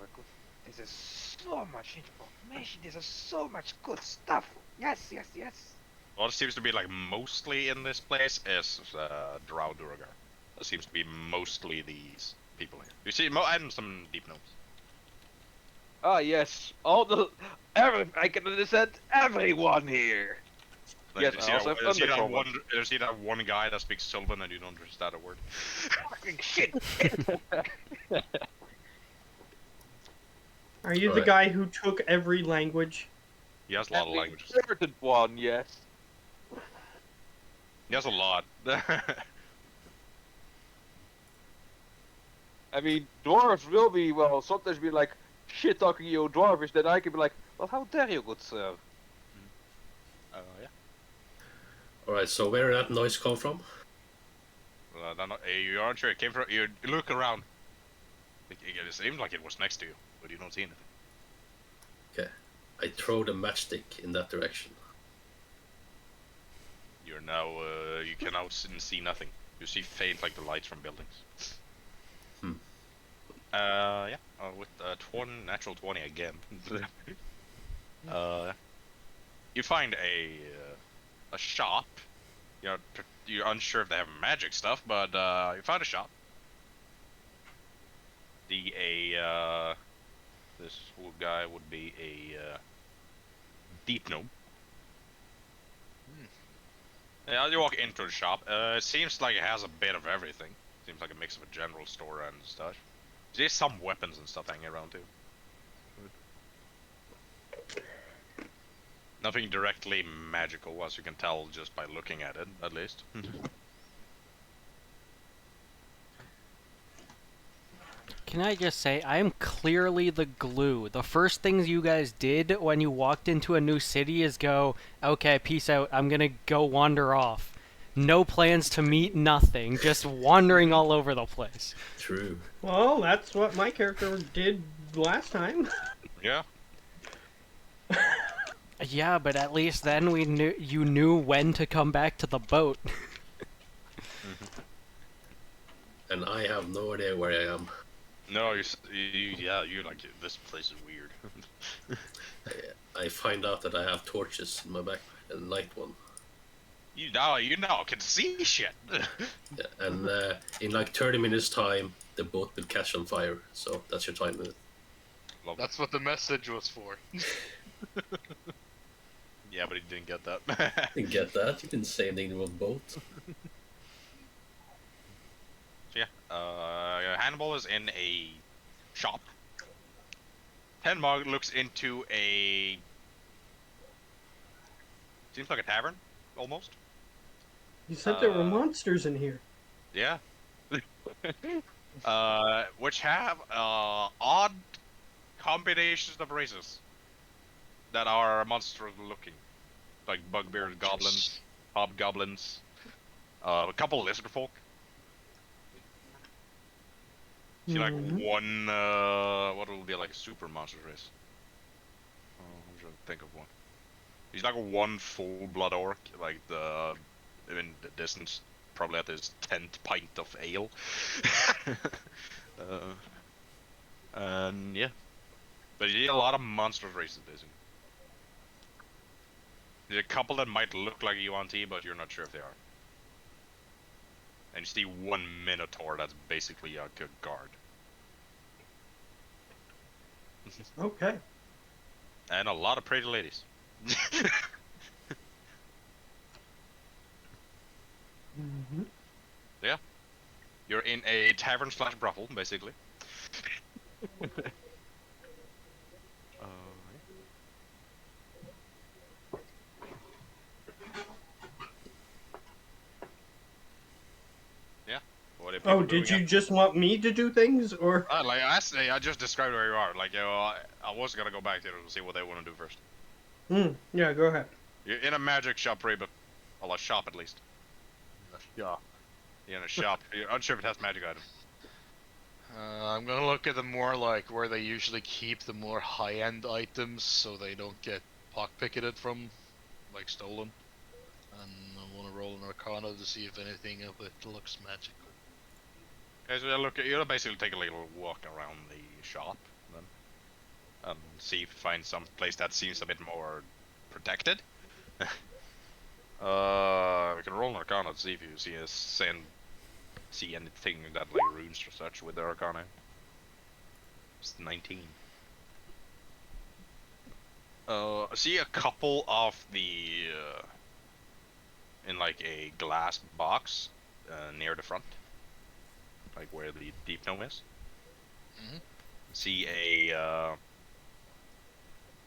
This is so much information. This is so much good stuff. Yes, yes, yes. What seems to be like mostly in this place is Drow Durgar. That seems to be mostly these people here. You see, and some deep gnomes. Ah, yes. I can understand everyone here. Yes, I also have undercommon. There's that one guy that speaks Sylvan and you don't understand a word. Fucking shit. Are you the Alright. guy who took every language? He has a lot of languages. Certain one, yes. He has a lot. I mean, dwarves will be, well, sometimes be like, shit talking you dwarvish, then I can be like, well, how dare you, good sir? Yeah. Alright, so where did that noise come from? You aren't sure. It came from. You look around. It seemed like it was next to you, but you don't see anything. Okay. I throw the matchstick in that direction. You're now. You can now see nothing. You see faint like the lights from buildings. Yeah. With natural 20 again. You find a shop. You're unsure if they have magic stuff, but you found a shop. This guy would be a deep gnome. Yeah, you walk into the shop. It seems like it has a bit of everything. Seems like a mix of a general store and stuff. There's some weapons and stuff hanging around too. Nothing directly magical, as you can tell just by looking at it, at least. Can I just say, I am clearly the glue. The first things you guys did when you walked into a new city is go, okay, peace out, I'm gonna go wander off. No plans to meet, nothing. Just wandering all over the place. True. Well, that's what my character did last time. Yeah. Yeah, but at least then you knew when to come back to the boat. And I have no idea where I am. No, you're like, this place is weird. I find out that I have torches in my backpack, a light one. You now can see shit. Yeah, and in like 30 minutes time, the boat will catch on fire. So that's your time limit. That's what the message was for. Yeah, but he didn't get that. You get that? You didn't say anything about boat. So yeah, Hannibal is in a shop. Tenmog looks into seems like a tavern, almost. You said there were monsters in here. Yeah. Which have odd combinations of races that are monster looking, like bugbears, goblins, hobgoblins, a couple lizard folk. See, like one, what will be like a super monster race? I'm trying to think of one. He's like one full blood orc, like in the distance, probably at his 10th pint of ale. And yeah, but you see a lot of monster races basically. There's a couple that might look like UNT, but you're not sure if they are. And you see one minotaur that's basically a good guard. Okay. And a lot of pretty ladies. Yeah. You're in a tavern / brothel, basically. Yeah. Oh, did you just want me to do things, or? Like I just described where you are. Like, I was gonna go back there to see what they want to do first. Yeah, go ahead. You're in a magic shop, Ray, but well, a shop at least. Yeah. You're in a shop. You're unsure if it has magic items. I'm gonna look at the more like where they usually keep the more high-end items, so they don't get pockpicketed from, like stolen. And I want to roll an Arcana to see if anything of it looks magical. Okay, so you'll basically take a little walk around the shop, then. and see if find some place that seems a bit more protected. We can roll an Arcana to see if you see anything that like runes or such with the Arcana. It's 19. I see a couple of the in like a glass box near the front, like where the deep gnome is. Mhm. See a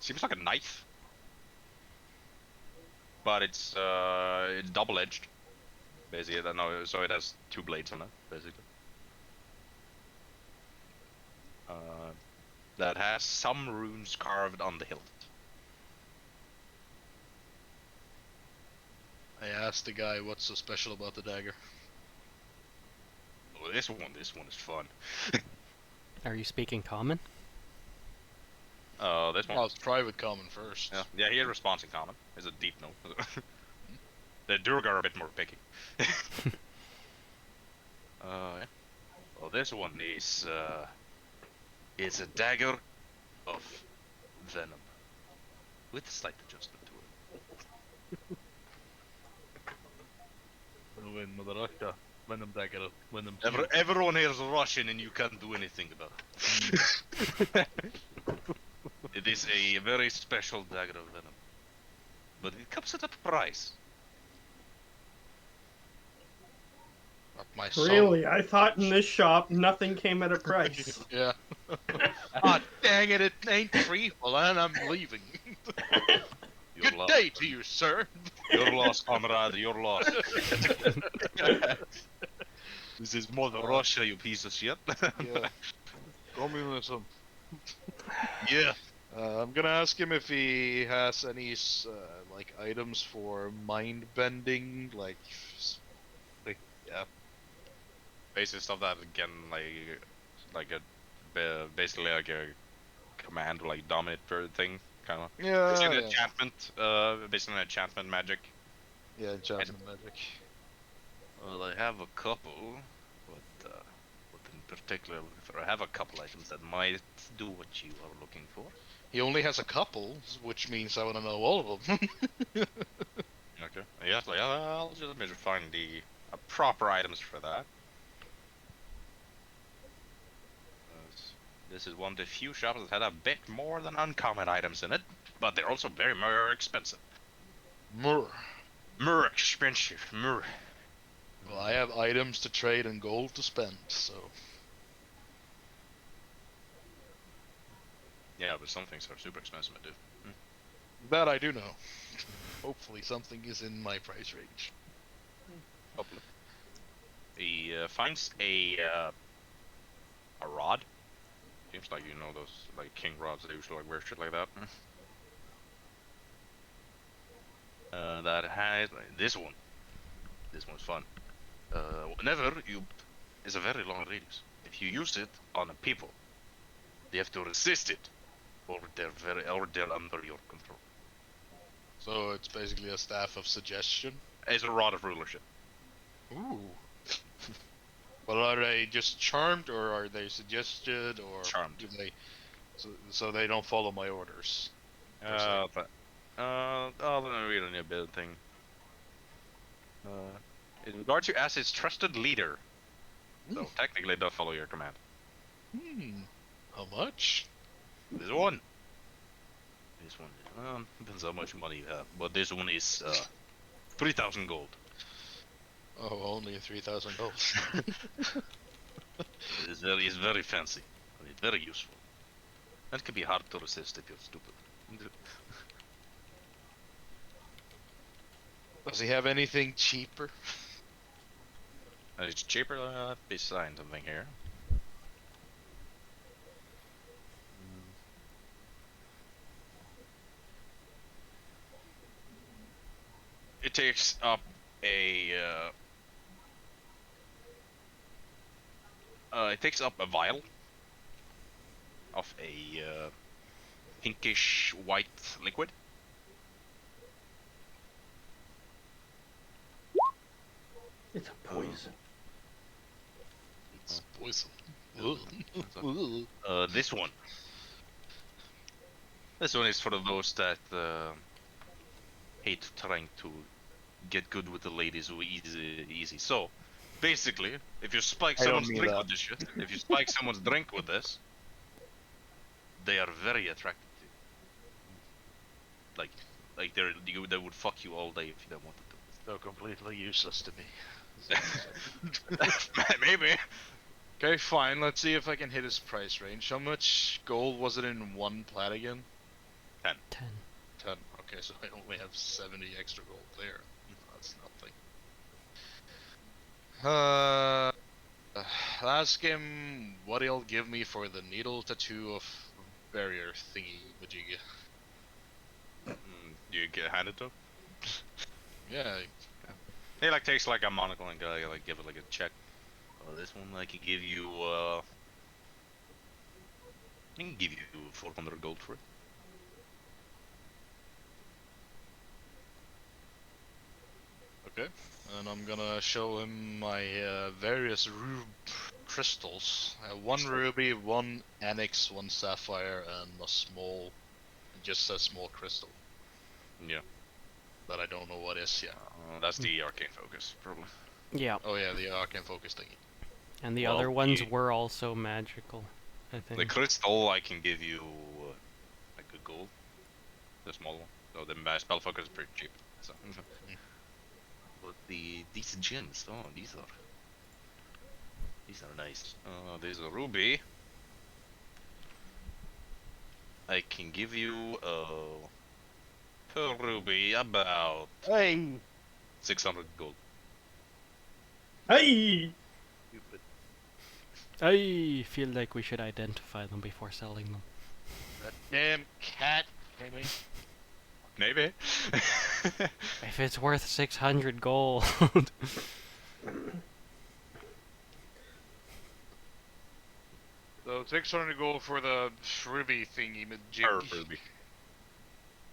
seems like a knife, but it's double-edged. Basically, I know, so it has two blades on it, basically. That has some runes carved on the hilt. I asked the guy what's so special about the dagger. Oh, this one is fun. Are you speaking common? This one. Well, it's private common first. Yeah, he responds in common. It's a deep no. The Durg are a bit more picky. Yeah. Well, this one is a dagger of venom with a slight adjustment to it. When Mother Russia, Venom dagger, Venom. Everyone here is Russian, and you can't do anything about it. It is a very special dagger of venom, but it comes at a price. Up my soul. Really? I thought in this shop nothing came at a price. Yeah. Ah, dang it! It ain't free. Well, then I'm leaving. You're Good lost. day to you, sir. You're lost, comrade. You're lost. This is Mother Russia, you piece of shit. Yeah. Communism. Yeah. I'm gonna ask him if he has any like items for mind bending, like yeah. Basic stuff that can basically like a command like dominate thing, kind of. Yeah. It's an Yeah. enchantment. Based on enchantment magic. Yeah, enchantment magic. Well, I have a couple, but in particular, I have a couple items that might do what you are looking for. He only has a couple, which means I want to know all of them. Okay. Yeah, like, I'll just find the proper items for that. This is one of the few shops that had a bit more than uncommon items in it, but they're also very more expensive. More. More expensive. More. Well, I have items to trade and gold to spend, so. Yeah, but some things are super expensive, dude. That I do know. Hopefully something is in my price range. Hopefully. He finds a rod. Seems like you know those like king rods. They usually like wear shit like that. That has this one. This one's fun. Whenever you is a very long radius. If you use it on a people, they have to resist it, or they're under your control. So it's basically a staff of suggestion. It's a rod of rulership. Ooh. But are they just charmed, or are they suggested, or Charmed. do they? So they don't follow my orders. I'll read on your build thing. It regards you as its trusted leader. So technically, it does follow your command. How much? This one. Depends how much money you have. But this one is 3,000 gold. Oh, only 3,000 gold. It's very fancy. It's very useful. That can be hard to resist if you're stupid. Does he have anything cheaper? It's cheaper beside something here. It takes up a vial of a pinkish white liquid. It's a poison. It's poison. This one. This one is for those that hate trying to get good with the ladies who easy. So, basically, if you spike I don't someone's mean drink that. with this shit, if you spike someone's drink with this, they are very attractive to you. Like they would fuck you all day if they wanted to. So completely useless to me. Maybe. Okay, fine. Let's see if I can hit his price range. How much gold was it in one plat again? 10. 10. Okay, so I only have 70 extra gold there. That's nothing. Ask him what he'll give me for the needle tattoo of barrier thingy majigga. You get handed to him? Yeah, He like takes like a monocle and like give it like a check. Oh, this one I can give you I can give you 400 gold for it. okay. And I'm gonna show him my various crystals. One ruby, one onyx, one sapphire, and a small, just a small crystal Yeah. that I don't know what is yet. That's the arcane focus, probably. Yeah, Oh yeah, the arcane focus thingy. and the Well, other ones the- were also magical, I think. The crystal I can give you like a gold, the small one. So the spell focus is pretty cheap. So. But these gems, oh, these are nice. There's a ruby. I can give you per ruby about Hey! 600 gold. Hey! I feel like we should identify them before selling them. That damn cat! Maybe. Maybe. If it's worth 600 gold. So 600 gold for the ruby thingy Per majig. ruby.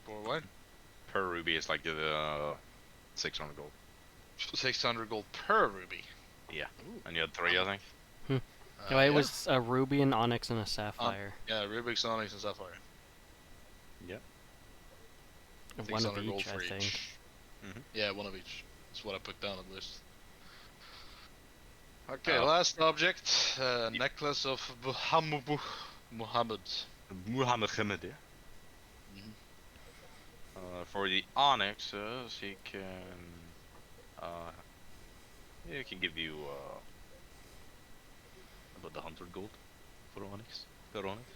For what? Per ruby is like 600 gold. 600 gold per ruby. Yeah. And you had 3, I think. No, it was a ruby, an onyx, and a Um, sapphire. Yeah, Rubik's, Onyx, and Sapphire. One of 600 gold each, I for think. each. Mhm. Yeah, one of each. That's what I put down on the list. Okay, Oh. last object. Necklace of Muhammad. Muhammad Hamid, yeah. Mhm. For the onyxes, he can he can give you about 100 gold for onyx. Per onyx.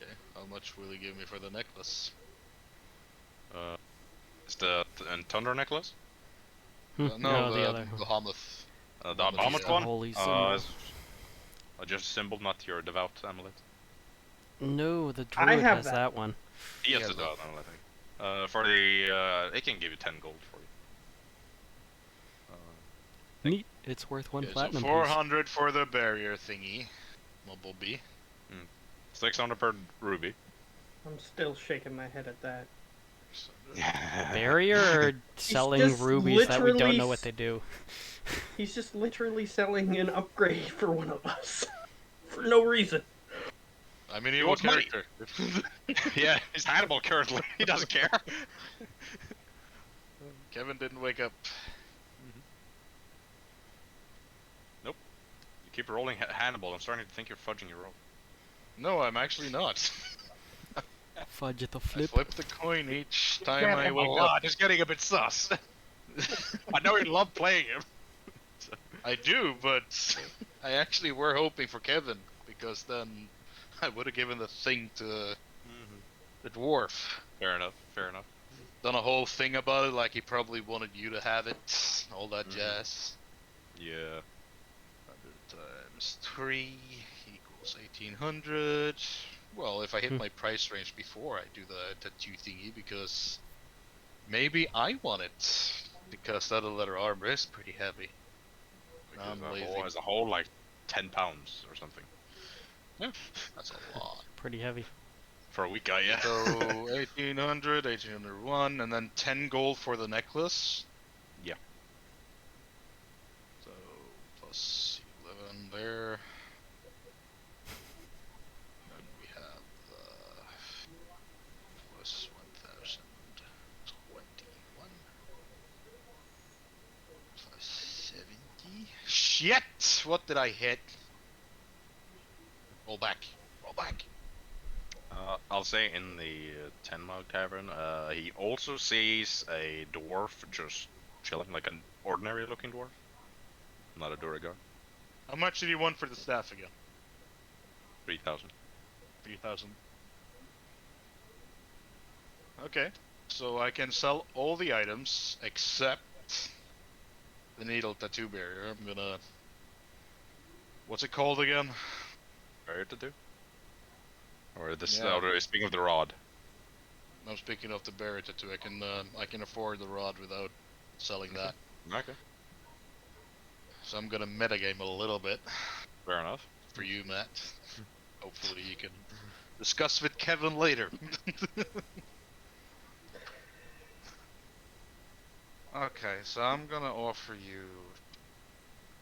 Okay, how much will he give me for the necklace? Is the thunder necklace? No, the the other. Bahamut. The Bahamut, Bahamut yeah. one? Holy symbol. Is just a symbol, not your devout amulet. No, the I druid have has that. that one. He has Yeah, the but- devout amulet, I think. For the it can give you 10 gold for you. Neat. It's worth one Okay, so platinum piece. 400 for the barrier thingy. Bumblebee. 600 per ruby. I'm still shaking my head at that. Barrier or selling just rubies that we don't literally know what they do? He's just literally selling an upgrade for one of us. For no reason. I mean, He he wants was money. character. Yeah, he's Hannibal currently. He doesn't care. Kevin didn't wake up. You keep rolling Hannibal. I'm starting to think you're fudging your roll. No, I'm actually not. Fudge at the I flip. flip the coin each time I wake up. It's getting a bit sus. I know you love playing him. I do, but I actually were hoping for Kevin, because then I would have given the thing to the dwarf. Fair enough. Fair enough. Done a whole thing about it, like he probably wanted you to have it, all that jazz. Yeah. 100 times 3 equals 1800. Well, if I hit my price range before I do the tattoo thingy, because maybe I want it, because that leather armor is pretty heavy. I'm lazy. As a whole, like 10 pounds or something. Yeah, that's a lot. Pretty heavy. For a weak guy, yeah. So 1800, 1801, and then 10 gold for the necklace. So plus 11 there. And we have plus 1021 plus 70. Shit! What did I hit? Roll back. Roll back. I'll say in the 10-mile cavern, he also sees a dwarf just chilling, like an ordinary looking dwarf. Not a Duragar. How much did you want for the staff again? 3,000. 3,000. Okay. So I can sell all the items except the needle tattoo barrier. I'm gonna... What's it called again? Barrier to do? Or this? Yeah. Or speaking of the rod. I'm speaking of the barrier tattoo. I can afford the rod without selling that. Okay. So I'm gonna metagame a little bit Fair enough. for you, Matt. Hopefully you can discuss with Kevin later. Okay, so I'm gonna offer you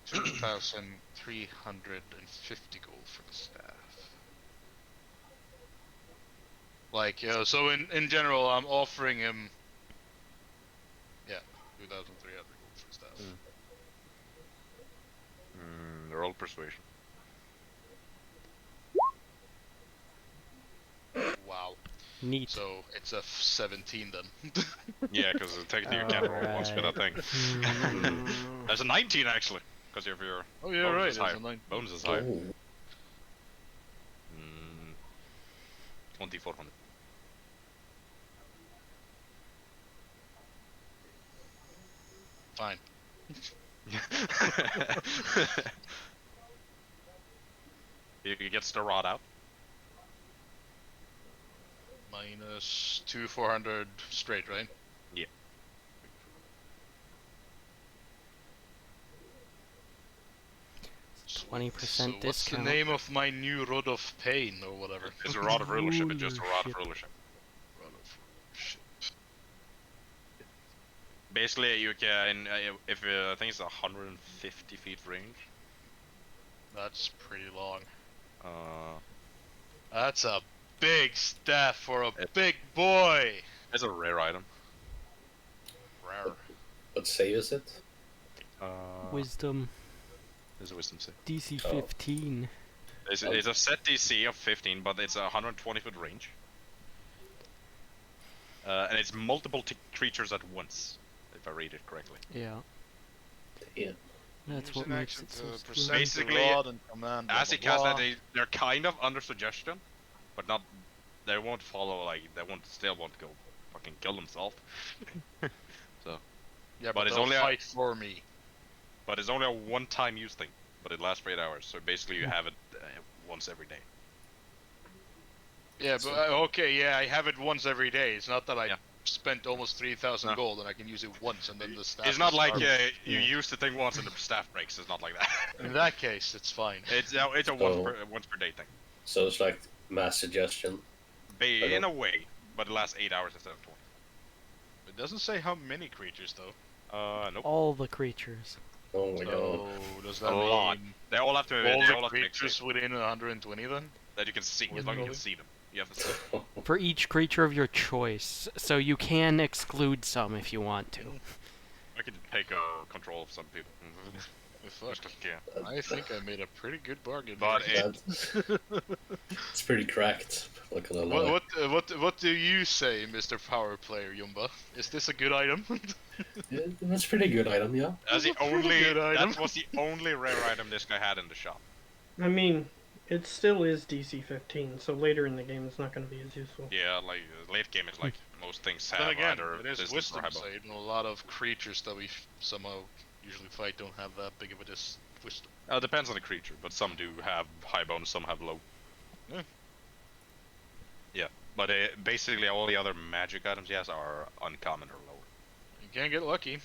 2,350 gold for the staff. Like, so in general, I'm offering him, 2,300 gold for the staff. Roll persuasion. Wow. Neat. So it's a 17 then. Yeah, because technically you can't roll once with that thing. There's a 19 actually, because of your Oh yeah, bonus right. is higher. There's a 9. Bonus is higher. Oh, 2,400. Fine. He gets the rod out. Minus 2,400 straight, right? Yeah. Twenty So percent what's the discount. name of my new Rod of Pain or whatever? It's a rod of rulership. It's just a rod of Rulership. rulership. Rod of shit. Basically, you can if I think it's 150 feet range. That's pretty long. Uh, That's a big staff for a It- big boy. it's a rare item. Rare. what save is it? Wisdom There's a wisdom save. DC Oh. 15. It's a set DC of 15, but it's a 120 foot range. And it's multiple creatures at once, if I read it correctly. Yeah, Yeah. that's Use what an makes action it to so present strong. the Basically, rod and command. As he blah, casts blah, that, they're kind of under suggestion, but not. They won't follow. Like still won't go fucking kill themselves. Yeah, but but it's they'll only a- fight for me. But it's only a one-time use thing. But it lasts for 8 hours, so basically you have it once every day. Yeah, but okay, yeah, I have it once every day. It's not that I Yeah. spent almost 3,000 No. gold and I can use it once and then the staff. It's not is like starved. you use the thing once and the staff breaks. It's not like that. In that case, it's fine. It's a once per day thing. So it's like mass suggestion. In a way, but it lasts 8 hours instead of 20. It doesn't say how many creatures though. Nope. All the creatures. Oh my god. So does that A lot. mean They all have to. all They the all have to make creatures saves within 120 then? that you can see. As long as you can see them, you have to see. For each creature of your choice, so you can exclude some if you want to. I could take control of some people. Fuck. Yeah. I think I made a pretty good bargain. But here. It's pretty cracked. Look at the What do you say, Mr. Power Player Yumba? Is this a good item? That's a pretty good item, yeah. That's the That's a pretty only. good item. That was the only rare item this guy had in the shop. I mean, it still is DC 15, so later in the game it's not going to be as useful. Yeah, like late game is like most things Then have again, either it is distance or wisdom highball. save, and a lot of creatures that we somehow usually fight don't have that big of a wisdom. It depends on the creature, but some do have high bonus, some have low. Yeah. Yeah, but basically all the other magic items he has are uncommon or lower. You can't get lucky.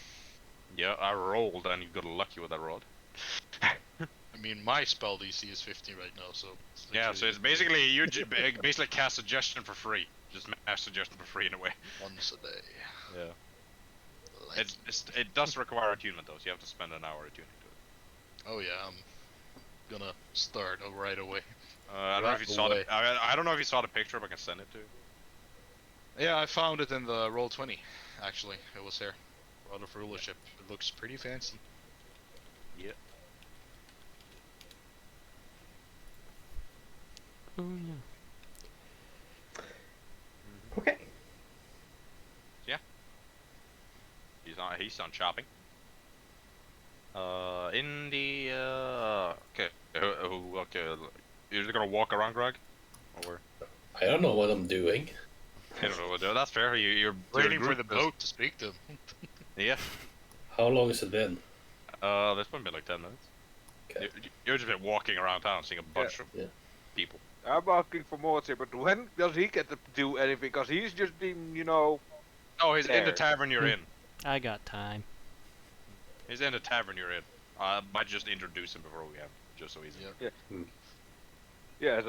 Yeah, I rolled and you got lucky with that rod. I mean, my spell DC is 50 right now, so. Yeah, so it's basically you basically cast suggestion for free, just mass suggestion for free in a way. once a day. Yeah. Like, It does require attunement though, so you have to spend an hour attuning to it. oh yeah, I'm gonna start right away. I don't know if you saw the. I don't know if you saw the picture, but I can send it to you. Yeah, I found it in the Roll20. Actually, it was here. Rather of Rulership. It looks pretty fancy. Yeah. Oh yeah. Okay. He's on shopping. In the okay, okay, you're just gonna walk around, Greg, or I don't know what I'm doing. I don't know. That's fair. You're Waiting your for the group is- boat to speak to him. Yeah. How long has it been? This one been like 10 minutes. Okay. You're just been walking around town, seeing a bunch of Yeah. people. I'm asking for more here, but when does he get to do anything? Because he's just been, you know. Oh, he's in the There. tavern you're in. I got time. He's in the tavern you're in. Might just introduce him before we end, just so he's. Yeah. Yeah,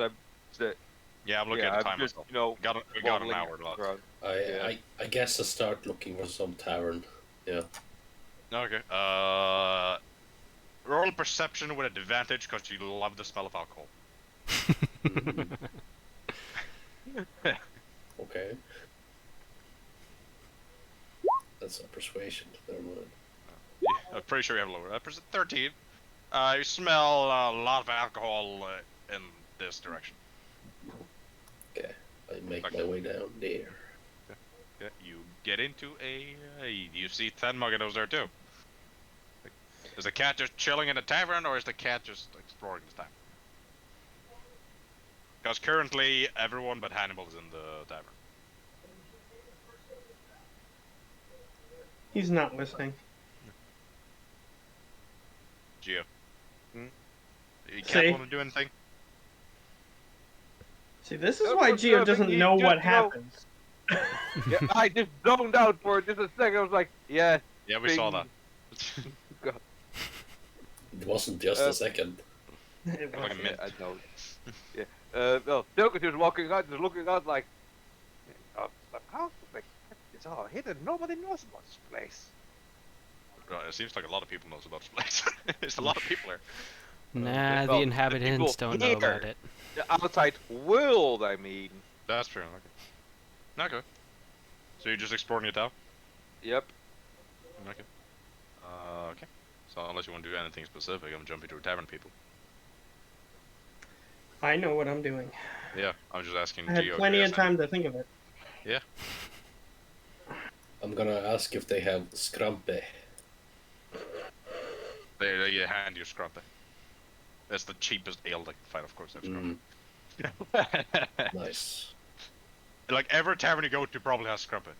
Yeah, I'm looking yeah, at the I'm time just, myself. you know, We got an waddling hour left. around. I guess I start looking for some tavern. Yeah. Okay. Roll perception with advantage because you love the smell of alcohol. Okay. That's a persuasion. Never mind. Yeah, I'm pretty sure you have lower. 13. You smell a lot of alcohol in this direction. Okay. I make Okay. my way down there. Yeah, you get into you see 10 muggados there too. Is the cat just chilling in the tavern, or is the cat just exploring this tavern? Because currently, everyone but Hannibal is in the tavern. He's not listening. Gio. Hmm? You See? can't want to do anything? See, this is That's why what's Gio up, doesn't he know just, what you know- happens. Yeah, I just zoned out for just a second. I was like, yeah. Yeah, we saw that. It wasn't just Uh, a second. It Like a was- minute. I know. Yeah. Well, Silkus was walking out, just looking out like, how like it's all hidden. Nobody knows about this place. It seems like a lot of people knows about this place. There's a lot of people here. Nah, Well, the inhabitants people don't know about here. it. The outside world, I mean. That's true. Okay. Okay. So you're just exploring your town? Yep. Okay. Okay. So unless you want to do anything specific, I'm jumping to tavern people. I know what I'm doing. Yeah, I'm just asking I had Gio. plenty of time to think of it. Yeah. I'm gonna ask if they have scrumpy. They hand you scrumpy. That's the cheapest ale they can find, of course. That's Mm, scrumpy. nice. Like every tavern you go to probably has scrumpy.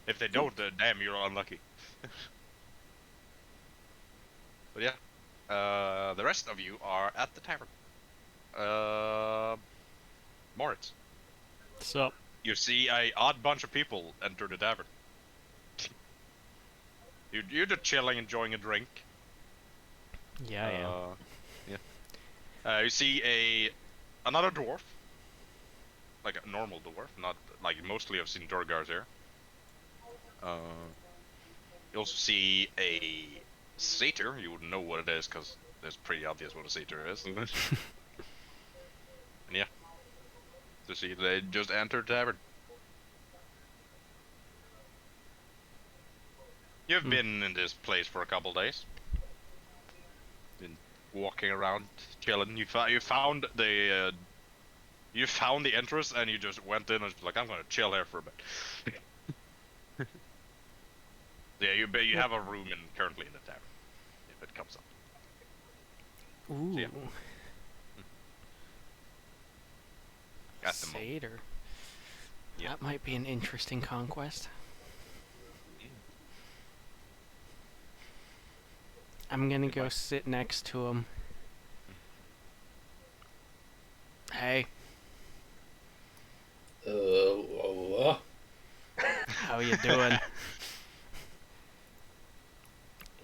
If they don't, damn, you're unlucky. But yeah, the rest of you are at the tavern. Moritz, So, you see a odd bunch of people enter the tavern. You're just chilling, enjoying a drink. yeah, I am. Yeah. You see another dwarf, like a normal dwarf, not like mostly I've seen Durgars here. You also see a satyr. You wouldn't know what it is because it's pretty obvious what a satyr is. And yeah, to see they just entered the tavern. You've been in this place for a couple days. Been walking around, chilling. You found the entrance, and you just went in and was like, I'm gonna chill here for a bit. Yeah, you have a room currently in the tavern, if it comes up. Ooh, yeah. At the moment. satyr. Yeah. That might be an interesting conquest. I'm gonna go sit next to him. Hey, What? how you doing?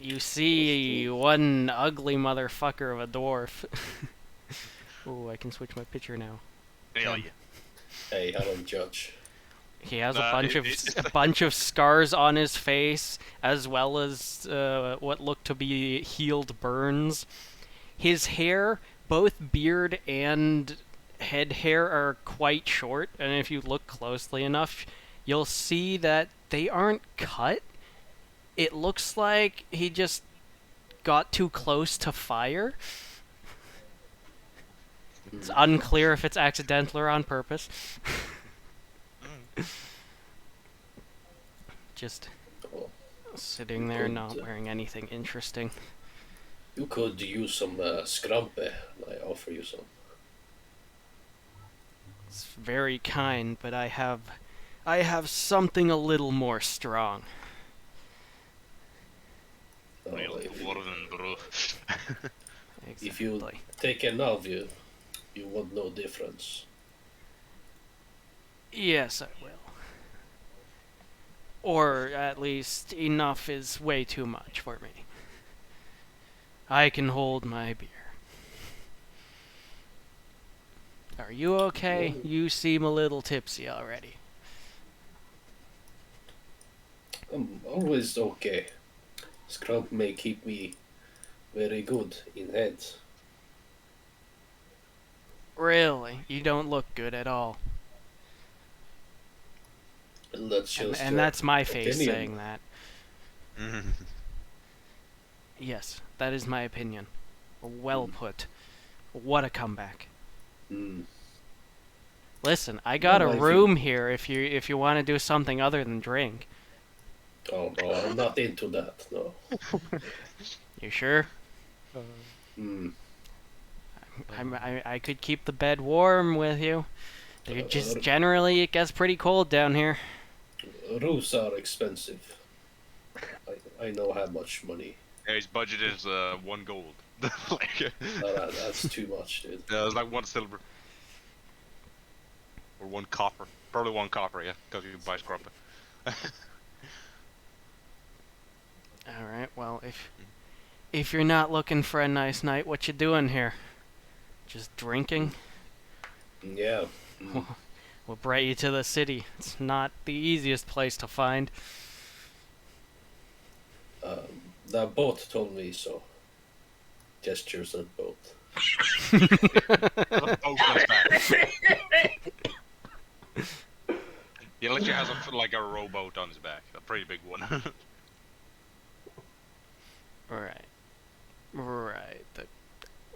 You see one ugly motherfucker of a dwarf. Ooh, I can switch my picture now. Hell yeah. Hey, I don't judge. He has Nah, a bunch of scars on his face, as well as what look to be healed burns. His hair, both beard and head hair, are quite short, and if you look closely enough, you'll see that they aren't cut. It looks like he just got too close to fire. It's unclear if it's accidental or on purpose. Just Oh, sitting there, not wearing anything interesting. you could use some scrampe. I offer you some. It's very kind, but I have something a little more strong. Oh, Real dwarven, bro. if you Exactly. take enough, you won't know difference. Yes, I will. Or at least enough is way too much for me. I can hold my beer. Are you okay? You seem a little tipsy already. I'm always okay. Scrump may keep me very good in head. Really? You don't look good at all. And that's just And that's my face opinion. saying that. Yes, that is my opinion. Well put. What a comeback. Mm. Listen, I got a Well, I room here if you want to do something other than drink. Oh no, I'm not into that. No. You sure? Mm. I could keep the bed warm with you. They're just generally it gets pretty cold down here. Roofs are expensive. I know how much money. Yeah, his budget is 1 gold. Like, That's too much, dude. it's like 1 silver. Or 1 copper. Probably 1 copper, yeah, because you buy scrubber. All right. Well, if you're not looking for a nice night, what you doing here? Just drinking? Yeah. Mm. We'll bring you to the city. It's not the easiest place to find. That boat told me so. Gestures at boat. He literally has like a rowboat on his back, a pretty big one. Right. Right.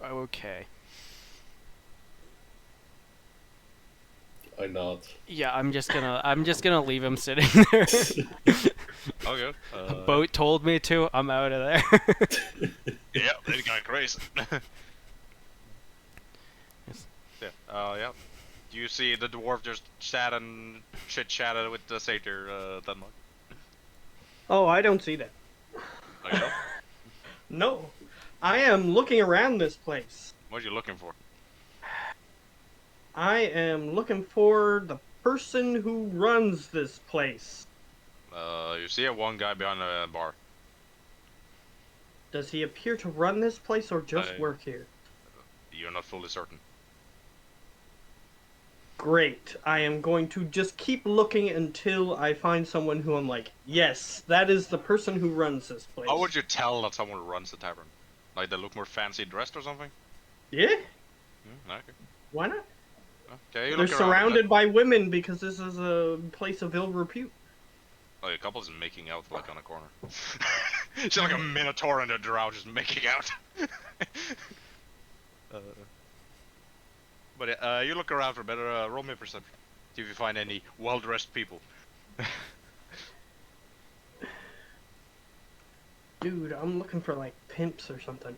Okay. I nod. Yeah, I'm just gonna leave him sitting there. Okay. The boat told me to. I'm out of there. Yeah, it's going crazy. Yeah. Yeah. Do you see the dwarf just chit-chatted with the satyr, Denmark? Oh, I don't see that. Oh, you know? No. I am looking around this place. What are you looking for? I am looking for the person who runs this place. You see a one guy behind the bar. Does he appear to run this place or just work here? You're not fully certain. Great. I am going to just keep looking until I find someone who I'm like, yes, that is the person who runs this place. How would you tell that someone runs the tavern? Like they look more fancy dressed or something? Yeah? Okay. Why not? Okay, you They're look around surrounded by women because this is a place of ill repute. Like a couple's making out like on a corner. She's like a minotaur and a drow just making out. But you look around for a better roll me perception. See if you find any well-dressed people. Dude, I'm looking for like pimps or something.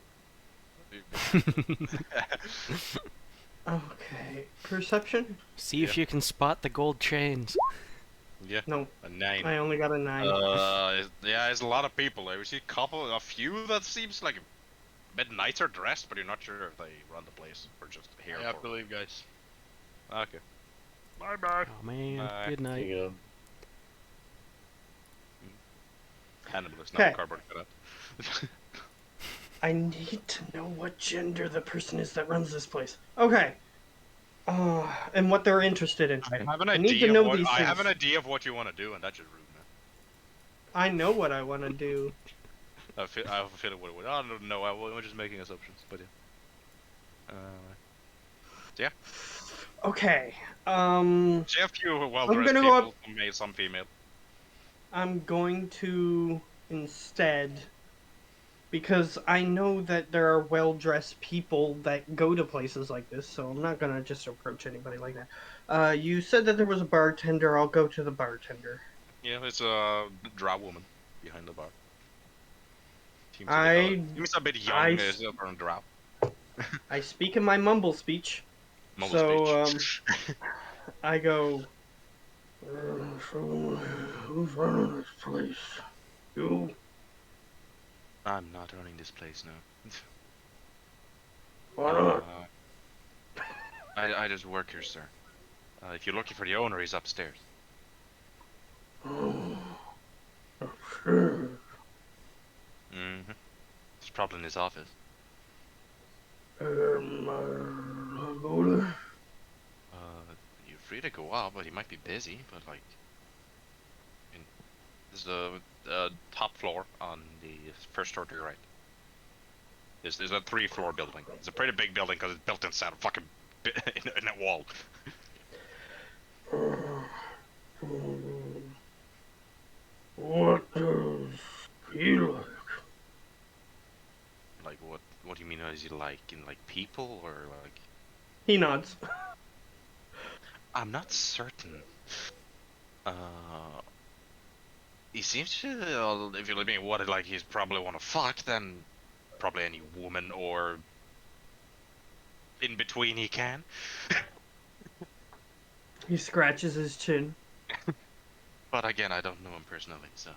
Okay. Perception? See if you can spot the gold chains. Yeah. No. A 9. I only got a 9. Yeah, there's a lot of people. We see a few that seems like a bit nicer dressed, but you're not sure if they run the place or just here. I have to leave, guys. Okay. Bye bye. Oh man, Bye. good night. You know, Hannibal is not Okay. a cardboard cutout. I need to know what gender the person is that runs this place. Okay. and what they're interested in. I have an I need to idea of know what these I things. have an idea of what you want to do, and that's just rude, man. I know what I want to do. I have a feeling what it would. I don't know. We're just making assumptions, but yeah. So yeah. Okay. See a few I'm well-dressed gonna go up. people, some male, some female. I'm going to instead, because I know that there are well-dressed people that go to places like this, so I'm not gonna just approach anybody like that. You said that there was a bartender. I'll go to the bartender. Yeah, it's a drow woman behind the bar. I Seems a bit I young, for a drow. I speak in my mumble speech. Mumble So speech. I go. So who's running this place? You? I'm not running this place now. Why not? I just work here, sir. If you're looking for the owner, he's upstairs. Oh, sure. Mm-hmm. He's probably in his office. I'll go there. You're free to go out, but he might be busy. But like, there's the top floor on the first floor to your right. There's a 3-floor building. It's a pretty big building because it's built inside a fucking in a wall. What does he like? Like what? What do you mean? Is he like in like people or like? He nods. I'm not certain. He seems to. If you're looking at what like he's probably want to fuck, then probably any woman or in between he can. He scratches his chin. But again, I don't know him personally, so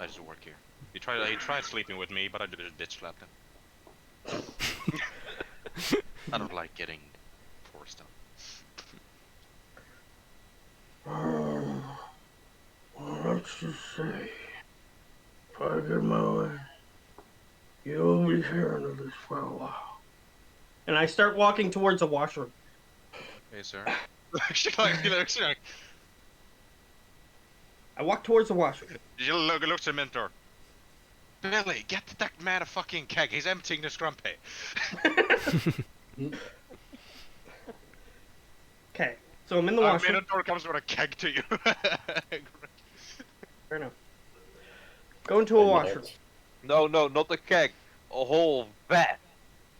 I just work here. He tried sleeping with me, but I just ditch slapped him. I don't like getting forced on. Well, let's just say, if I get my way, you'll be hearing of this for a while. And I start walking towards a washroom. Hey, sir. She looks like. I walk towards the washroom. You look to the mentor. Billy, get that man a fucking keg. He's emptying the scrumpy. Okay, so I'm in the washroom. Minotaur comes with a keg to you. Fair enough. Go into a washroom. No, not a keg. A whole vat.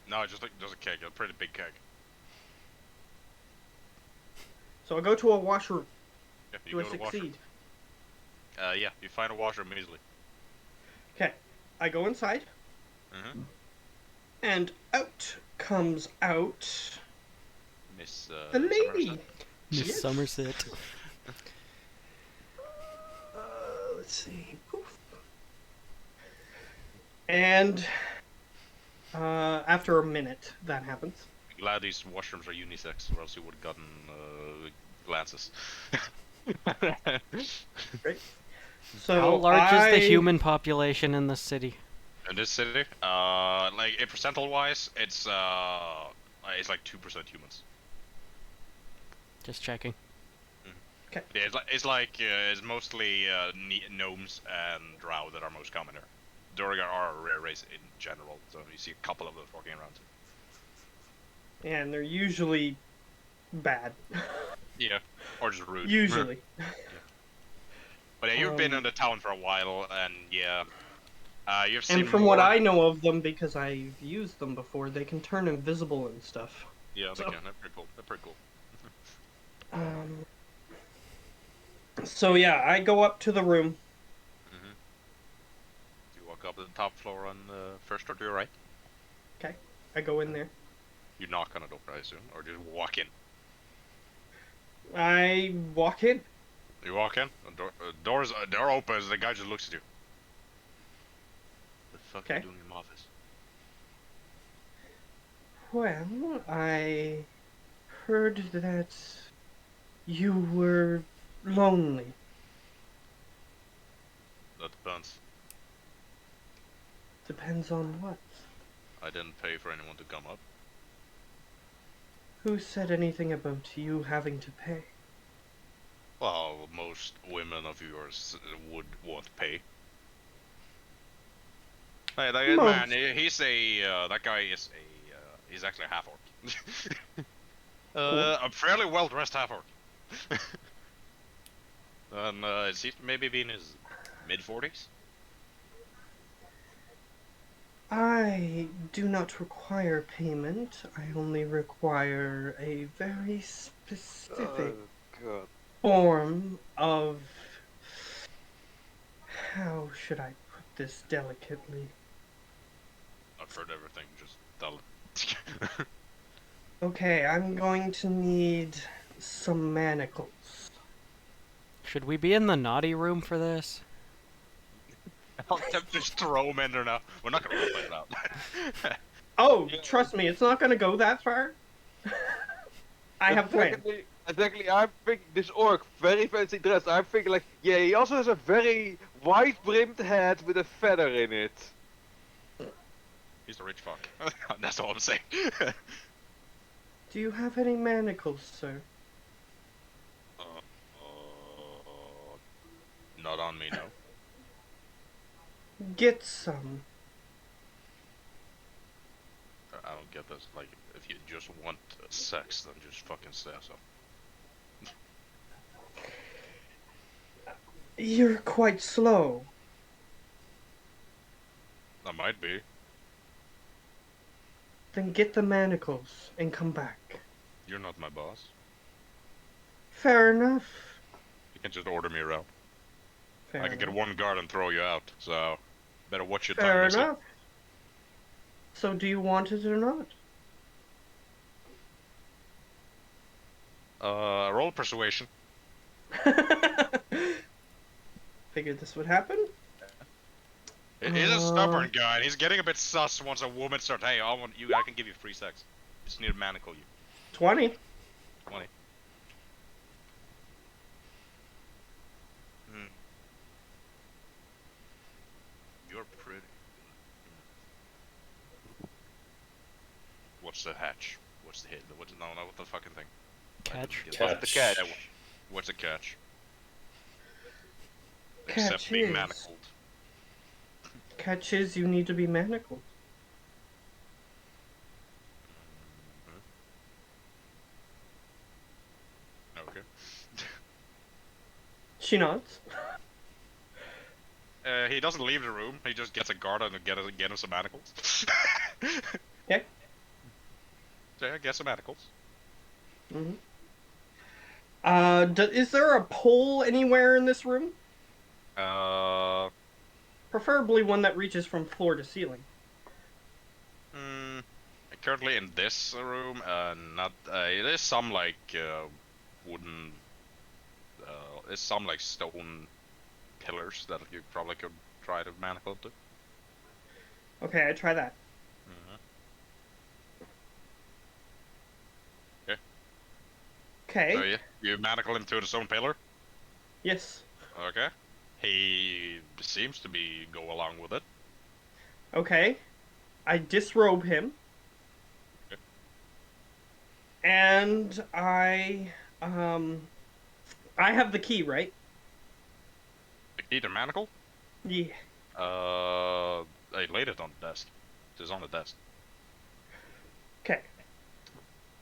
No, just a keg. A pretty big keg. So I go to a washroom. Yeah, Do I succeed? Yeah, you find a washroom easily. Okay, I go inside. Mm-hmm. And out comes Miss, the lady. Somerset. Miss Yes. Somerset. Let's see. Poof. And after a minute, that happens. Glad these washrooms are unisex, or else you would have gotten glances. Great. So How large is the human population in the city? In this city, like in percentile wise, it's like 2% humans. Just checking. Yeah, it's mostly gnomes and drow that are most common here. Durgar are a rare race in general, so you see a couple of them walking around. And they're usually bad. Yeah, or just rude. Usually. Yeah. But yeah, you've been in the town for a while, and yeah, you've seen. And from more... what I know of them, because I've used them before, they can turn invisible and stuff. Yeah, they can. They're pretty cool. They're pretty cool. So yeah, I go up to the room. Mm-hmm. You walk up to the top floor on the first floor to your right. Okay, I go in there. You knock on a door, I assume, or just walk in. I walk in. You walk in. The door opens. The guy just looks at you. What the fuck are you doing in my office? Well, I heard that you were lonely. That depends. Depends on what. I didn't pay for anyone to come up. Who said anything about you having to pay? Well, most women of yours would want to pay. Hey, that man, Most. that guy is he's actually half orc. Cool. A fairly well dressed half orc. And it seems to maybe be in his mid-40s. I do not require payment. I only require a very specific God. form of. How should I put this delicately? I've heard everything, just tell it. Okay, I'm going to need some manacles. Should we be in the naughty room for this? I'll just throw him in there now. We're not gonna roleplay it out. Oh, Yeah. trust me, it's not gonna go that far. I have plans. Exactly, I'm thinking this orc, very fancy dress. I'm thinking like, yeah, he also has a very wide-brimmed hat with a feather in it. He's a rich fuck. That's all I'm saying. Do you have any manacles, sir? Not on me, no. Get some. I don't get this. Like, if you just want sex, then just fucking say so. You're quite slow. I might be. Then get the manacles and come back. You're not my boss. Fair enough. You can just order me around. Fair I can get enough. one guard and throw you out, so better watch your Fair tongue. Missy. enough. So do you want it or not? Roll persuasion. Figured this would happen. He's a stubborn guy, and he's getting a bit sus once a woman starts, hey, I want you, I can give you free sex. Just need to manacle you. 20. 20. You're pretty. What's the hatch? What's the hit? What's no, what the fucking thing? Catch. What's the catch? Catch. What's a catch? Catch Except being is- manacled. Catch is you need to be manacled. Okay. She nods. He doesn't leave the room. He just gets a guard and get him some manacles. Okay. So yeah, get some manacles. Mm-hmm. Is there a pole anywhere in this room? Preferably one that reaches from floor to ceiling. Currently in this room, not. There's some like wooden. There's some like stone pillars that you probably could try to manacle to. Okay, I try that. Okay. Okay. So you manacle him to the stone pillar. Yes. Okay. He seems to go along with it. Okay. I disrobe him. Okay. And I have the key, right? The key to manacle? Yeah. I laid it on the desk. It's on the desk. Okay.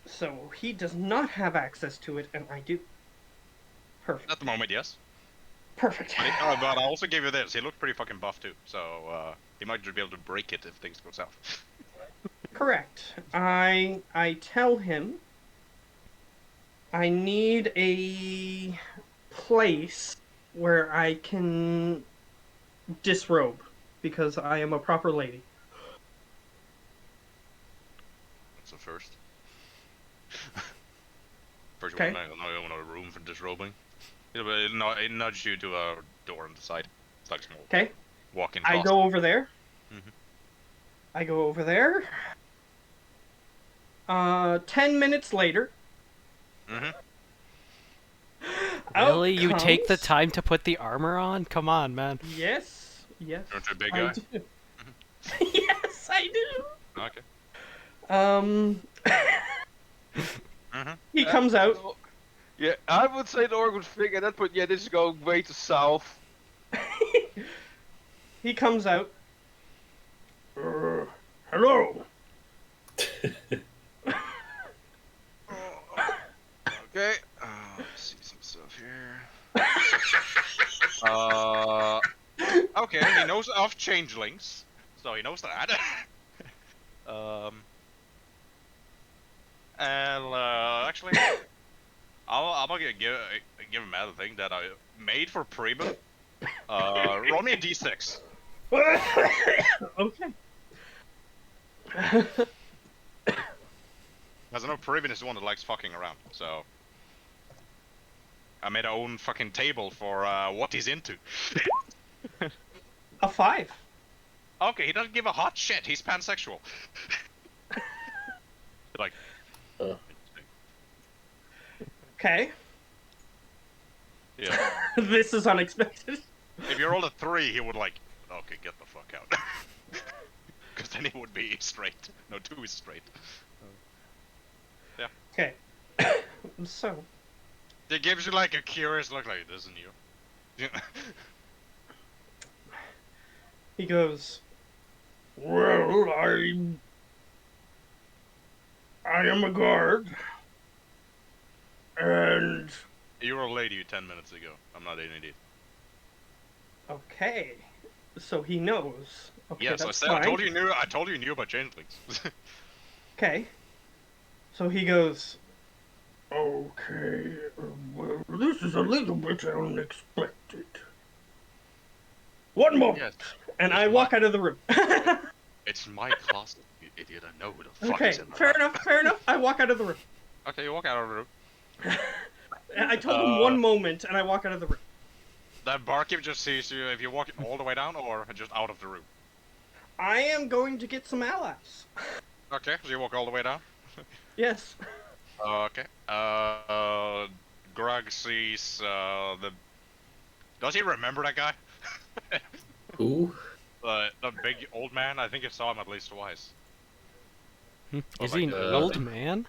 So he does not have access to it, and I do. Perfect. At the moment, yes. Perfect. But I also gave you this. He looked pretty fucking buff too, so he might just be able to break it if things go south. Correct. I tell him I need a place where I can disrobe because I am a proper lady. That's the first. First Okay. one, I want a room for disrobing. It nudged you to a door on the side. It's like a small Okay. walk-in I closet. go over there. Mhm. I go over there. 10 minutes later. Mhm. out Really? You take the comes- time to put the armor on? Come on, man. Yes. Yes. Aren't you a big I guy? do. yes, I do. Okay. He comes out. Yeah, I would say the orc would figure that, but yeah, this is going way to south. He comes out. Hello. Okay. Let's see some stuff here. Okay, he knows of changelings, so he knows that. And actually, I'm gonna give him another thing that I made for Preben. Roll me a d6. Okay. Because I know Preben is the one that likes fucking around, so I made our own fucking table for what he's into. A 5. Okay, he doesn't give a hot shit. He's pansexual. Like, Okay. yeah. This is unexpected. If you rolled a 3, he would like, okay, get the fuck out. Because then he would be straight. No, 2 is straight. Yeah. Okay. So. It gives you like a curious look, like, doesn't you? He goes, well, I am a guard, and... You were a lady 10 minutes ago. I'm not an idiot. Okay, so he knows. Okay, Yes, that's I fine. told you you knew. I told you knew about changelings. Okay, so he goes, okay, well, this is a little bit unexpected. One moment, Yes. and I walk out of the room. It's my closet, you idiot. I know who the fuck Okay, is in there. fair enough. I walk out of the room. Okay, you walk out of the room. I told him 1 moment, and I walk out of the room. That barkeep just sees you if you walk all the way down or just out of the room. I am going to get some allies. Okay, so you walk all the way down. Yes. Okay. Greg sees the. Does he remember that guy? Who? The big old man. I think you saw him at least twice. Is he an old man?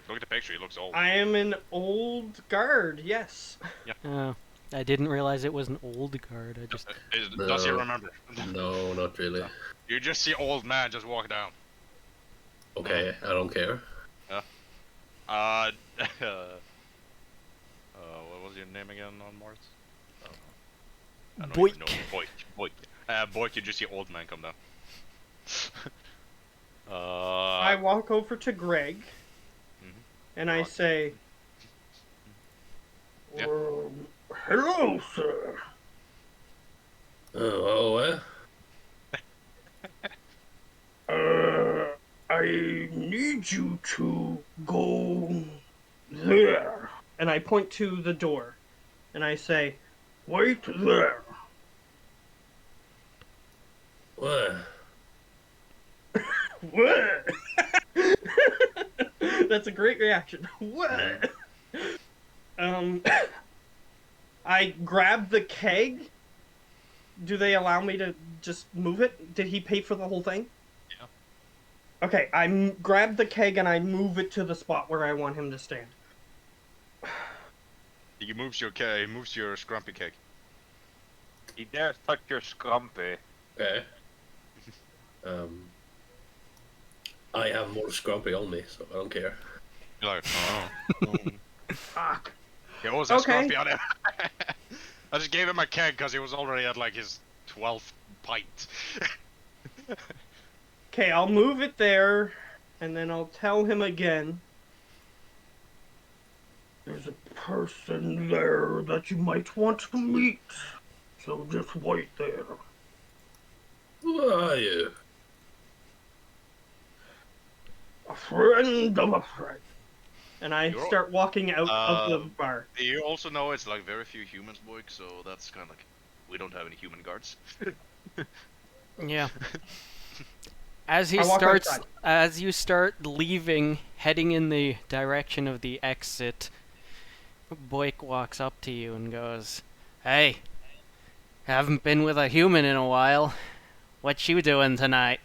Look at the picture. He looks old. I am an old guard, yes. Oh, I didn't realize it was an old guard. I just... Does he remember? No, not really. You just see old man just walk down. Okay, I don't care. What was your name again on Mars? I don't even know. Boyk. Boyk, you just see old man come down. I walk over to Greg, and I say, Yeah. hello, sir. Oh, I need you to go there. And I point to the door, and I say, wait there. what? What? That's a great reaction. What? I grab the keg. Do they allow me to just move it? Did he pay for the whole thing? Yeah. Okay, I grab the keg and I move it to the spot where I want him to stand. He moves your scrumpy cake. He dares touch your scrumpy. Okay. I have more scrumpy on me, so I don't care. You're like, oh. Fuck. He always has Okay. scrumpy on him. I just gave him a keg because he was already at like his 12th pint. Okay, I'll move it there, and then I'll tell him again. There's a person there that you might want to meet, so just wait there. Who are you? A friend of a friend. And I You're- start walking out of the bar. You also know it's like very few humans, Boyk, so that's kind of like we don't have any human guards. Yeah. As he I walk starts, outside. as you start leaving, heading in the direction of the exit, Boyk walks up to you and goes, "Hey, haven't been with a human in a while. What you doing tonight?"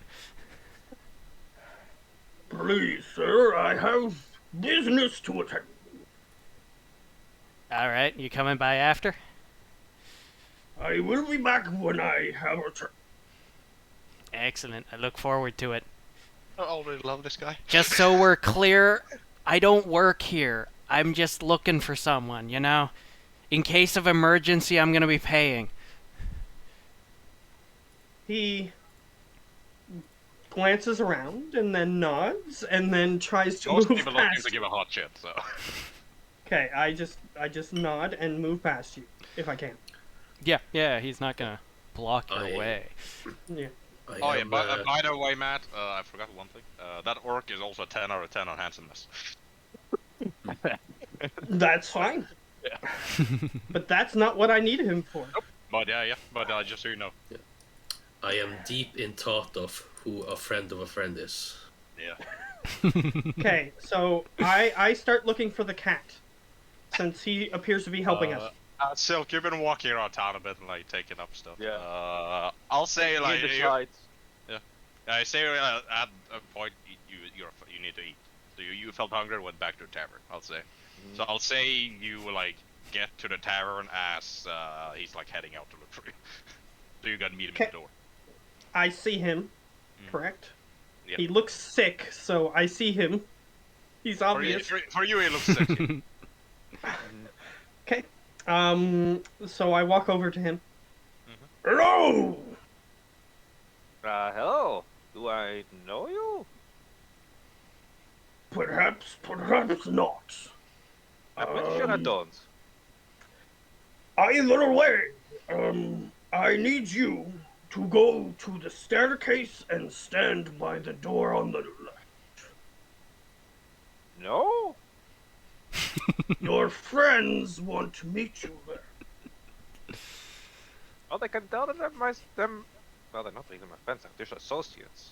Please, sir, I have business to attend. Alright, you coming by after? I will be back when I have a turn. Excellent. I look forward to it. I already love this guy. Just so we're clear, I don't work here. I'm just looking for someone, you know? In case of emergency, I'm gonna be paying. He glances around and then nods and then tries to Most move people don't seem past to you. give a hot shit, so. Okay, I just nod and move past you if I can. Yeah, he's not gonna block your I- way. Yeah. Oh yeah, by the way, Matt, I forgot one thing. That orc is also a 10 out of 10 on handsomeness. That's fine. But that's not what I need him for. But yeah, but just so you know. I am deep in thought of who a friend of a friend is. Yeah. Okay, so I start looking for the cat, since he appears to be helping us. Silk, you've been walking around town a bit and like taking up stuff. Yeah. I'll say like In the sides. I say at a point you need to eat. So you felt hungry and went back to the tavern. I'll say. So I'll say you like get to the tavern as he's like heading out to look for you. So you gotta meet him at the door. I see him, correct? Yeah. He looks sick, so I see him. He's obvious. For you, he looks sick. Okay. So I walk over to him. Hello! Hello. Do I know you? Perhaps not. I'm pretty sure I don't. Either way, I need you to go to the staircase and stand by the door on the left. No? Your friends want to meet you there. Oh, they can tell that them. Well, they're not really my friends. They're just associates.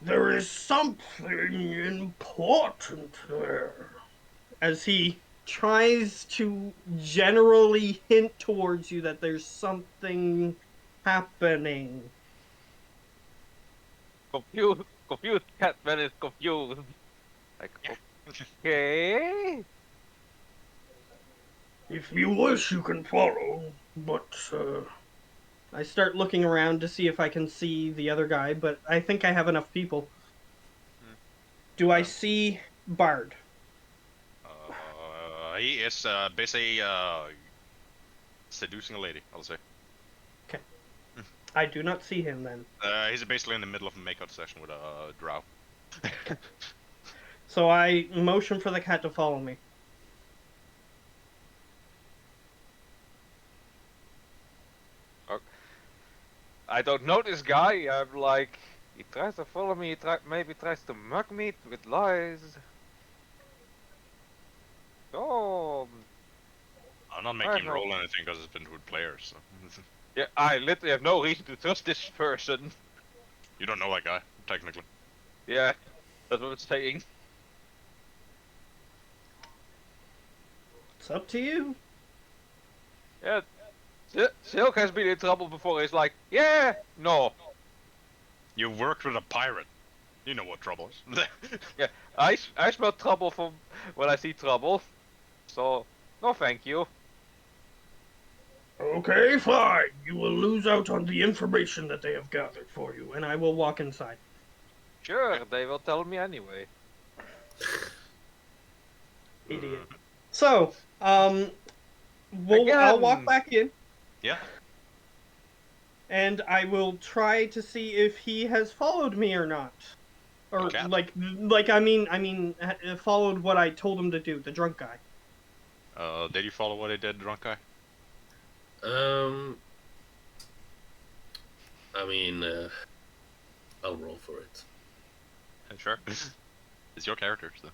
There is something important there. As he tries to generally hint towards you that there's something happening. Confused. Catman is confused. Like, okay. If you wish, you can follow, but, I start looking around to see if I can see the other guy, but I think I have enough people. Do I see Bard? He is busy seducing a lady, I'll say. Okay. I do not see him then. He's basically in the middle of a makeout session with a drow. So I motion for the cat to follow me. I don't know this guy. I'm like, he tries to follow me. Maybe tries to mug me with lies. Oh. I'm not making him roll anything because it's been with players. So. Yeah, I literally have no reason to trust this person. You don't know that guy, technically. Yeah, that's what it's saying. It's up to you. Yeah, Silk has been in trouble before. He's like, yeah, no. You worked with a pirate. You know what trouble is. Yeah, I smell trouble from when I see trouble. So, no thank you. Okay, fine. You will lose out on the information that they have gathered for you, and I will walk inside. Sure, they will tell me anyway. Idiot. So, I'll walk back in. Yeah. And I will try to see if he has followed me or not. Or Okay. followed what I told him to do, the drunk guy. Did you follow what he did, drunk guy? I mean, I'll roll for it. Sure. It's your character, so.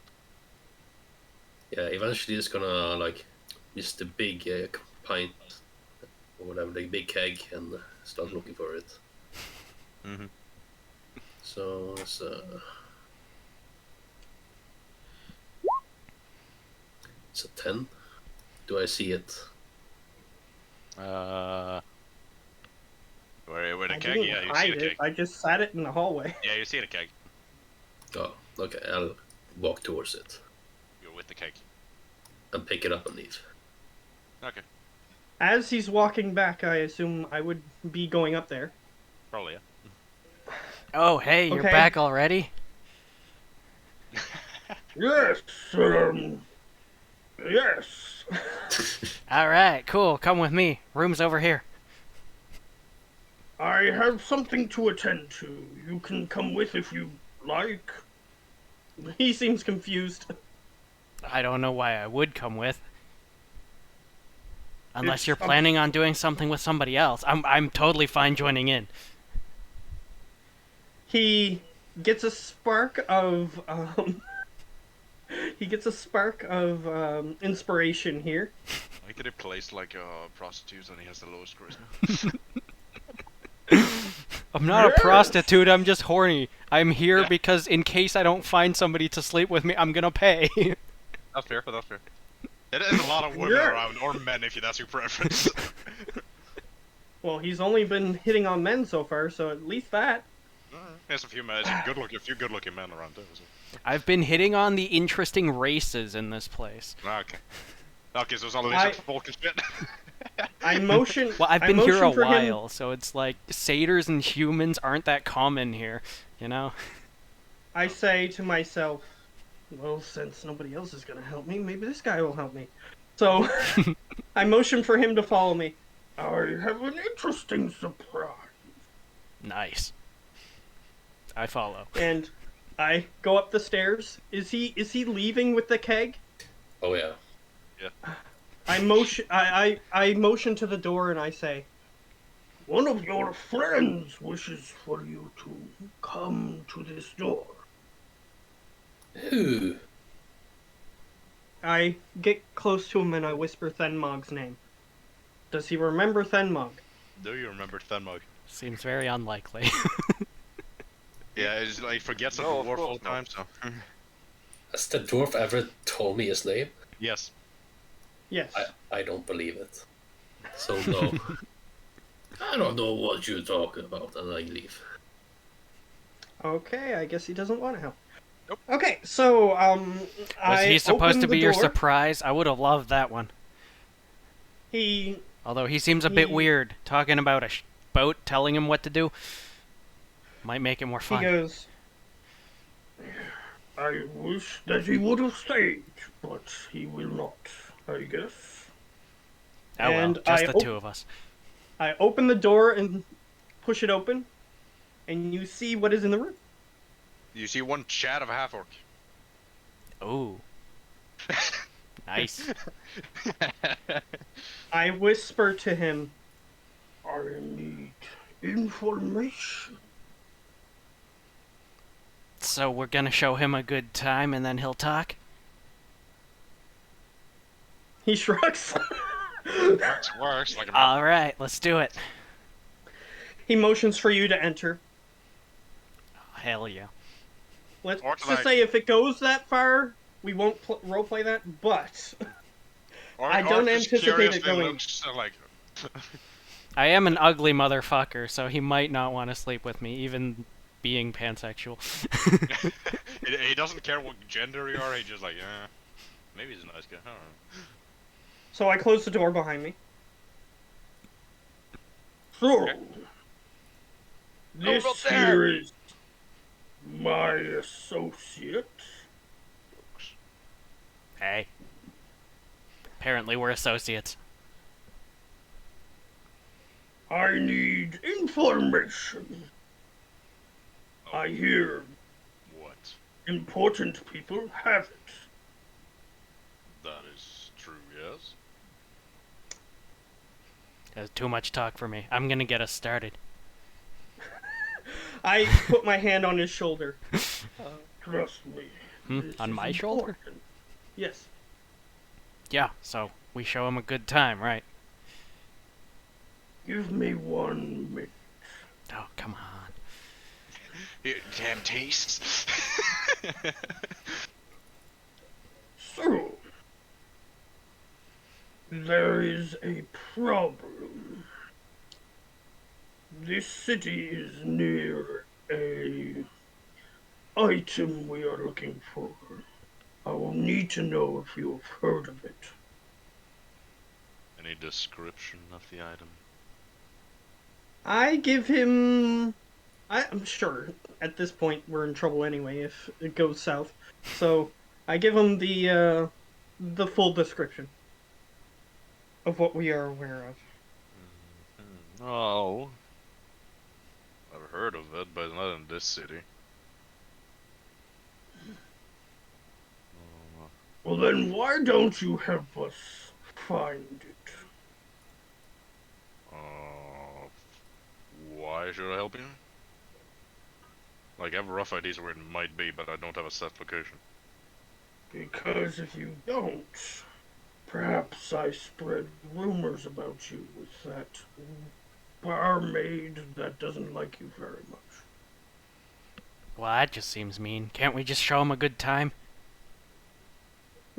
Yeah, eventually it's gonna like use the big pint or whatever, the big keg, and start looking for it. Mm-hmm. So it's a 10. Do I see it? Where the I keg? didn't Yeah, you see hide the it. keg. I just sat it in the hallway. Yeah, you see the keg. Oh, okay. I'll walk towards it You're with the keg. and pick it up and leave. Okay, As he's walking back, I assume I would be going up there. probably, yeah. Oh, hey, you're Okay. back already? Yes, yes. Alright, cool. Come with me. Room's over here. I have something to attend to. You can come with if you like. He seems confused. I don't know why I would come with. Unless It's you're planning on doing something with somebody else. I'm totally fine joining in. He gets a spark of inspiration here. Why did he place like a prostitute and he has the lowest charisma? I'm not a Yes. prostitute, I'm just horny. I'm here Yeah. because in case I don't find somebody to sleep with me, I'm gonna pay. That's fair, that's fair. There is a lot of women Yeah. around, or men if that's your preference. Well, he's only been hitting on men so far, so at least that. There's a few men, a few good-looking men around too. So. I've been hitting on the interesting races in this place. Okay. Okay, so it's all I- this folk and shit. I motion. Well, I've I been here a motion for him- while, so it's like satyrs and humans aren't that common here, you know? I say to myself, well, since nobody else is gonna help me, maybe this guy will help me. So, I motion for him to follow me. I have an interesting surprise. Nice. I follow. And I go up the stairs. Is he leaving with the keg? Oh yeah. I motion to the door and I say, one of your friends wishes for you to come to this door. Ooh. I get close to him and I whisper Thenmog's name. Does he remember Thenmog? Do you remember Thenmog? Seems very unlikely. Yeah, it's like forgets No, the of dwarf all course the time, so. Has the dwarf ever told me his name? Yes. Yes. I don't believe it. So no. I don't know what you're talking about, and I leave. Okay, I guess he doesn't want to help. Nope. Okay, so Was he supposed to be your door. surprise? I would have loved that one. He Although he seems a bit He- weird, talking about a boat telling him what to do. Might make it more he fun. goes. I wish that he would have stayed, but he will not. I guess. Oh well, and just I the op- two of us. I open the door and push it open, and you see what is in the room. You see one chat of a half orc. Ooh. Nice. I whisper to him, I need information. So we're gonna show him a good time and then he'll talk? He shrugs. Works like a Alright, let's do it. He motions for you to enter. Oh, hell yeah. Let's Or just like- say if it goes that far, we won't roleplay that, but I don't anticipate it going. Like, I am an ugly motherfucker, so he might not want to sleep with me, even being pansexual. he doesn't care what gender you are. He just like, maybe he's a nice guy. I don't know. So I close the door behind me. So, this up there. here is my associate. Hey. Apparently we're associates. I need information. I hear What? important people have it. That is true. Yes. That's too much talk for me. I'm gonna get us started. I put my hand on his shoulder. Trust me. this On is my shoulder? important. Yes. Yeah, so we show him a good time, right? Give me 1 minute. Oh, come on. Damn tastes. So, there is a problem. this city is near a item we are looking for. I will need to know if you have heard of it. Any description of the item? I give him. I'm sure at this point we're in trouble anyway if it goes south. So I give him the full description of what we are aware of. Oh, I've heard of it, but not in this city. Well then, why don't you help us find it? Why should I help you? Like, I have rough ideas where it might be, but I don't have a set location. Because if you don't, perhaps I spread rumors about you with that barmaid that doesn't like you very much. Well, that just seems mean. Can't we just show him a good time?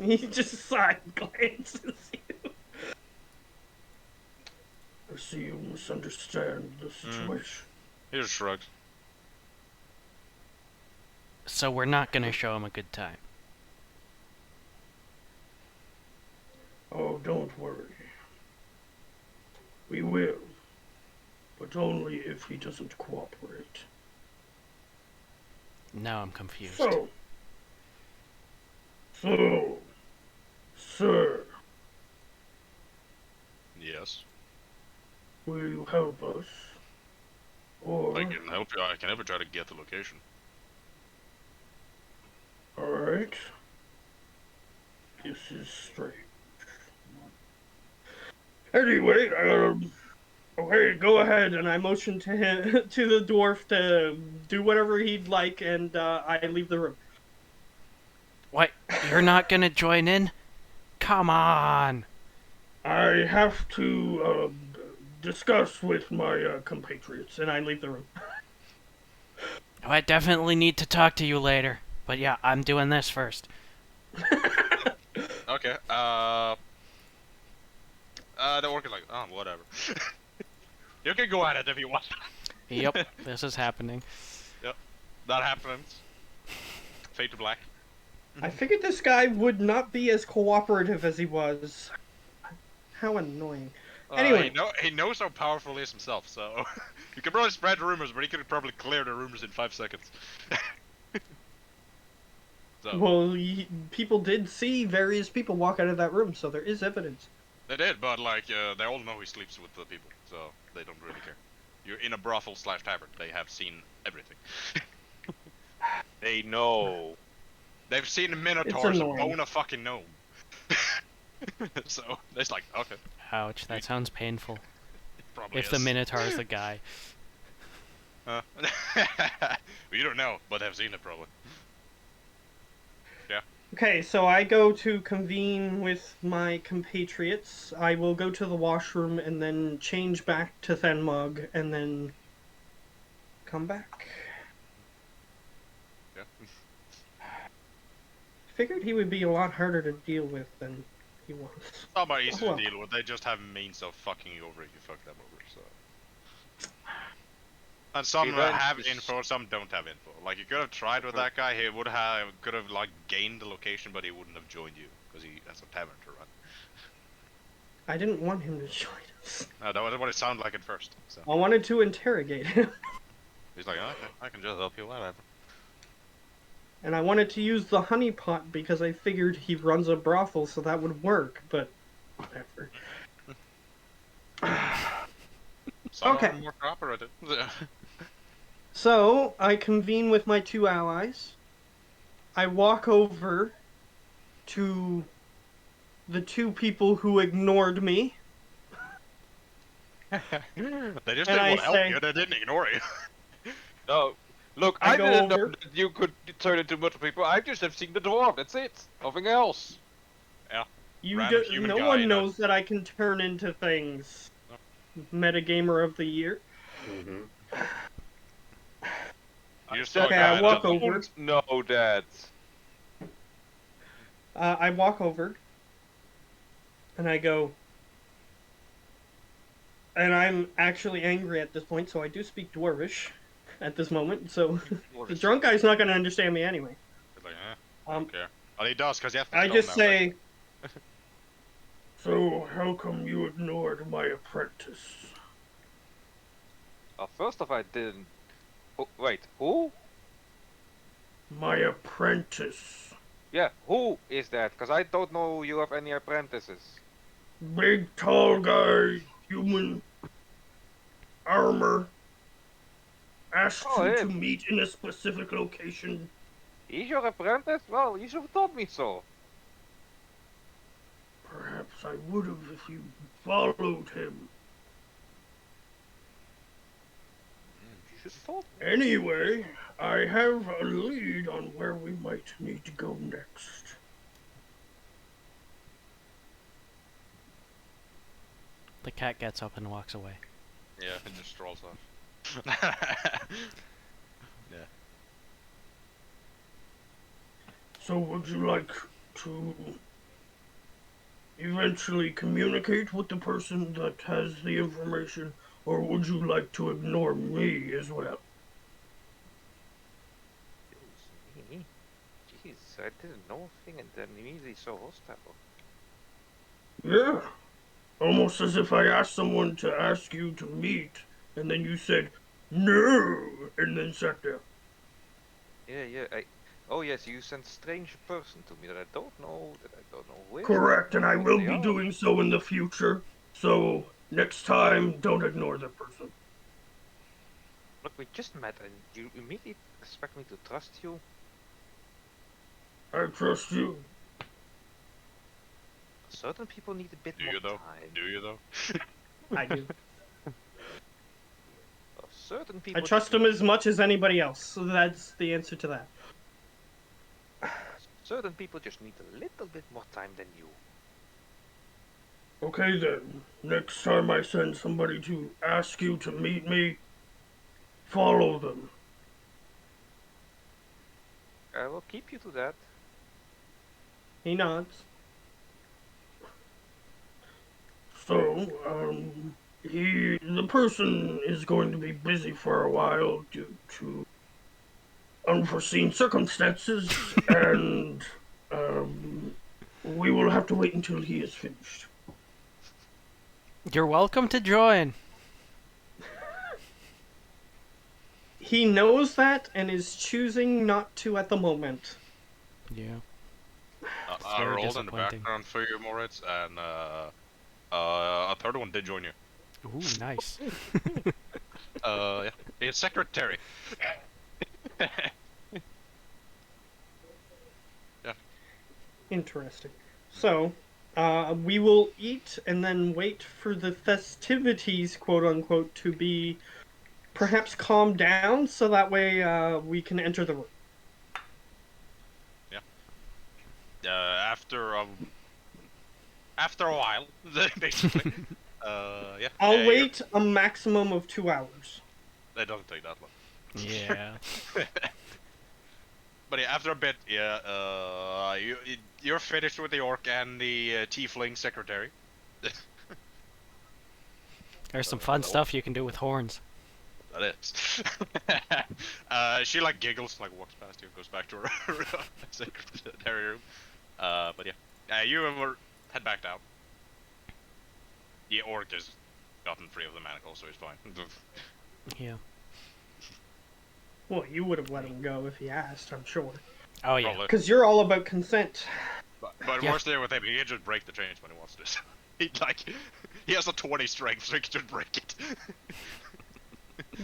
He just side glances you. I see you misunderstand the situation. He just shrugs. So we're not gonna show him a good time. Oh, don't worry. We will. But only if he doesn't cooperate. Now I'm confused. So, sir, Yes. will you help us? Or, I can help you. I can never try to get the location. alright. This is strange. Anyway, okay, go ahead, and I motion to him, to the dwarf to do whatever he'd like, and I leave the room. What? You're not gonna join in? Come on! I have to discuss with my compatriots, and I leave the room. I definitely need to talk to you later. But yeah, I'm doing this first. Okay. The orc is like, oh, whatever. You can go at it if you want. Yep, this is happening. Yep, that happens. Fade to black. I figured this guy would not be as cooperative as he was. How annoying. Anyway. He knows how powerful he is himself, so you can probably spread rumors, but he could probably clear the rumors in 5 seconds. So. Well, people did see various people walk out of that room, so there is evidence. They did, but like they all know he sleeps with the people, so they don't really care. You're in a brothel/tavern. They have seen everything. They know. They've seen minotaurs annoying. bone a fucking gnome. So it's like, okay, Ouch, that sounds painful. probably If is. the Minotaur is the guy. You don't know, but have seen it probably. Yeah. Okay, so I go to convene with my compatriots. I will go to the washroom and then change back to Thenmog and then come back. Yeah. Figured he would be a lot harder to deal with than he was. Not very easy Well. to deal with. They just have means of fucking you over if you fuck them over. So. And some have info, some don't have info. Like you could have tried with that guy. He could have like gained the location, but he wouldn't have joined you because he has a tavern to run. I didn't want him to join us. That was what it sounded like at first. So I wanted to interrogate him. he's like, okay, I can just help you, whatever. And I wanted to use the honeypot because I figured he runs a brothel, so that would work, but whatever. Some Okay. are more cooperative. So, I convene with my two allies. I walk over to the two people who ignored me. They just And didn't I want to help say- you. They didn't ignore you. No. Look, I I go didn't know over- that you could turn into multiple people. I just have seen the dwarf. That's it. Nothing else. Random human no guy, one not- knows that I can turn into things. Metagamer of the year. Mm-hmm. You just Okay, I walk over. No, Dad. I walk over. And I go, And I'm actually angry at this point, so I do speak Dwarvish at this moment. So the drunk guy's not going to understand me anyway. He's like, eh, I Um, don't care. Well, he does, because he has the I stone just now, say, right? So, how come you ignored my apprentice? First off, I didn't. Oh, wait, who? My apprentice. Yeah, who is that? Because I don't know you have any apprentices. Big, tall guy, human, armor. Asked Oh, you to him. meet in a specific location. He's your apprentice? Well, you should have told me so. Perhaps I would have if you followed him. You should have told me. Anyway, I have a lead on where we might need to go next. The cat gets up and walks away. Yeah, it just strolls off. Yeah. So would you like to eventually communicate with the person that has the information, or would you like to ignore me as well? Me? Jeez, I didn't know a thing and then immediately so hostile. Yeah. Almost as if I asked someone to ask you to meet, and then you said, no, and then sat there. Yeah, Oh yes, you sent strange person to me that I don't know who is. Correct, and I will They be are. doing so in the future, so next time, don't ignore that person. Look, we just met and you immediately expect me to trust you? I trust you. Certain people need a bit Do more you though? time. Do you though? I do. Certain people. I trust him as much as anybody else, so that's the answer to that. Certain people just need a little bit more time than you. Okay then, next time I send somebody to ask you to meet me, follow them. I will keep you to that. He nods. So, the person is going to be busy for a while due to unforeseen circumstances, and, we will have to wait until he is finished. You're welcome to join. He knows that and is choosing not to at the moment. Yeah. I very rolled in the disappointing. background for you, Moritz, and a third one did join you. Ooh, nice. Yeah, it's secretary. Interesting. So, we will eat and then wait for the festivities, quote unquote, to be perhaps calmed down, so that way we can enter the room. After a while, basically. Yeah. I'll you're- wait a maximum of 2 hours. It doesn't take that long. Yeah. But yeah, after a bit, yeah, you're finished with the orc and the tiefling secretary. There's some fun stuff you can do with horns. That is. She like giggles, like walks past you, goes back to her secretary room. But yeah, you head back down. The orc has gotten free of the manacles, so he's fine. Yeah. Well, you would have let him go if he asked, I'm sure. Oh, yeah. Probably. Because you're all about consent. But Yeah. worse there with him, he can just break the chains when he wants to. He has a 20 strength, so he can just break it.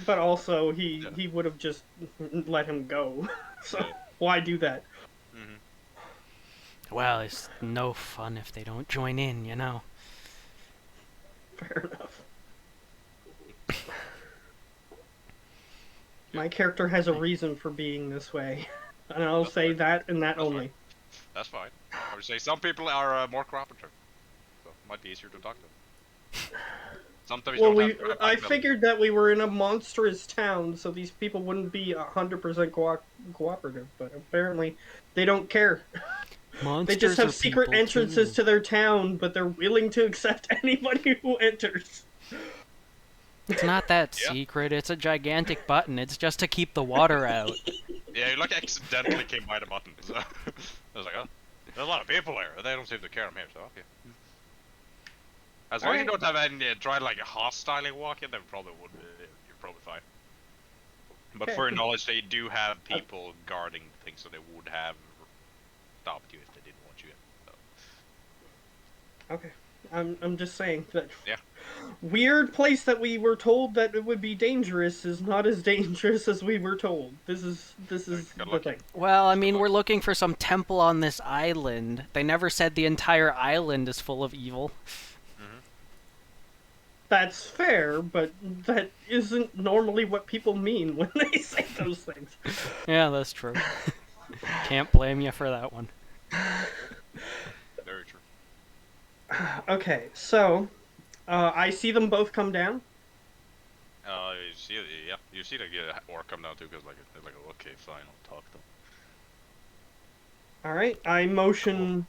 But also, he would have just let him go. So, Yeah. why do that? Well, it's no fun if they don't join in, you know. Fair enough. My character has a reason for being this way. And I'll say that and that only. That's fine. I would say some people are more cooperative, so it might be easier to talk to them. Sometimes you Well, don't have to I backpedal. figured that we were in a monstrous town, so these people wouldn't be 100% cooperative, but apparently they don't care. Monsters They just have are secret people, entrances too. to their town, but they're willing to accept anybody who enters. It's not that Yeah. secret. It's a gigantic button. It's just to keep the water out. Yeah, you like accidentally came by the button. So I was like, oh, there's a lot of people there. They don't seem to care I'm here, so okay. As long as you don't have any try like a hostile walk in, then probably would you're probably fine. But Okay. for your knowledge, they do have people guarding things, so they would have stopped you if they didn't want you in. So. Okay. I'm just saying that. Yeah. Weird place that we were told that it would be dangerous is not as dangerous as we were told. This is Good the luck. thing. Well, I mean, we're looking for some temple on this island. They never said the entire island is full of evil. That's fair, but that isn't normally what people mean when they say those things. Yeah, that's true. Can't blame you for that one. Very true. Okay, so I see them both come down. You see, yeah, you see the orc come down too, because like they're like, okay, fine, I'll talk to them. All right, I motion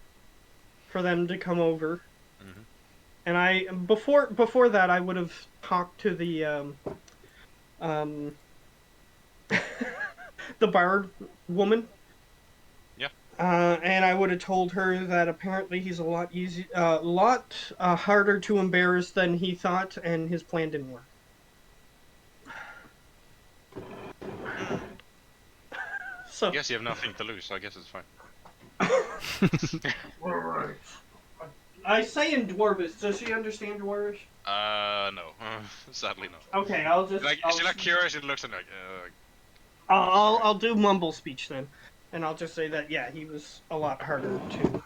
for them to come over, and I before that I would have talked to the the bard woman. Yeah. And I would have told her that apparently he's a lot harder to embarrass than he thought, and his plan didn't work. So I guess you have nothing to lose, so I guess it's fine. Alright. I say in Dwarvish. Does she understand Dwarvish? No. Sadly no. Okay, I'll just. She's like curious, it looks like, I'll do mumble speech then, and I'll just say that yeah, he was a lot harder to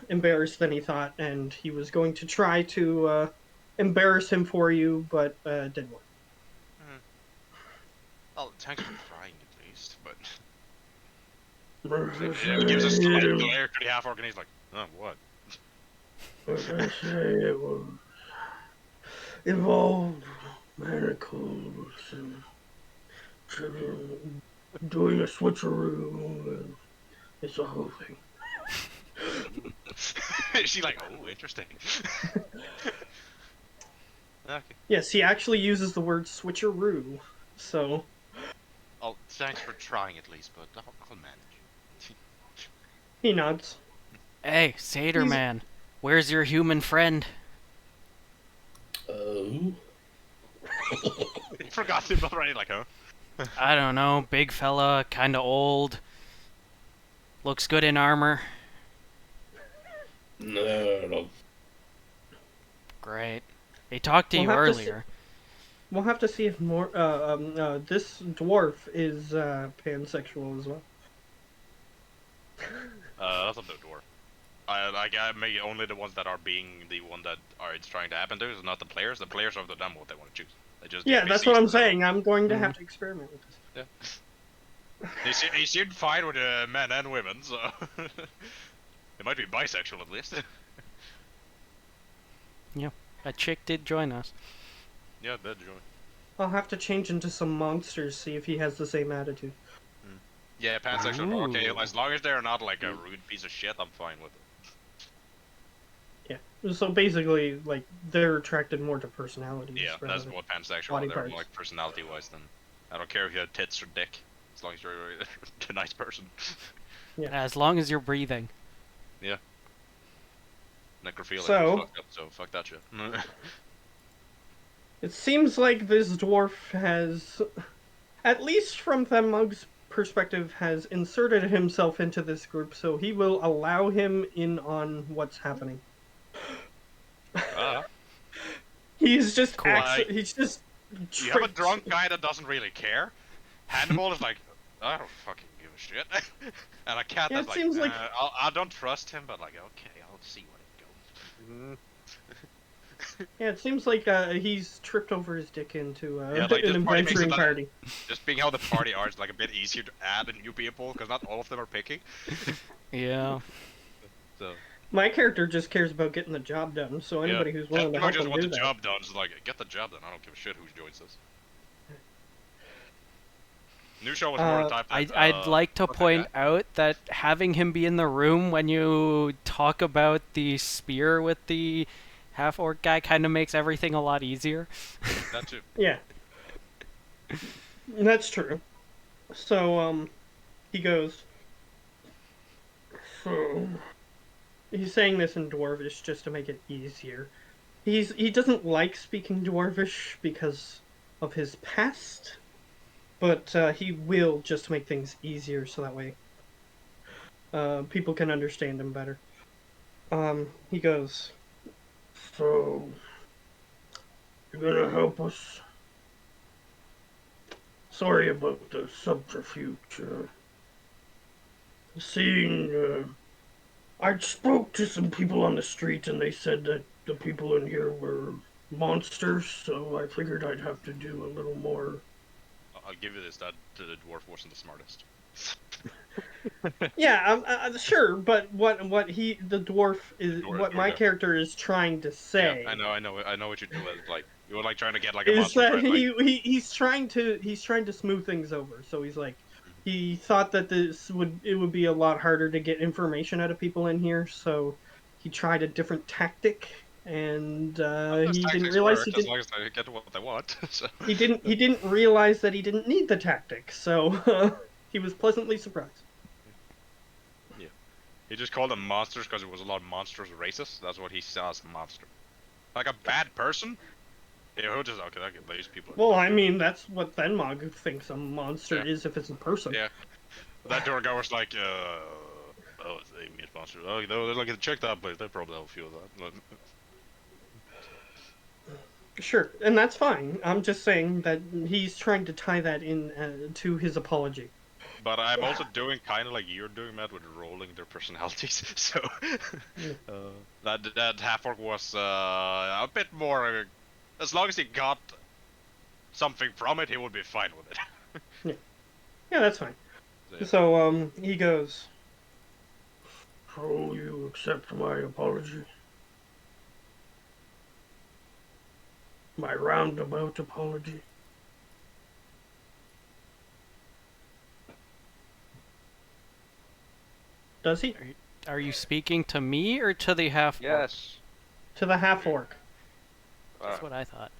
embarrass than he thought, and he was going to try to embarrass him for you, but didn't work. Oh, thanks for trying at least, but... As He gives a slight glare to the half-orc and he's like, oh, what? I say, it was involved manacles and doing a switcheroo. And it's a whole thing. She's like, oh, interesting. Okay. Yes, he actually uses the word switcheroo, so... Oh, thanks for trying at least, but I'll manage. He nods. Hey, Satyr Man, where's your human friend? Oh. You forgot him already, like, huh? I don't know, big fella, kinda old. Looks good in armor. No. Great. He talked to you We'll have to see- earlier. We'll have to see if more. This dwarf is pansexual as well. That's a no dwarf. I make only the ones that are being the one that are it's trying to happen to, is not the players. The players are the them what they want to choose. They just Yeah, that's what I'm saying. I'm going to have to experiment with this. Yeah. He seemed fine with men and women, so they might be bisexual at least. A chick did join us. Yeah, they're join. I'll have to change into some monsters, see if he has the same attitude. Yeah, pansexual. Ooh. Okay, as long as they're not like a rude piece of shit, I'm fine with it. Yeah. So basically, like, they're attracted more to personalities. Yeah, rather that's than- what pansexual body are. They're parts. more like personality-wise. Then I don't care if you have tits or dick, as long as you're a nice person. As long as you're breathing. Necrophilia. So- So fuck that shit. It seems like this dwarf has, at least from Themug's perspective, has inserted himself into this group, so he will allow him in on what's happening. He's just Cool. he's just You have a tricked. drunk guy that doesn't really care. Hannibal is like, I don't fucking give a shit. And a cat Yeah, that's it like, seems like- I don't trust him, but like, okay, I'll see what it goes. Yeah, it seems like he's tripped over his dick into Yeah, like, an this party makes it adventuring like- party. Just being how the party are, it's like a bit easier to add new people, because not all of them are picking. Yeah. So, My character just cares about getting the job done, so anybody who's willing to I help just him want do the that. job done, so like, get the job done, I don't give a shit who joins us. New show was more the type that, I'd like to okay, point out that having him be in the room when you talk about the spear with the half-orc guy kind of makes everything a lot easier. That too. Yeah. That's true. So, he goes, So, he's saying this in Dwarvish just to make it easier. He doesn't like speaking Dwarvish because of his past, but he will just to make things easier so that way people can understand him better. He goes, so, you're gonna help us? Sorry about the subterfuge. Seeing, I spoke to some people on the street and they said that the people in here were monsters, so I figured I'd have to do a little more. I'll give you this. That the dwarf wasn't the smartest. yeah, sure, but what the dwarf is what my Okay. character is trying to say. Yeah, I know what you do. Like you were like trying to get like a Is monster that friend. Like, he's trying to smooth things over. So he's like, he thought that it would be a lot harder to get information out of people in here, so he tried a different tactic, and those he didn't tactics realize work as long as they get what they want. So. he didn't realize that he didn't need the tactic. So he was pleasantly surprised. Yeah, he just called them monsters because it was a lot of monsters races. That's what he saw as a monster. Like a bad person. Yeah, he'll just okay. These people. Well, I mean, that's what Thenmog thinks a monster is if it's a person. Yeah. That door guy was like, oh, they mean monsters. Oh, they're like, check that place. They probably have a few of that. Sure, and that's fine. I'm just saying that he's trying to tie that in to his apology. But I'm also doing kind of like you're doing, Matt, with rolling their personalities. So that half-orc was a bit more. As long as he got something from it, he would be fine with it. Yeah, that's fine. Yeah. So he goes, So you accept my apology? My roundabout apology? does he? Are you speaking to me or to the half-orc? Yes. To the half-orc. That's what I thought.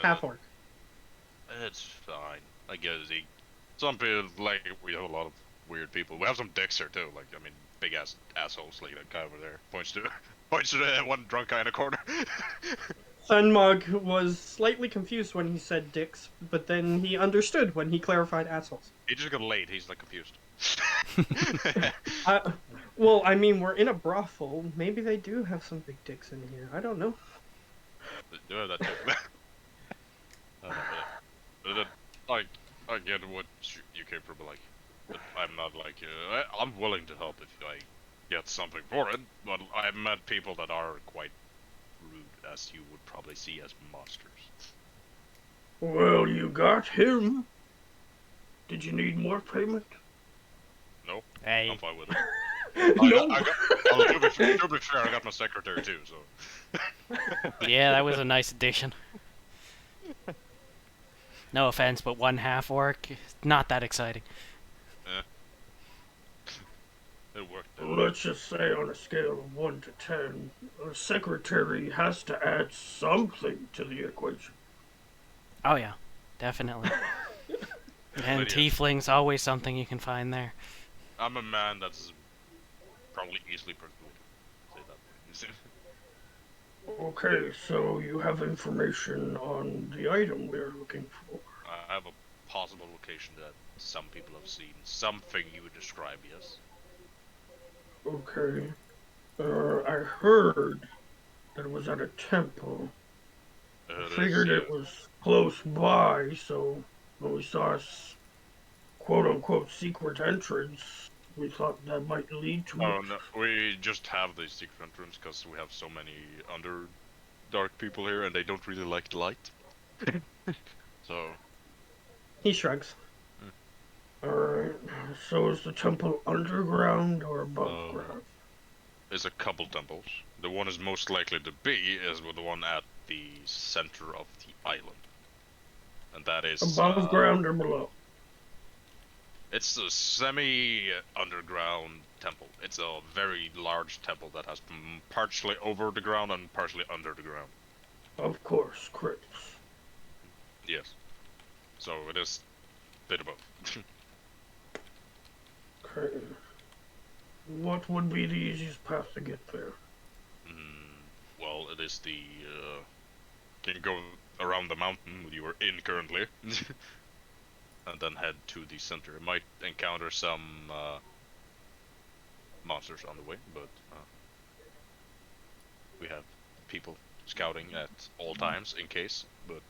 Half orc. It's fine. I guess some people, like, we have a lot of weird people. We have some dicks here too. Like, I mean, big ass assholes like that guy over there. Points to the one drunk guy in the corner. Thenmog was slightly confused when he said dicks, but then he understood when he clarified assholes. He just got laid. He's like confused. Well, I mean, we're in a brothel. Maybe they do have some big dicks in here. I don't know. Yeah, that too. But like, I get what you came from, like, but I'm not like, I'm willing to help if I get something for it, but I've met people that are quite rude, as you would probably see as monsters. Well, you got him. Did you need more payment? No, Hey. I'm fine with it. To be fair, I got my secretary too, so. Yeah, that was a nice addition. No offense, but one half-orc, not that exciting. It worked. Let's just say on a scale of 1 to 10, a secretary has to add something to the equation. Oh yeah, definitely. And tiefling's always something you can find there. I'm a man that's probably easily persuaded. Say that. Okay, so you have information on the item we're looking for. I have a possible location that some people have seen. Something you would describe, yes? Okay. I heard that it was at a temple. I figured it was close by, so when we saw a quote-unquote secret entrance, we thought that might lead to Oh, it. no, we just have the secret entrance because we have so many underdark people here and they don't really like the light. So... He shrugs. Alright, so is the temple underground or above ground? There's a couple temples. The one is most likely to be is the one at the center of the island. And that is... Above ground or below? It's a semi-underground temple. It's a very large temple that has partially over the ground and partially under the ground. Of course, crits. Yes. So it is a bit of both. Okay. What would be the easiest path to get there? Well, it is the can go around the mountain you are in currently, and then head to the center. You might encounter some monsters on the way, but we have people scouting at all times in case. But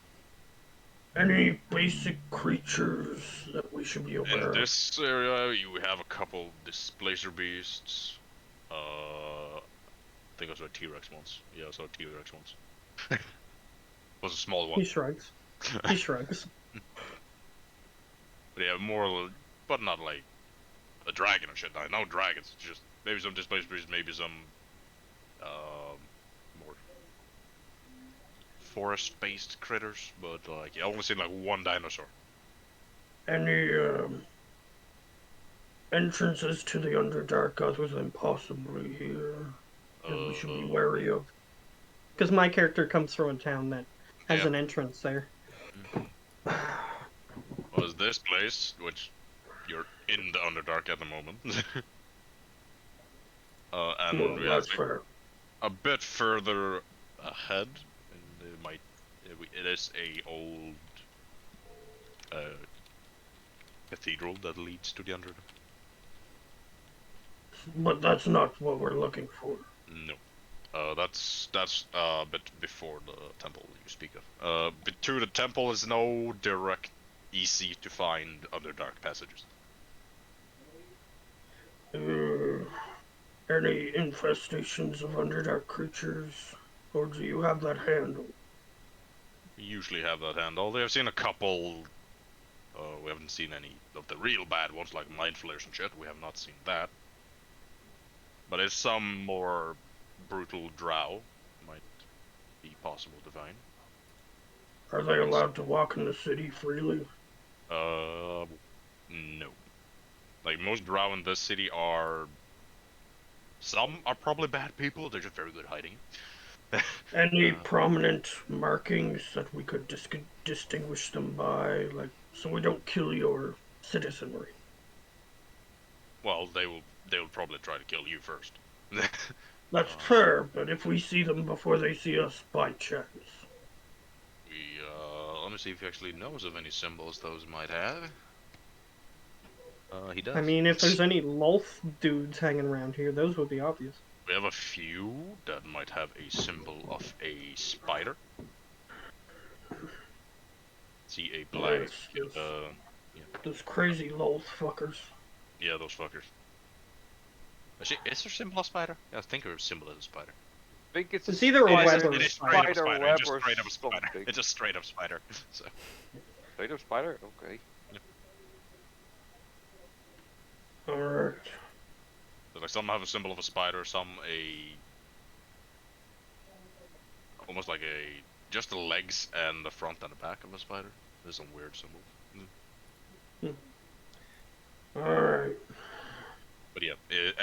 Any basic creatures that we should be aware in of? this area, you have a couple displacer beasts. I think I saw a T-Rex once. Yeah, I saw a T-Rex once. Was a small one. He shrugs. He shrugs. But yeah, more, but not like a dragon or shit. No dragons. Just maybe some displacer beasts, maybe some more forest-based critters. But like, I only seen like one dinosaur. Any entrances to the Underdark other than possibly here that we should be wary of? Because my character comes from a town that has Yeah. an entrance there. Was this place, which you're in the Underdark at the moment. And Well, we that's have fair. a bit further ahead, and it is a old cathedral that leads to the Underdark. But that's not what we're looking for. No. That's a bit before the temple you speak of. But to the temple is no direct, easy to find Underdark passages. Any infestations of Underdark creatures? Or do you have that handled? We usually have that handle. I've seen a couple. We haven't seen any of the real bad ones like mind flayers and shit. We have not seen that. But it's some more brutal drow might be possible to find. Are they allowed to walk in the city freely? No. Like most drow in this city are. Some are probably bad people. They're just very good hiding. Any prominent markings that we could distinguish them by, like, so we don't kill your citizenry? Well, they will probably try to kill you first. That's fair, but if we see them before they see us by chance. Let me see if he actually knows of any symbols those might have. He does. I mean, if there's any Lolth dudes hanging around here, those would be obvious. We have a few that might have a symbol of a spider. See a black. Those crazy Lolth fuckers. Yeah, those fuckers. Actually, is there a symbol of spider? Yeah, I think there's a symbol of a spider. I think It's either a web or It a is straight up spider spider. web It's just or straight up spider. something. It's a straight up spider. So. Straight up spider? Okay. Alright. Like some have a symbol of a spider, some almost like just the legs and the front and the back of a spider. There's some weird symbol. Alright. But yeah,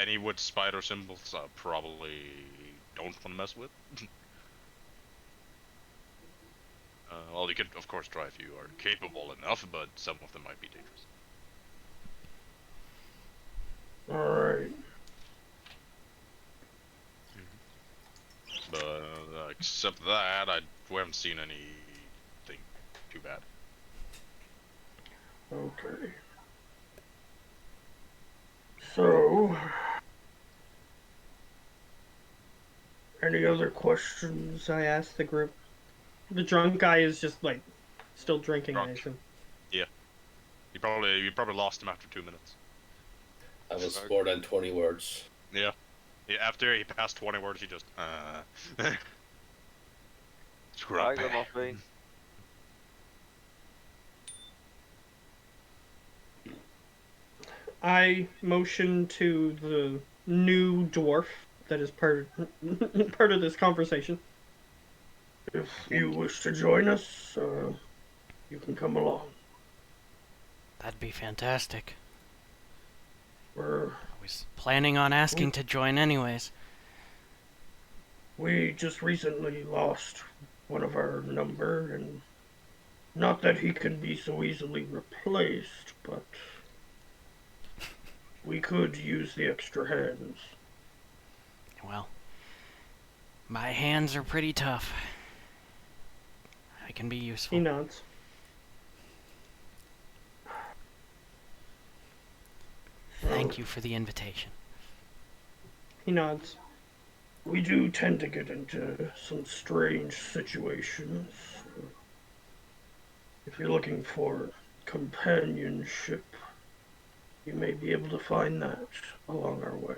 any with spider symbols I probably don't want to mess with. Well, you could of course try if you are capable enough, but some of them might be dangerous. Alright. But except that, we haven't seen anything too bad. Okay. So, any other questions? I asked the group. The drunk guy is just like still drinking, I Drunk. assume. Yeah. You probably lost him after 2 minutes. I was more than 20 words. Yeah. Yeah, after he passed 20 words, he just scrap. Tiger muffin. I motion to the new dwarf that is part of this conversation. If you wish to join us, you can come along. That'd be fantastic. We're, I was planning on asking to join anyways. we just recently lost one of our number, and not that he can be so easily replaced, but we could use the extra hands. Well, my hands are pretty tough. I can be useful. He nods. Thank you for the invitation. He nods. We do tend to get into some strange situations. If you're looking for companionship, you may be able to find that along our way.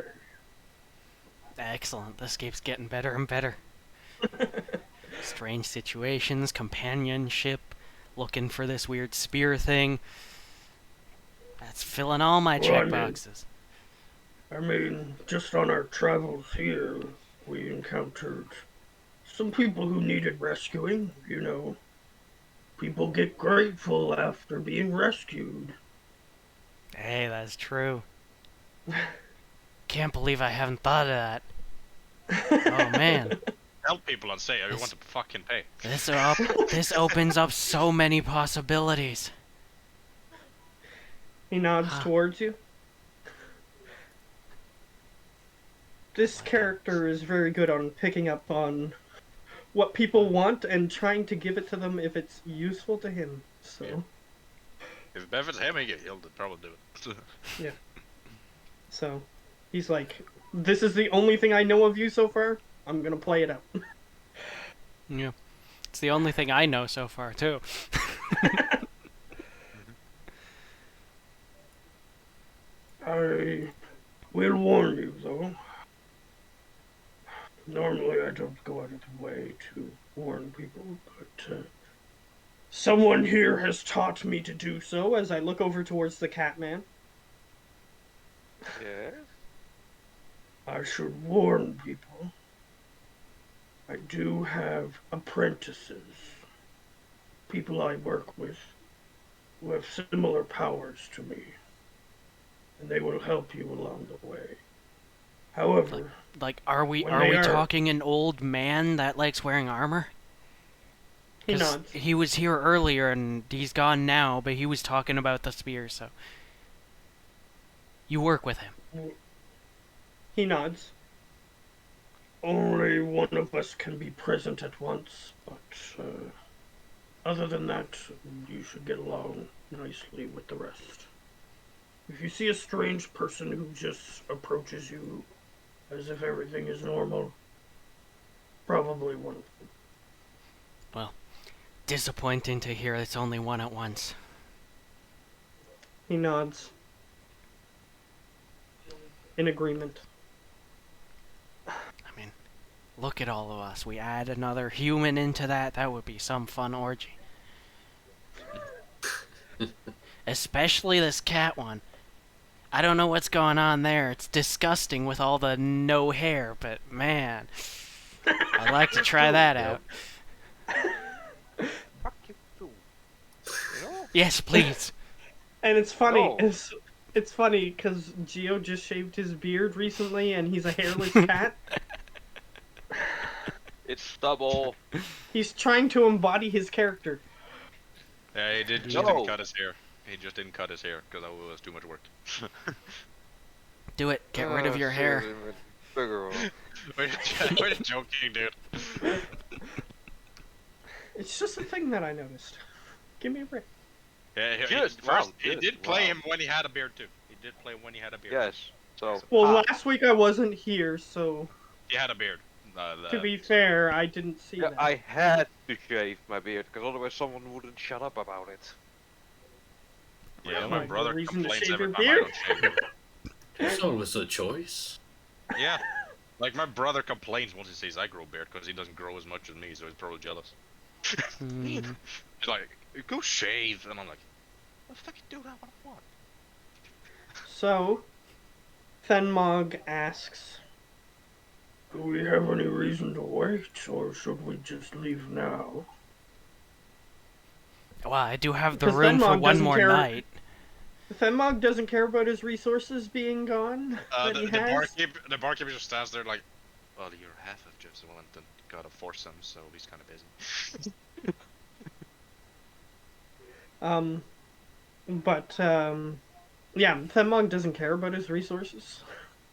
Excellent. This keeps getting better and better. Strange situations, companionship, looking for this weird spear thing. That's filling all my Well, checkboxes. I mean, just on our travels here, we encountered some people who needed rescuing. You know, people get grateful after being rescued. Hey, that's true. Can't believe I haven't thought of that. Oh man. Help people and say I want to fucking pay. This opens up so many possibilities. He nods towards you. This character is very good on picking up on what people want and trying to give it to them if it's useful to him. So, Yeah. If it benefits him, he'll probably do it. yeah. So, he's like, this is the only thing I know of you so far. I'm gonna play it out. Yeah. It's the only thing I know so far, too. I will warn you, though. Normally, I don't go out of the way to warn people, but someone here has taught me to do so. So, as I look over towards the Catman, Yes. I should warn people. I do have apprentices, people I work with, who have similar powers to me, and they will help you along the way. However, Like, are we When they are- talking an old man that likes wearing armor? he 'Cause nods. he was here earlier and he's gone now, but he was talking about the spear, so. You work with him. He nods. only one of us can be present at once, but other than that, you should get along nicely with the rest. If you see a strange person who just approaches you as if everything is normal, probably one of them. Disappointing to hear it's only one at once. He nods. In agreement. I mean, look at all of us. We add another human into that. That would be some fun orgy. Especially this cat one. I don't know what's going on there. It's disgusting with all the no hair, but man, I'd like to try that out. Fuck you too. You know? Yes, please. And it's funny. No. It's funny because Geo just shaved his beard recently, and he's a hairless cat. It's stubble. He's trying to embody his character. Yeah, he just No. didn't cut his hair. He just didn't cut his hair because that was too much work. Do it. Get rid of your hair. Bigger. We're joking, dude. It's just a thing that I noticed. Give me a break. Yeah, Just first, wow, he good. did play Wow. him when he had a beard too. He did play him when he had a beard. Yes. So. Well, last week I wasn't here, so He had a beard. to be fair, I didn't see Yeah, that. I had to shave my beard because otherwise someone wouldn't shut up about it. Yeah, Well, my no brother reason to complains shave every your time I beard. don't shave it. It's always a choice. Yeah, like my brother complains once he sees I grow beard because he doesn't grow as much as me, so he's probably jealous. Hmm. He's like, "Go shave," and I'm like, "What the fuck you do that? What I want?" So, Fenmog asks, Do we have any reason to wait, or should we just leave now? Well, I do have the Because room for Fenmog one doesn't more care- night. Fenmog doesn't care about his resources being gone that he has. The barkeeper just stands there like, well, you're half of Jeff's one and gotta force him, so he's kind of busy. Yeah, Fenmog doesn't care about his resources.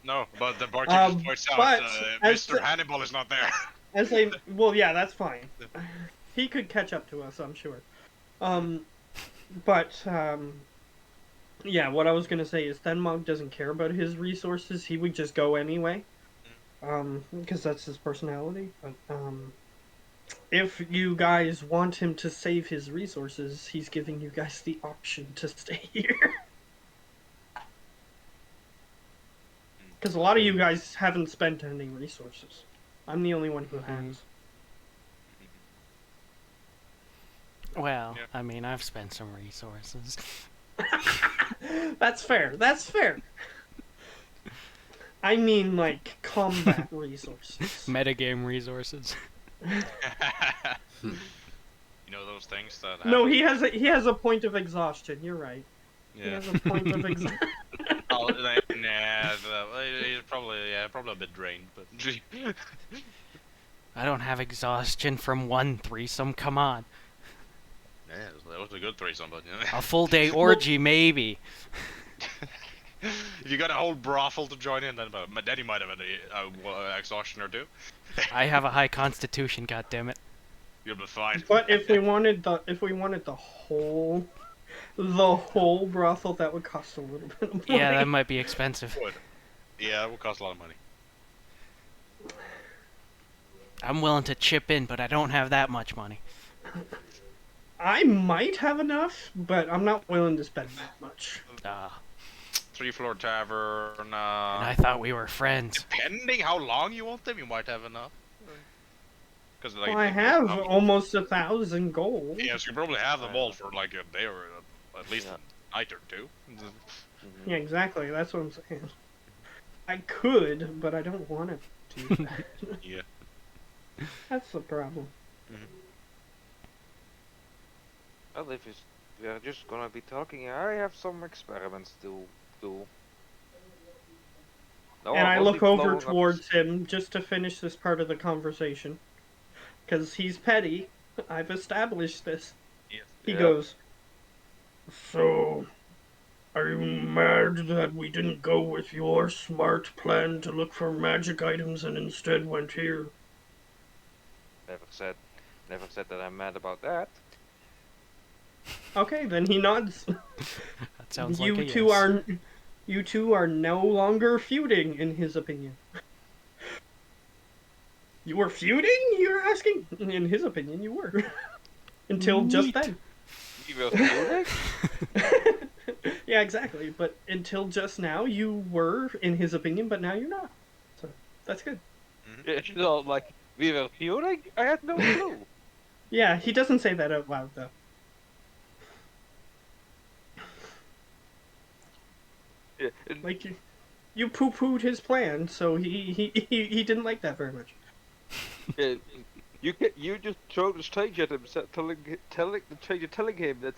No, but the barkeeper just points out, but Mr. Hannibal is not there. Well, yeah, that's fine. He could catch up to us, I'm sure. Yeah, what I was gonna say is Fenmog doesn't care about his resources. He would just go anyway, because that's his personality. But if you guys want him to save his resources, he's giving you guys the option to stay here. Because a lot of you guys haven't spent any resources. I'm the only one who has. Well, yeah. I mean, I've spent some resources. That's fair. That's fair. I mean, like, combat resources. Metagame resources. You know those things that happen? No, he has a point of exhaustion. You're right. Yeah. He has a point of exhaustion. Oh, nah, he's probably a bit drained, but I don't have exhaustion from one threesome. Come on. Yeah, that was a good threesome, but a full day orgy, maybe. If you got a whole brothel to join in, then you might have an exhaustion or two. I have a high constitution, goddammit. You'll be fine. But if we wanted the whole brothel, that would cost a little bit of money. Yeah, that might be expensive. Yeah, it would cost a lot of money. I'm willing to chip in, but I don't have that much money. I might have enough, but I'm not willing to spend that much. 3-floor tavern. And I thought we were friends. Depending how long you want them, you might have enough. Like, well, I have almost 1,000 gold. Yes, you probably have them all for like a day or at least a night or two. Yeah, exactly. That's what I'm saying. I could, but I don't want to do that. Yeah. That's the problem. Well, if we are just gonna be talking, I have some experiments to do. No, and I look over towards him just to finish this part of the conversation. Because he's petty. I've established this. Yes. He goes, so, are you mad that we didn't go with your smart plan to look for magic items and instead went here? Never said that I'm mad about that. Okay, then he nods. That sounds like you two are no longer feuding, in his opinion. You were feuding? You're asking? In his opinion, you were. Until just then. You were feuding? Yeah, exactly. But until just now, you were, in his opinion, but now you're not. So, that's good. It's not like, we were feuding? I had no clue. Yeah, he doesn't say that out loud, though. Like, you poo-pooed his plan, so he didn't like that very much. You just throw the stage at him, telling him that,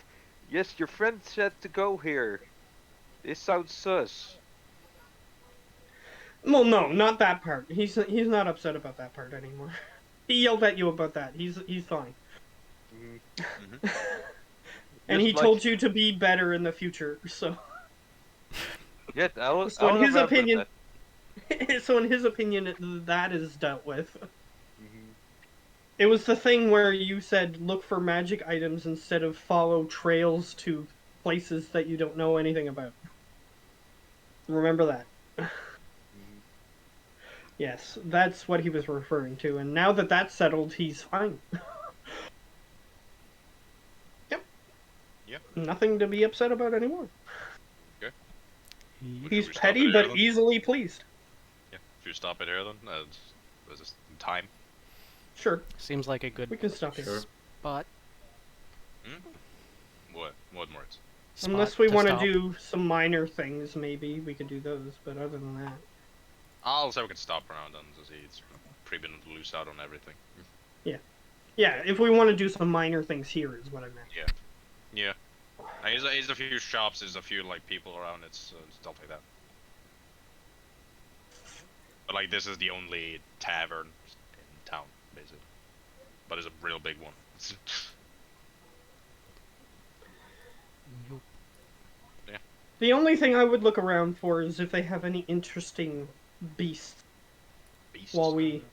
yes, your friend said to go here. This sounds sus. Well, no, not that part. He's not upset about that part anymore. He yelled at you about that. He's fine. Mm-hmm. And he told you to be better in the future. So. Yeah, So in his opinion, that is dealt with. It was the thing where you said look for magic items instead of follow trails to places that you don't know anything about. Remember that. Yes, that's what he was referring to, and now that that's settled, he's fine. Yep. Nothing to be upset about anymore. Okay. He's petty but easily pleased. Yeah, should we stop it here then? Was this time? Sure. Seems like a good we can stop here. Spot. What more? Unless we want to do some minor things, maybe we could do those, but other than that. I'll say we can stop around then to see it's pretty been loose out on everything. Yeah. Yeah, if we want to do some minor things here is what I meant. Yeah. There's a few shops, there's a few like people around, it's stuff like that. But like this is the only tavern in town, basically. But it's a real big one. Yeah. The only thing I would look around for is if they have any interesting beasts Beasts. while we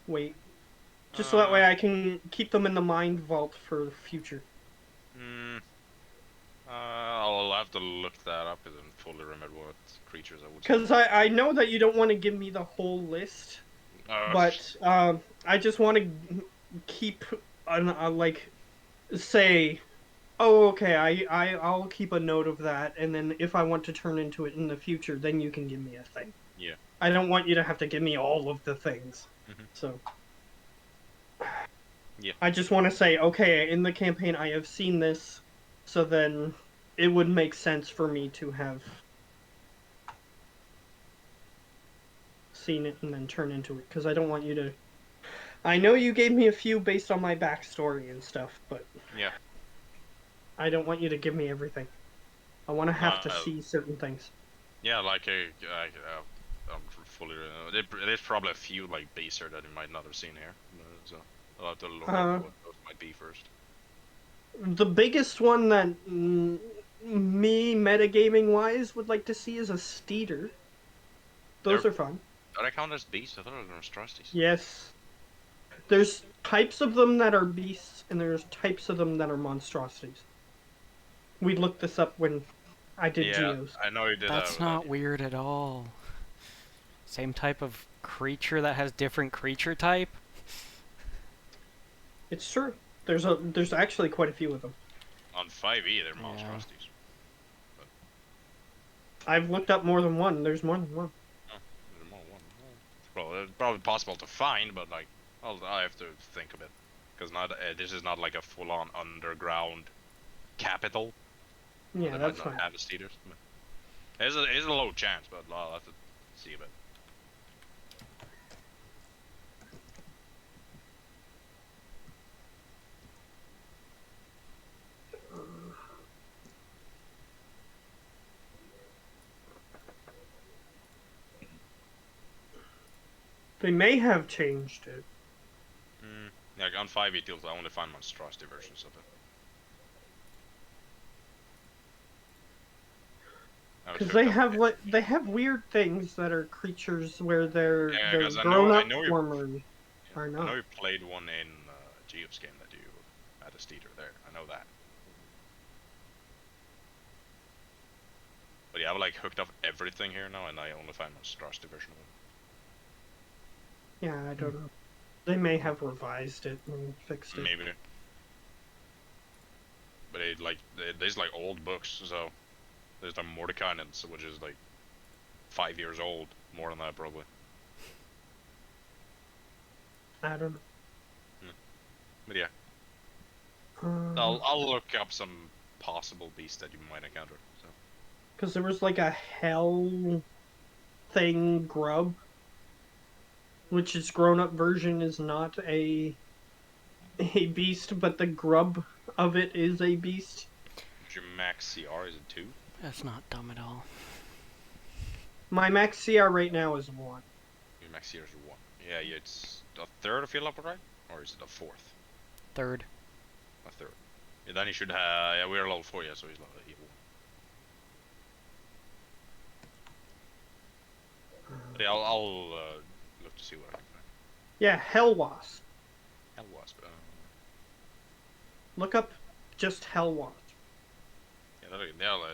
wait. Just so that way I can keep them in the mind vault for the future. I'll have to look that up because I don't fully remember what creatures I would say. Because I know that you don't want to give me the whole list, but I just want to keep like say, oh okay, I'll keep a note of that, and then if I want to turn into it in the future, then you can give me a thing. Yeah. I don't want you to have to give me all of the things. So. Yeah. I just want to say, okay, in the campaign I have seen this, so then it would make sense for me to have seen it and then turn into it, because I don't want you to... I know you gave me a few based on my backstory and stuff, but... Yeah. I don't want you to give me everything. I want to have to see certain things. Yeah, like I'm fully... there's probably a few like baser that you might not have seen here, so I'll have to look up what those might be first. The biggest one that me, metagaming-wise, would like to see is a steeder. Those are fun. Do they count as beasts? I thought they were monstrosities. Yes. There's types of them that are beasts, and there's types of them that are monstrosities. We looked this up when I did Geos. I know you did. That's not weird at all. Same type of creature that has different creature type. It's true. There's actually quite a few of them. On 5e, they're monstrosities. But... I've looked up more than one. There's more than one. Oh, there's more than one. Well, it's probably possible to find, but like, I have to think of it, because this is not like a full-on underground capital. Yeah, that's fine. Have steeders. There's a low chance, but I'll have to see a bit. They may have changed it. Like on 5e deals, I only find monstrosity versions of it. Because they have weird things that are creatures where they're grown up formerly are not. I know you played one in Geo's game that you had a steeder there. I know that. But yeah, I've like hooked up everything here now, and I only find monstrosity version of it. Yeah, I don't know. They may have revised it and fixed it. Maybe. But there's like old books, so there's the Mordekainen's, which is like 5 years old, more than that probably. I don't know. But yeah, I'll look up some possible beasts that you might encounter. So. Because there was like a hell thing grub, which its grown-up version is not a beast, but the grub of it is a beast. Your max CR is a 2? That's not dumb at all. My max CR right now is 1. Your max CR is 1. Yeah, it's a third of your level, right? Or is it a fourth? Third. A third. Yeah, then he should have... Yeah, we're level 4, yeah, so he's level 1. But yeah, I'll look to see what I can find. Yeah, Hell Wasp. Hell Wasp. Look up just Hell Wasp. Yeah,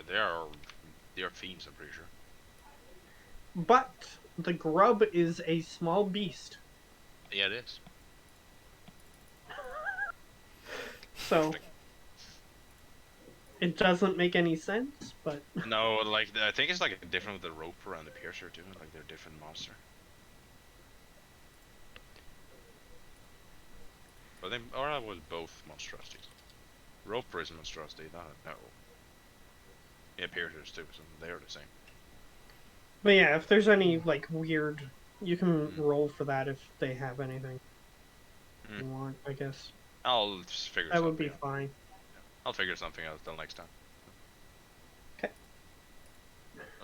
they are fiends, I'm pretty sure. But the grub is a small beast. Yeah, it is. So it doesn't make any sense, but no, like I think it's like different with the rope around the piercer too. Like they're different monster. But they or was both monstrosities. Roper is monstrosity, not no. Yeah, piercers too, so they're the same. But yeah, if there's any like weird, you can roll for that if they have anything you want, I guess. I'll just figure that something would be out. fine. I'll figure something out till next time.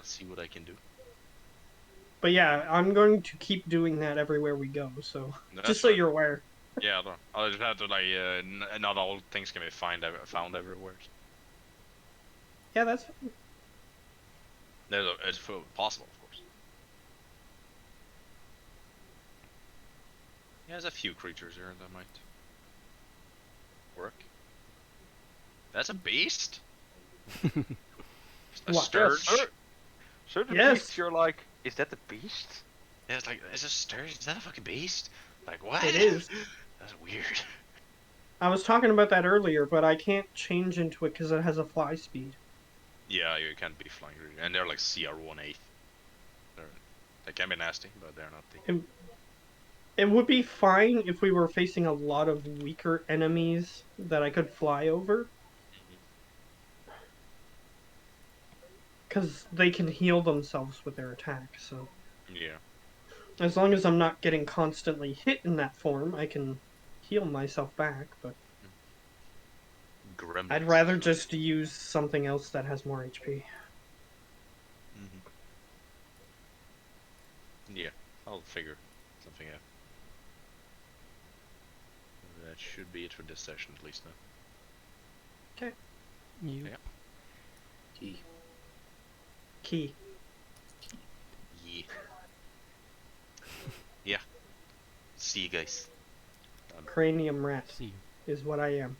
I'll see what I can do. But yeah, I'm going to keep doing that everywhere we go. So No, just that's so fine. you're aware. Yeah, I don't. I just have to like, not all things can be found everywhere. Yeah, that's fine. It's possible, of course. Yeah, there's a few creatures here that might work. That's a beast. A What? Yeah, sturge. certain Yes. beasts you're like, is that the beast? Yeah, it's like, is a sturge? Is that a fucking beast? Like what? It is. That's weird. I was talking about that earlier, but I can't change into it because it has a fly speed. Yeah, you can't be flying, and they're like CR 1/8. They can be nasty, but they're not the. It would be fine if we were facing a lot of weaker enemies that I could fly over. Because they can heal themselves with their attack, so. Yeah. As long as I'm not getting constantly hit in that form, I can heal myself back, but. Gremlins. I'd rather just use something else that has more HP. Yeah, I'll figure something out. That should be it for this session, at least now. Okay. You. Yeah. Key. Yeah. Yeah. See you guys. Cranium rat See you. is what I am.